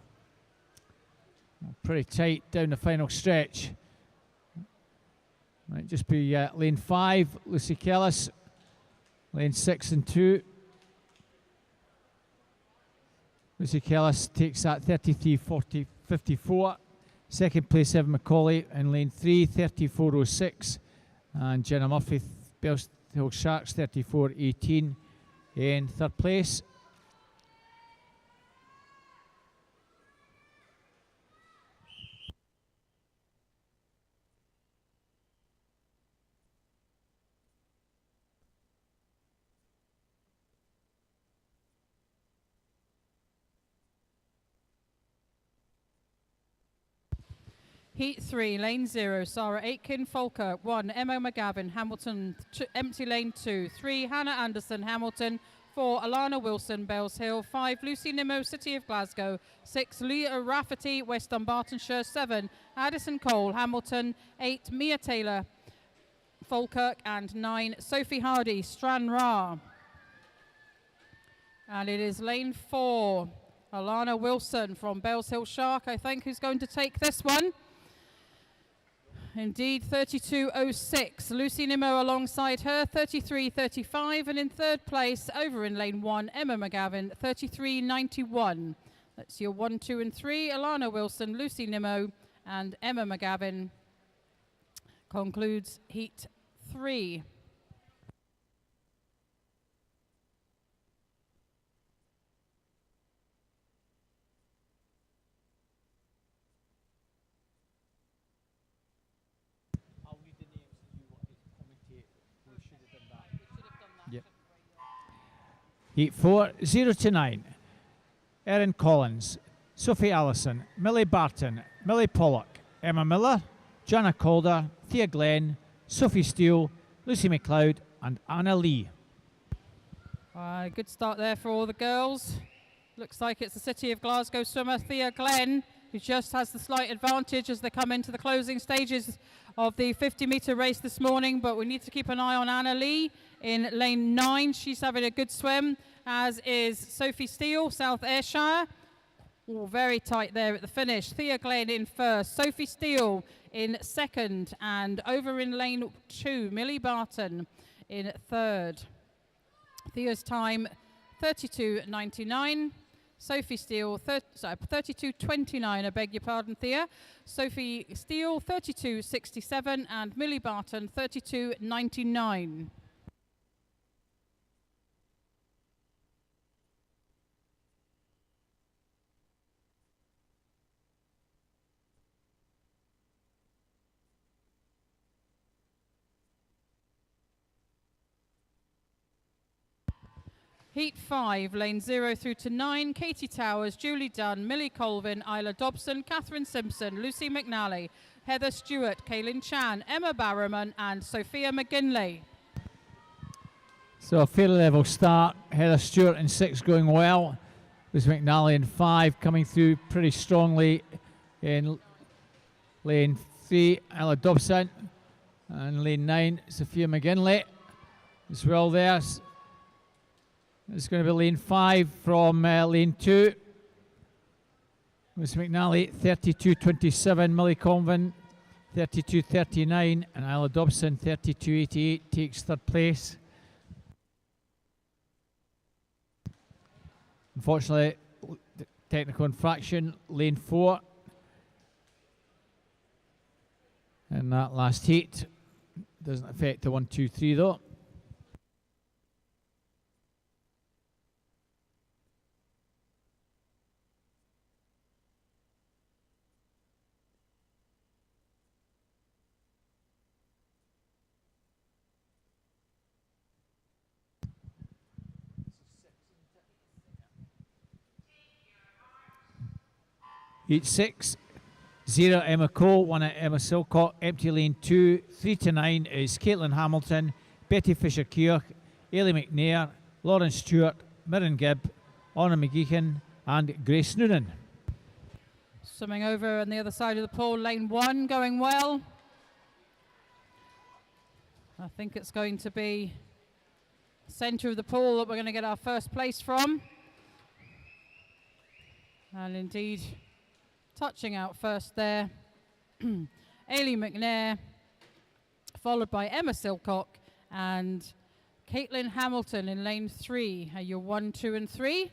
Pretty tight down the final stretch. Might just be lane 5, Lucy Kellis, lane 6 and 2. Lucy Kellis takes that 33.54. Second place, Evan Macaulay in lane 3, 34.06. And Jenna Murphy, Bellshill Sharks, 34.18 in third place. Heat 3, lane 0, Sarah Aitken, Falkirk. 1, Emma McGavin, Hamilton, empty lane 2. 3, Hannah Anderson, Hamilton. 4, Alana Wilson, Bells Hill. 5, Lucy Nimmo, City of Glasgow. 6, Leah Rafferty, West Dunbartonshire. 7, Addison Cole, Hamilton. 8, Mia Taylor, Falkirk. And 9, Sophie Hardy, Stranraer. And it is lane 4, Alana Wilson from Bells Hill Shark, I think, who's going to take this one. Indeed, 32.06. Lucy Nimmo alongside her, 33.35. And in third place, over in lane 1, Emma McGavin, 33.91. That's your 1, 2, and 3. Alana Wilson, Lucy Nimmo, and Emma McGavin concludes Heat 3. Heat 4, 0 to 9. Erin Collins, Sophie Allison, Millie Barton, Millie Pollock, Emma Miller, Jana Calder, Thea Glenn, Sophie Steele, Lucy McLeod, and Anna Lee. Good start there for all the girls. Looks like it's the City of Glasgow swimmer Thea Glenn who just has the slight advantage as they come into the closing stages of the 50-metre race this morning, but we need to keep an eye on Anna Lee in lane 9. She's having a good swim, as is Sophie Steele, South Ayrshire. Oh, very tight there at the finish. Thea Glenn in first, Sophie Steele in second, and over in lane 2, Millie Barton in third. Thea's time 32.99. Sophie Steele, 32.29, I beg your pardon, Thea. Sophie Steele, 32.67, and Millie Barton, 32.99. Heat 5, lane 0 through to 9, Katie Towers, Julie Dunn, Millie Colvin, Isla Dobson, Catherine Simpson, Lucy McNally, Heather Stewart, Kaylin Chan, Emma Barrowman, and Sophia McGinley. So a fairly level start. Heather Stewart in 6 going well. Lucy McNally in 5 coming through pretty strongly in lane 3, Isla Dobson, and lane 9, Sophia McGinley as well there. It's going to be lane 5 from lane 2. Lucy McNally, 32.27. Millie Colvin, 32.39. And Isla Dobson, 32.88, takes third place. Unfortunately, technical infraction, lane 4. And that last heat doesn't affect the 1, 2, 3 though. Heat 6, 0 Emma Cole, 1 at Emma Silcock, empty lane 2, 3 to 9 is Caitlin Hamilton, Betty Fisher-Keogh, Ailey McNair, Lauren Stewart, Mirren Gibb, Anna McGeechan, and Grace Noonan. Swimming over on the other side of the pool, lane 1 going well. I think it's going to be centre of the pool that we're going to get our first place from. And indeed, touching out first there, Ailey McNair, followed by Emma Silcock and Caitlin Hamilton in lane 3. Are your 1, 2, and 3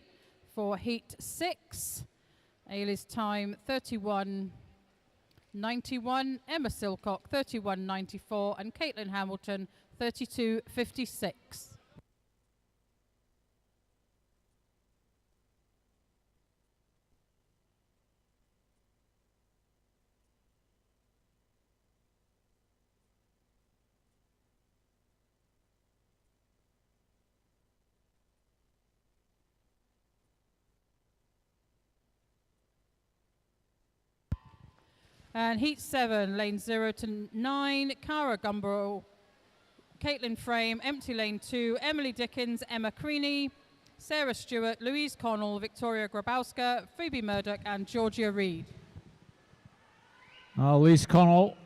for heat 6. Ailey's time 31.91, Emma Silcock 31.94, and Caitlin Hamilton 32.56. And heat 7, lane 0 to 9, Cara Gumbrough, Caitlin Frame, empty lane 2, Emily Dickens, Emma Creaney, Sarah Stewart, Louise Connell, Victoria Grabowska, Phoebe Murdoch, and Georgia Reed. Louise Connell,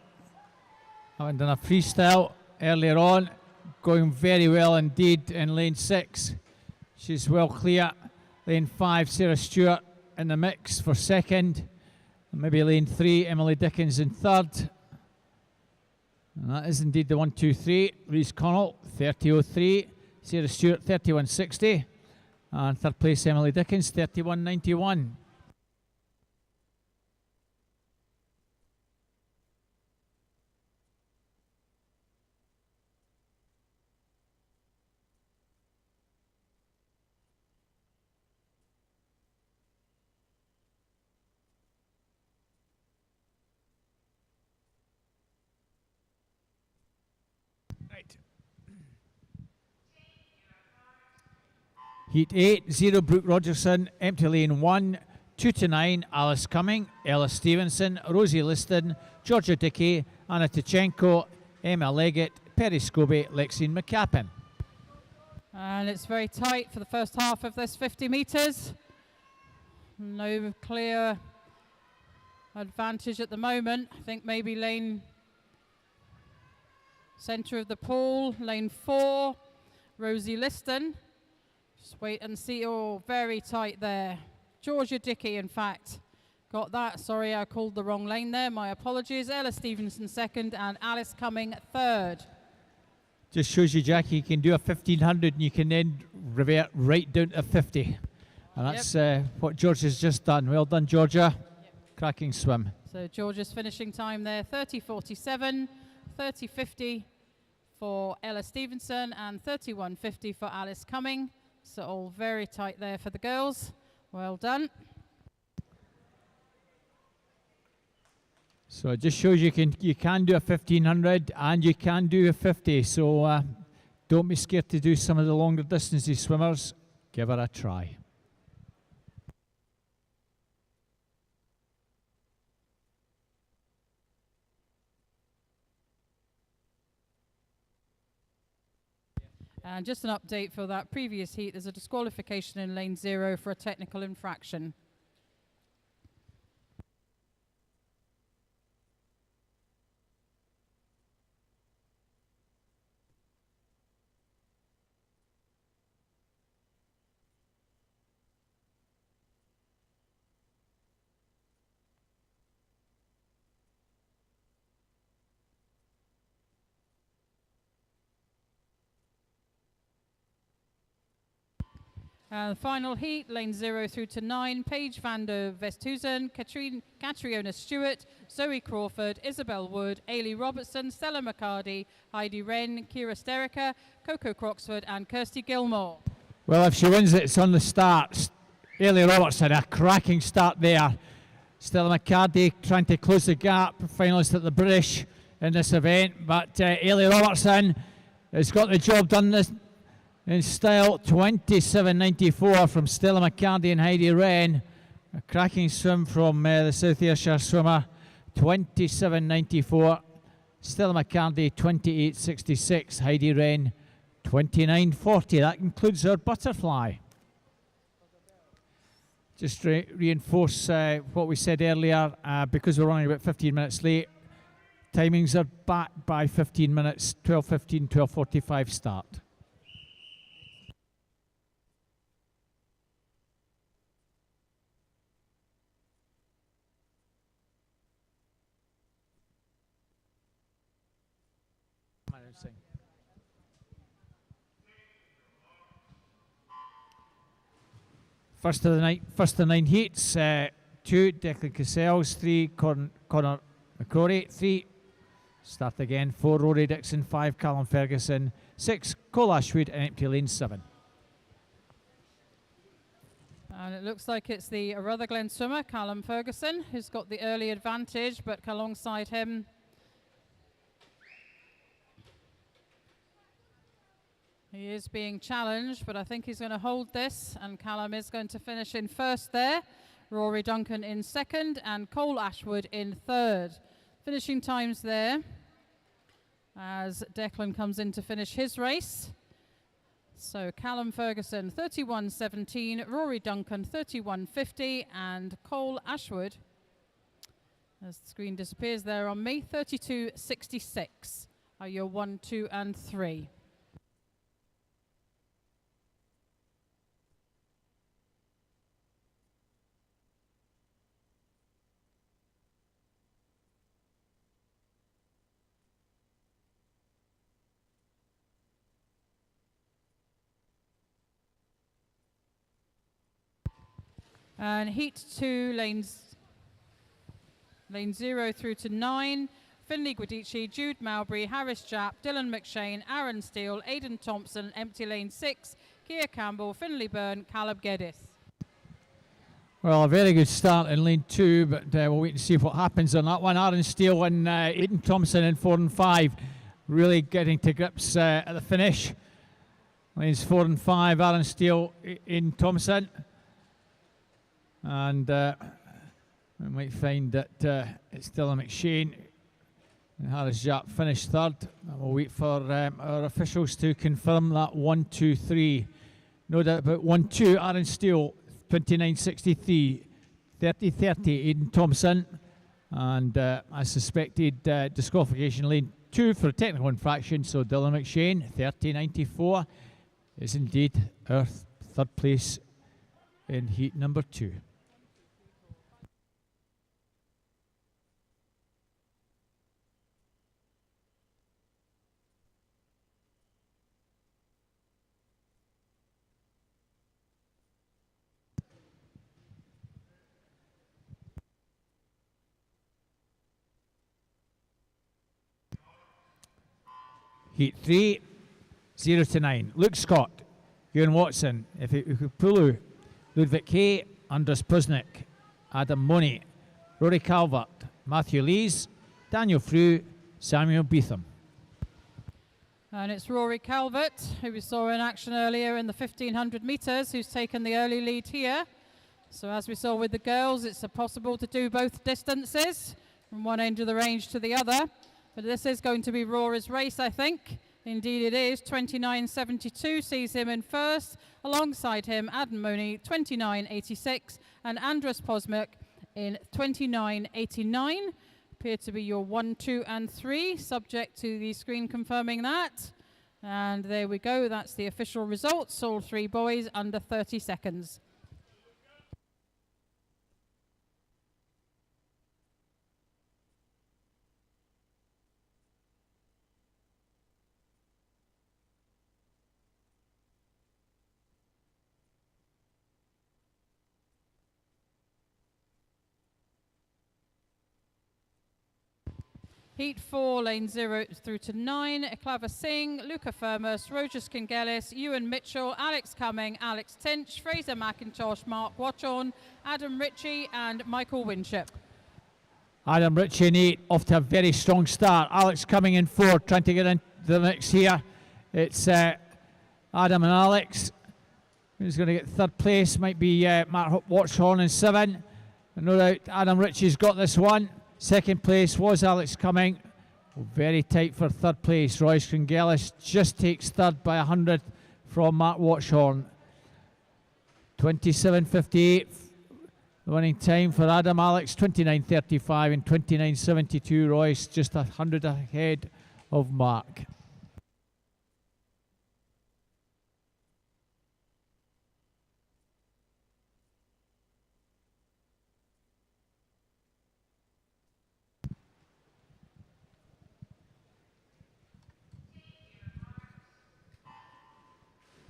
having done a freestyle earlier on, going very well indeed in lane 6. She's well clear. Lane 5, Sarah Stewart in the mix for second. And maybe lane 3, Emily Dickens in third. And that is indeed the 1, 2, 3. Louise Connell, 30.03. Sarah Stewart, 31.60. And third place, Emily Dickens, 31.91. Right. Heat 8, 0 Brooke Rogerson, empty lane 1, 2 to 9, Alice Cumming, Ella Stevenson, Rosie Liston, Georgia Dickey, Anna Tichenko, Emma Leggett, Perry Scobie, Lexine McCappin. And it's very tight for the first half of this 50 metres. No clear advantage at the moment. I think maybe lane centre of the pool, lane 4, Rosie Liston. Just wait and see. Oh, very tight there. Georgia Dickey, in fact, got that. Sorry, I called the wrong lane there. My apologies. Ella Stevenson second and Alice Cumming third. Just shows you, Jackie, you can do a 1500 and you can then revert right down to 50. And that's what Georgia's just done. Well done, Georgia. Yep. Cracking swim. So Georgia's finishing time there, 30.47, 30.50 for Ella Stevenson and 31.50 for Alice Cumming. So all very tight there for the girls. Well done. So it just shows you can do a 1500 and you can do a 50. So don't be scared to do some of the longer distances, swimmers. Give it a try. And just an update for that previous heat, there's a disqualification in lane 0 for a technical infraction. The final heat, lane 0 through to 9, Paige van der Westhuizen, Catriona Stewart, Zoe Crawford, Isabel Wood, Ailey Robertson, Stella McCarty, Heidi Wren, Kira Sterica, Coco Croxford and Kirsty Gilmore. Well, if she wins it, it's on the start. Ailey Robertson, a cracking start there. Stella McCarty trying to close the gap, finalist at the British in this event. But Ailey Robertson has got the job done this in style. 27.94 from Stella McCarty and Heidi Wren. A cracking swim from the South Ayrshire swimmer. 27.94. Stella McCarty 28.66. Heidi Wren 29.40. That concludes our butterfly. Just reinforce what we said earlier, because we're running about 15 minutes late. Timings are back by 15 minutes, 12:15, 12:45 start. First of the 9 heats, 2 Declan Cassells, 3 Connor McCrory, 3 start again, 4 Rory Dixon, 5 Callum Ferguson, 6 Cole Ashwood and empty lane 7. And it looks like it's the Rutherglen swimmer, Callum Ferguson, who's got the early advantage, but alongside him he is being challenged, but I think he's going to hold this, and Callum is going to finish in first there. Rory Duncan in second, and Cole Ashwood in third. Finishing times there as Declan comes in to finish his race. So Callum Ferguson 31.17, Rory Duncan 31.50, and Cole Ashwood, as the screen disappears there on me, 32.66 are your 1, 2 and 3. And heat 2, lanes 0 through to 9. Finlay Guidici, Jude Mowbray, Harris Japp, Dylan McShane, Aaron Steele, Aidan Thompson, empty lane 6, Keir Campbell, Finlay Byrne, Caleb Geddes. Well, a very good start in lane 2, but we'll wait and see what happens on that one. Aaron Steele and Aidan Thompson in 4 and 5, really getting to grips at the finish. Lanes 4 and 5, Aaron Steele, Aidan Thompson. And we might find that it's Dylan McShane and Harris Japp finished third. And we'll wait for our officials to confirm that 1, 2, 3. No doubt about 1, 2, Aaron Steele, 29.63, 30.30, Aidan Thompson. And I suspected disqualification lane 2 for a technical infraction. So Dylan McShane, 30.94, is indeed our third place in heat number 2. Heat 3, 0 to 9. Luke Scott, Ewan Watson, Ifukupulu, Ludwig Hay, Anders Pusnik, Adam Money, Rory Calvert, Matthew Lees, Daniel Frew, Samuel Beetham. And it's Rory Calvert, who we saw in action earlier in the 1500 metres, who's taken the early lead here. So as we saw with the girls, it's possible to do both distances from one end of the range to the other. But this is going to be Rory's race, I think. Indeed it is. 29.72 sees him in first. Alongside him, Adam Mooney, 29.86. And Andres Posmic in 29.89. Appear to be your 1, 2 and 3, subject to the screen confirming that. And there we go. That's the official results. All 3 boys under 30 seconds. Heat 4, lane 0 through to 9, Eklava Singh, Luca Firmus, Rojas Kingelis, Ewan Mitchell, Alex Cumming, Alex Tinch, Fraser McIntosh, Mark Watchorn, Adam Ritchie and Michael Winship. Adam Ritchie in 8, off to a very strong start. Alex Cumming in 4, trying to get into the mix here. It's Adam and Alex. Who's going to get third place? Might be Mark Watchorn in 7. No doubt Adam Ritchie's got this one. Second place was Alex Cumming. Very tight for third place. Royce Cringelis just takes third by 100 from Mark Watchorn. 27.58. The winning time for Adam Alex, 29.35 and 29.72. Royce just 100 ahead of Mark.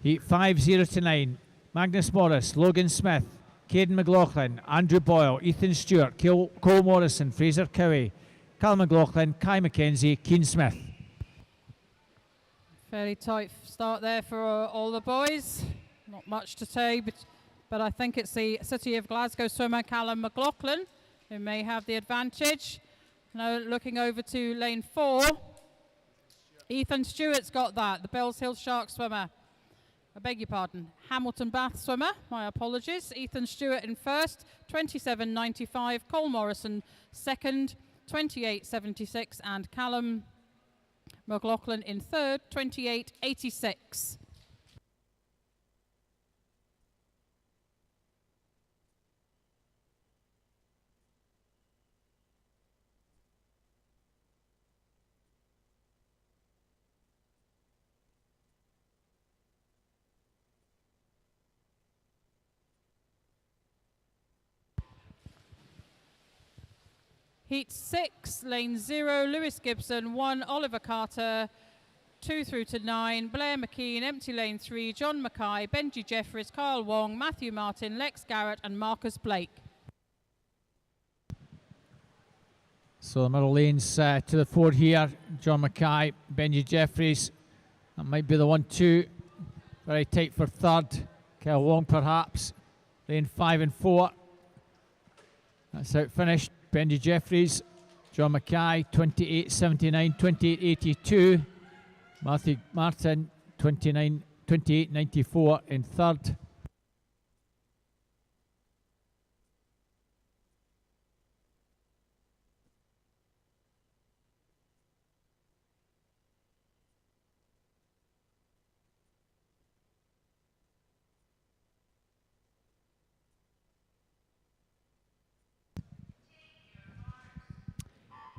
Heat 5, 0 to 9. Magnus Morris, Logan Smith, Caden McLaughlin, Andrew Boyle, Ethan Stewart, Cole Morrison, Fraser Cowie, Cal McLaughlin, Kai McKenzie, Keane Smith. Fairly tight start there for all the boys. Not much to say, but I think it's the City of Glasgow swimmer Callum McLaughlin who may have the advantage. Now looking over to lane 4. Ethan Stewart's got that, the Bells Hill Shark swimmer. I beg your pardon, Hamilton Bath swimmer, my apologies. Ethan Stewart in first, 27.95. Cole Morrison second, 28.76. And Callum McLaughlin in third, 28.86. Heat 6, lane 0, Lewis Gibson, 1, Oliver Carter, 2 through to 9, Blair McKean, empty lane 3, John Mackay, Benji Jeffries, Kyle Wong, Matthew Martin, Lex Garrett and Marcus Blake. So the middle lanes to the fore here, John Mackay, Benji Jeffries, that might be the 1-2, very tight for third, Kyle Wong perhaps, lane 5 and 4, that's out finished. Benji Jeffries, John Mackay, 28.79, 28.82. Matthew Martin, 28.94 in third.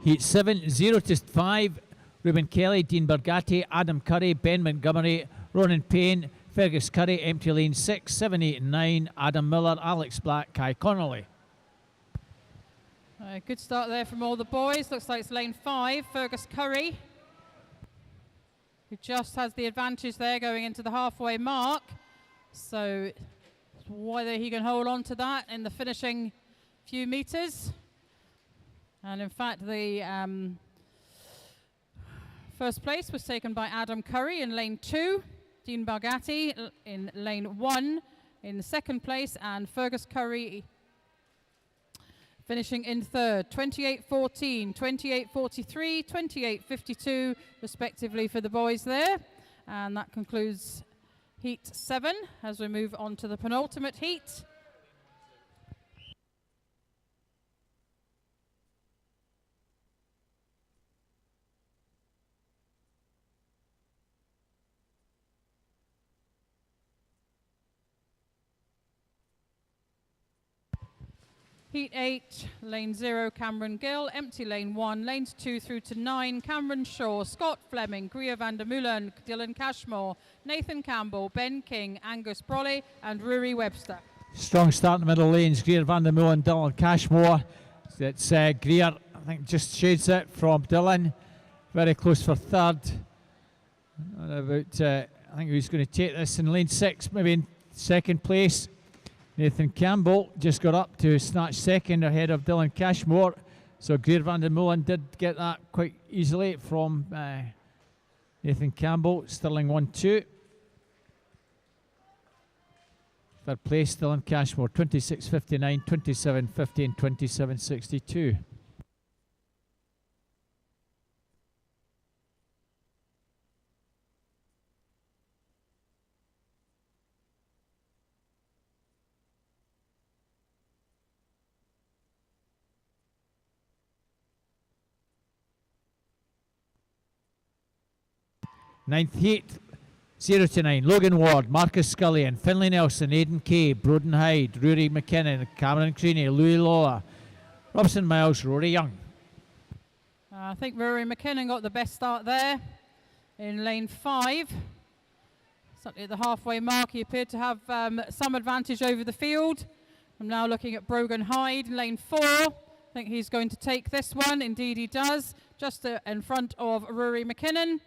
Heat 7, 0 to 5, Ruben Kelly, Dean Bergatti, Adam Curry, Ben Montgomery, Ronan Payne, Fergus Curry, empty lane 6, 7, 8 and 9, Adam Miller, Alex Black, Kai Connolly. Good start there from all the boys. Looks like it's lane 5, Fergus Curry, who just has the advantage there going into the halfway mark. So whether he can hold on to that in the finishing few metres. And in fact, the first place was taken by Adam Curry in lane 2, Dean Bargatti in lane 1 in the second place, and Fergus Curry finishing in third, 28.14, 28.43, 28.52 respectively for the boys there. And that concludes Heat 7 as we move on to the penultimate heat. Heat 8, lane 0, Cameron Gill, empty lane 1, lanes 2 through to 9, Cameron Shaw, Scott Fleming, Greer van der Meulen, Dylan Cashmore, Nathan Campbell, Ben King, Angus Brolly and Rory Webster. Strong start in the middle lanes, Greer van der Meulen, Dylan Cashmore. It's Greer, I think just shades it from Dylan. Very close for third. I think he's going to take this in lane 6, maybe in second place. Nathan Campbell just got up to snatch second ahead of Dylan Cashmore. So Greer van der Meulen did get that quite easily from Nathan Campbell. Stirling 1-2. Third place, Dylan Cashmore, 26.59, 27.50 and 27.62. Ninth heat, 0 to 9, Logan Ward, Marcus Scullion, Finlay Nelson, Aidan Kay, Broden Hyde, Rory McKinnon, Cameron Creaney, Louis Lola, Robson Miles, Rory Young. I think Rory McKinnon got the best start there in lane 5. Certainly at the halfway mark, he appeared to have some advantage over the field. I'm now looking at Brogan Hyde in lane 4. I think he's going to take this one. Indeed he does, just in front of Rory McKinnon,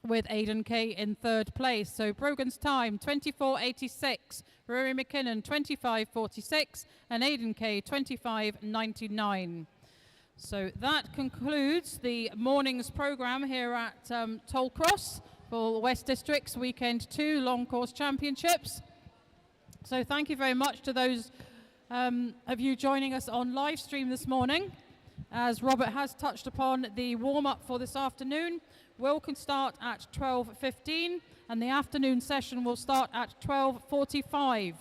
with Aidan Kay in third place. So Brogan's time, 24.86. Rory McKinnon, 25.46. And Aidan Kay, 25.99. So that concludes the morning's programme here at Tollcross for West District's Weekend 2 Long Course Championships. So thank you very much to those of you joining us on live stream this morning. As Robert has touched upon the warm-up for this afternoon, will start at 12:15 and the afternoon session will start at 12:45.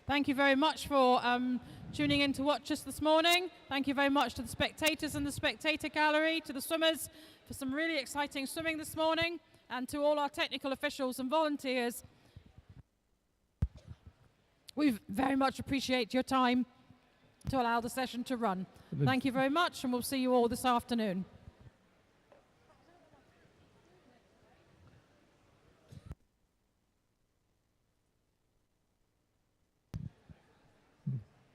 Thank you very much for tuning in to watch us this morning. Thank you very much to the spectators in the spectator gallery, to the swimmers for some really exciting swimming this morning, and to all our technical officials and volunteers. We very much appreciate your time to allow the session to run. Thank you very much, and we'll see you all this afternoon.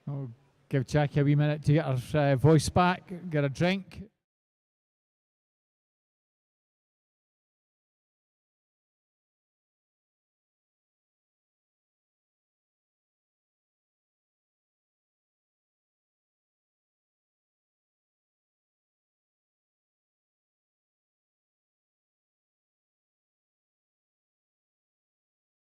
I'll give Jackie a wee minute to get her voice back, get a drink.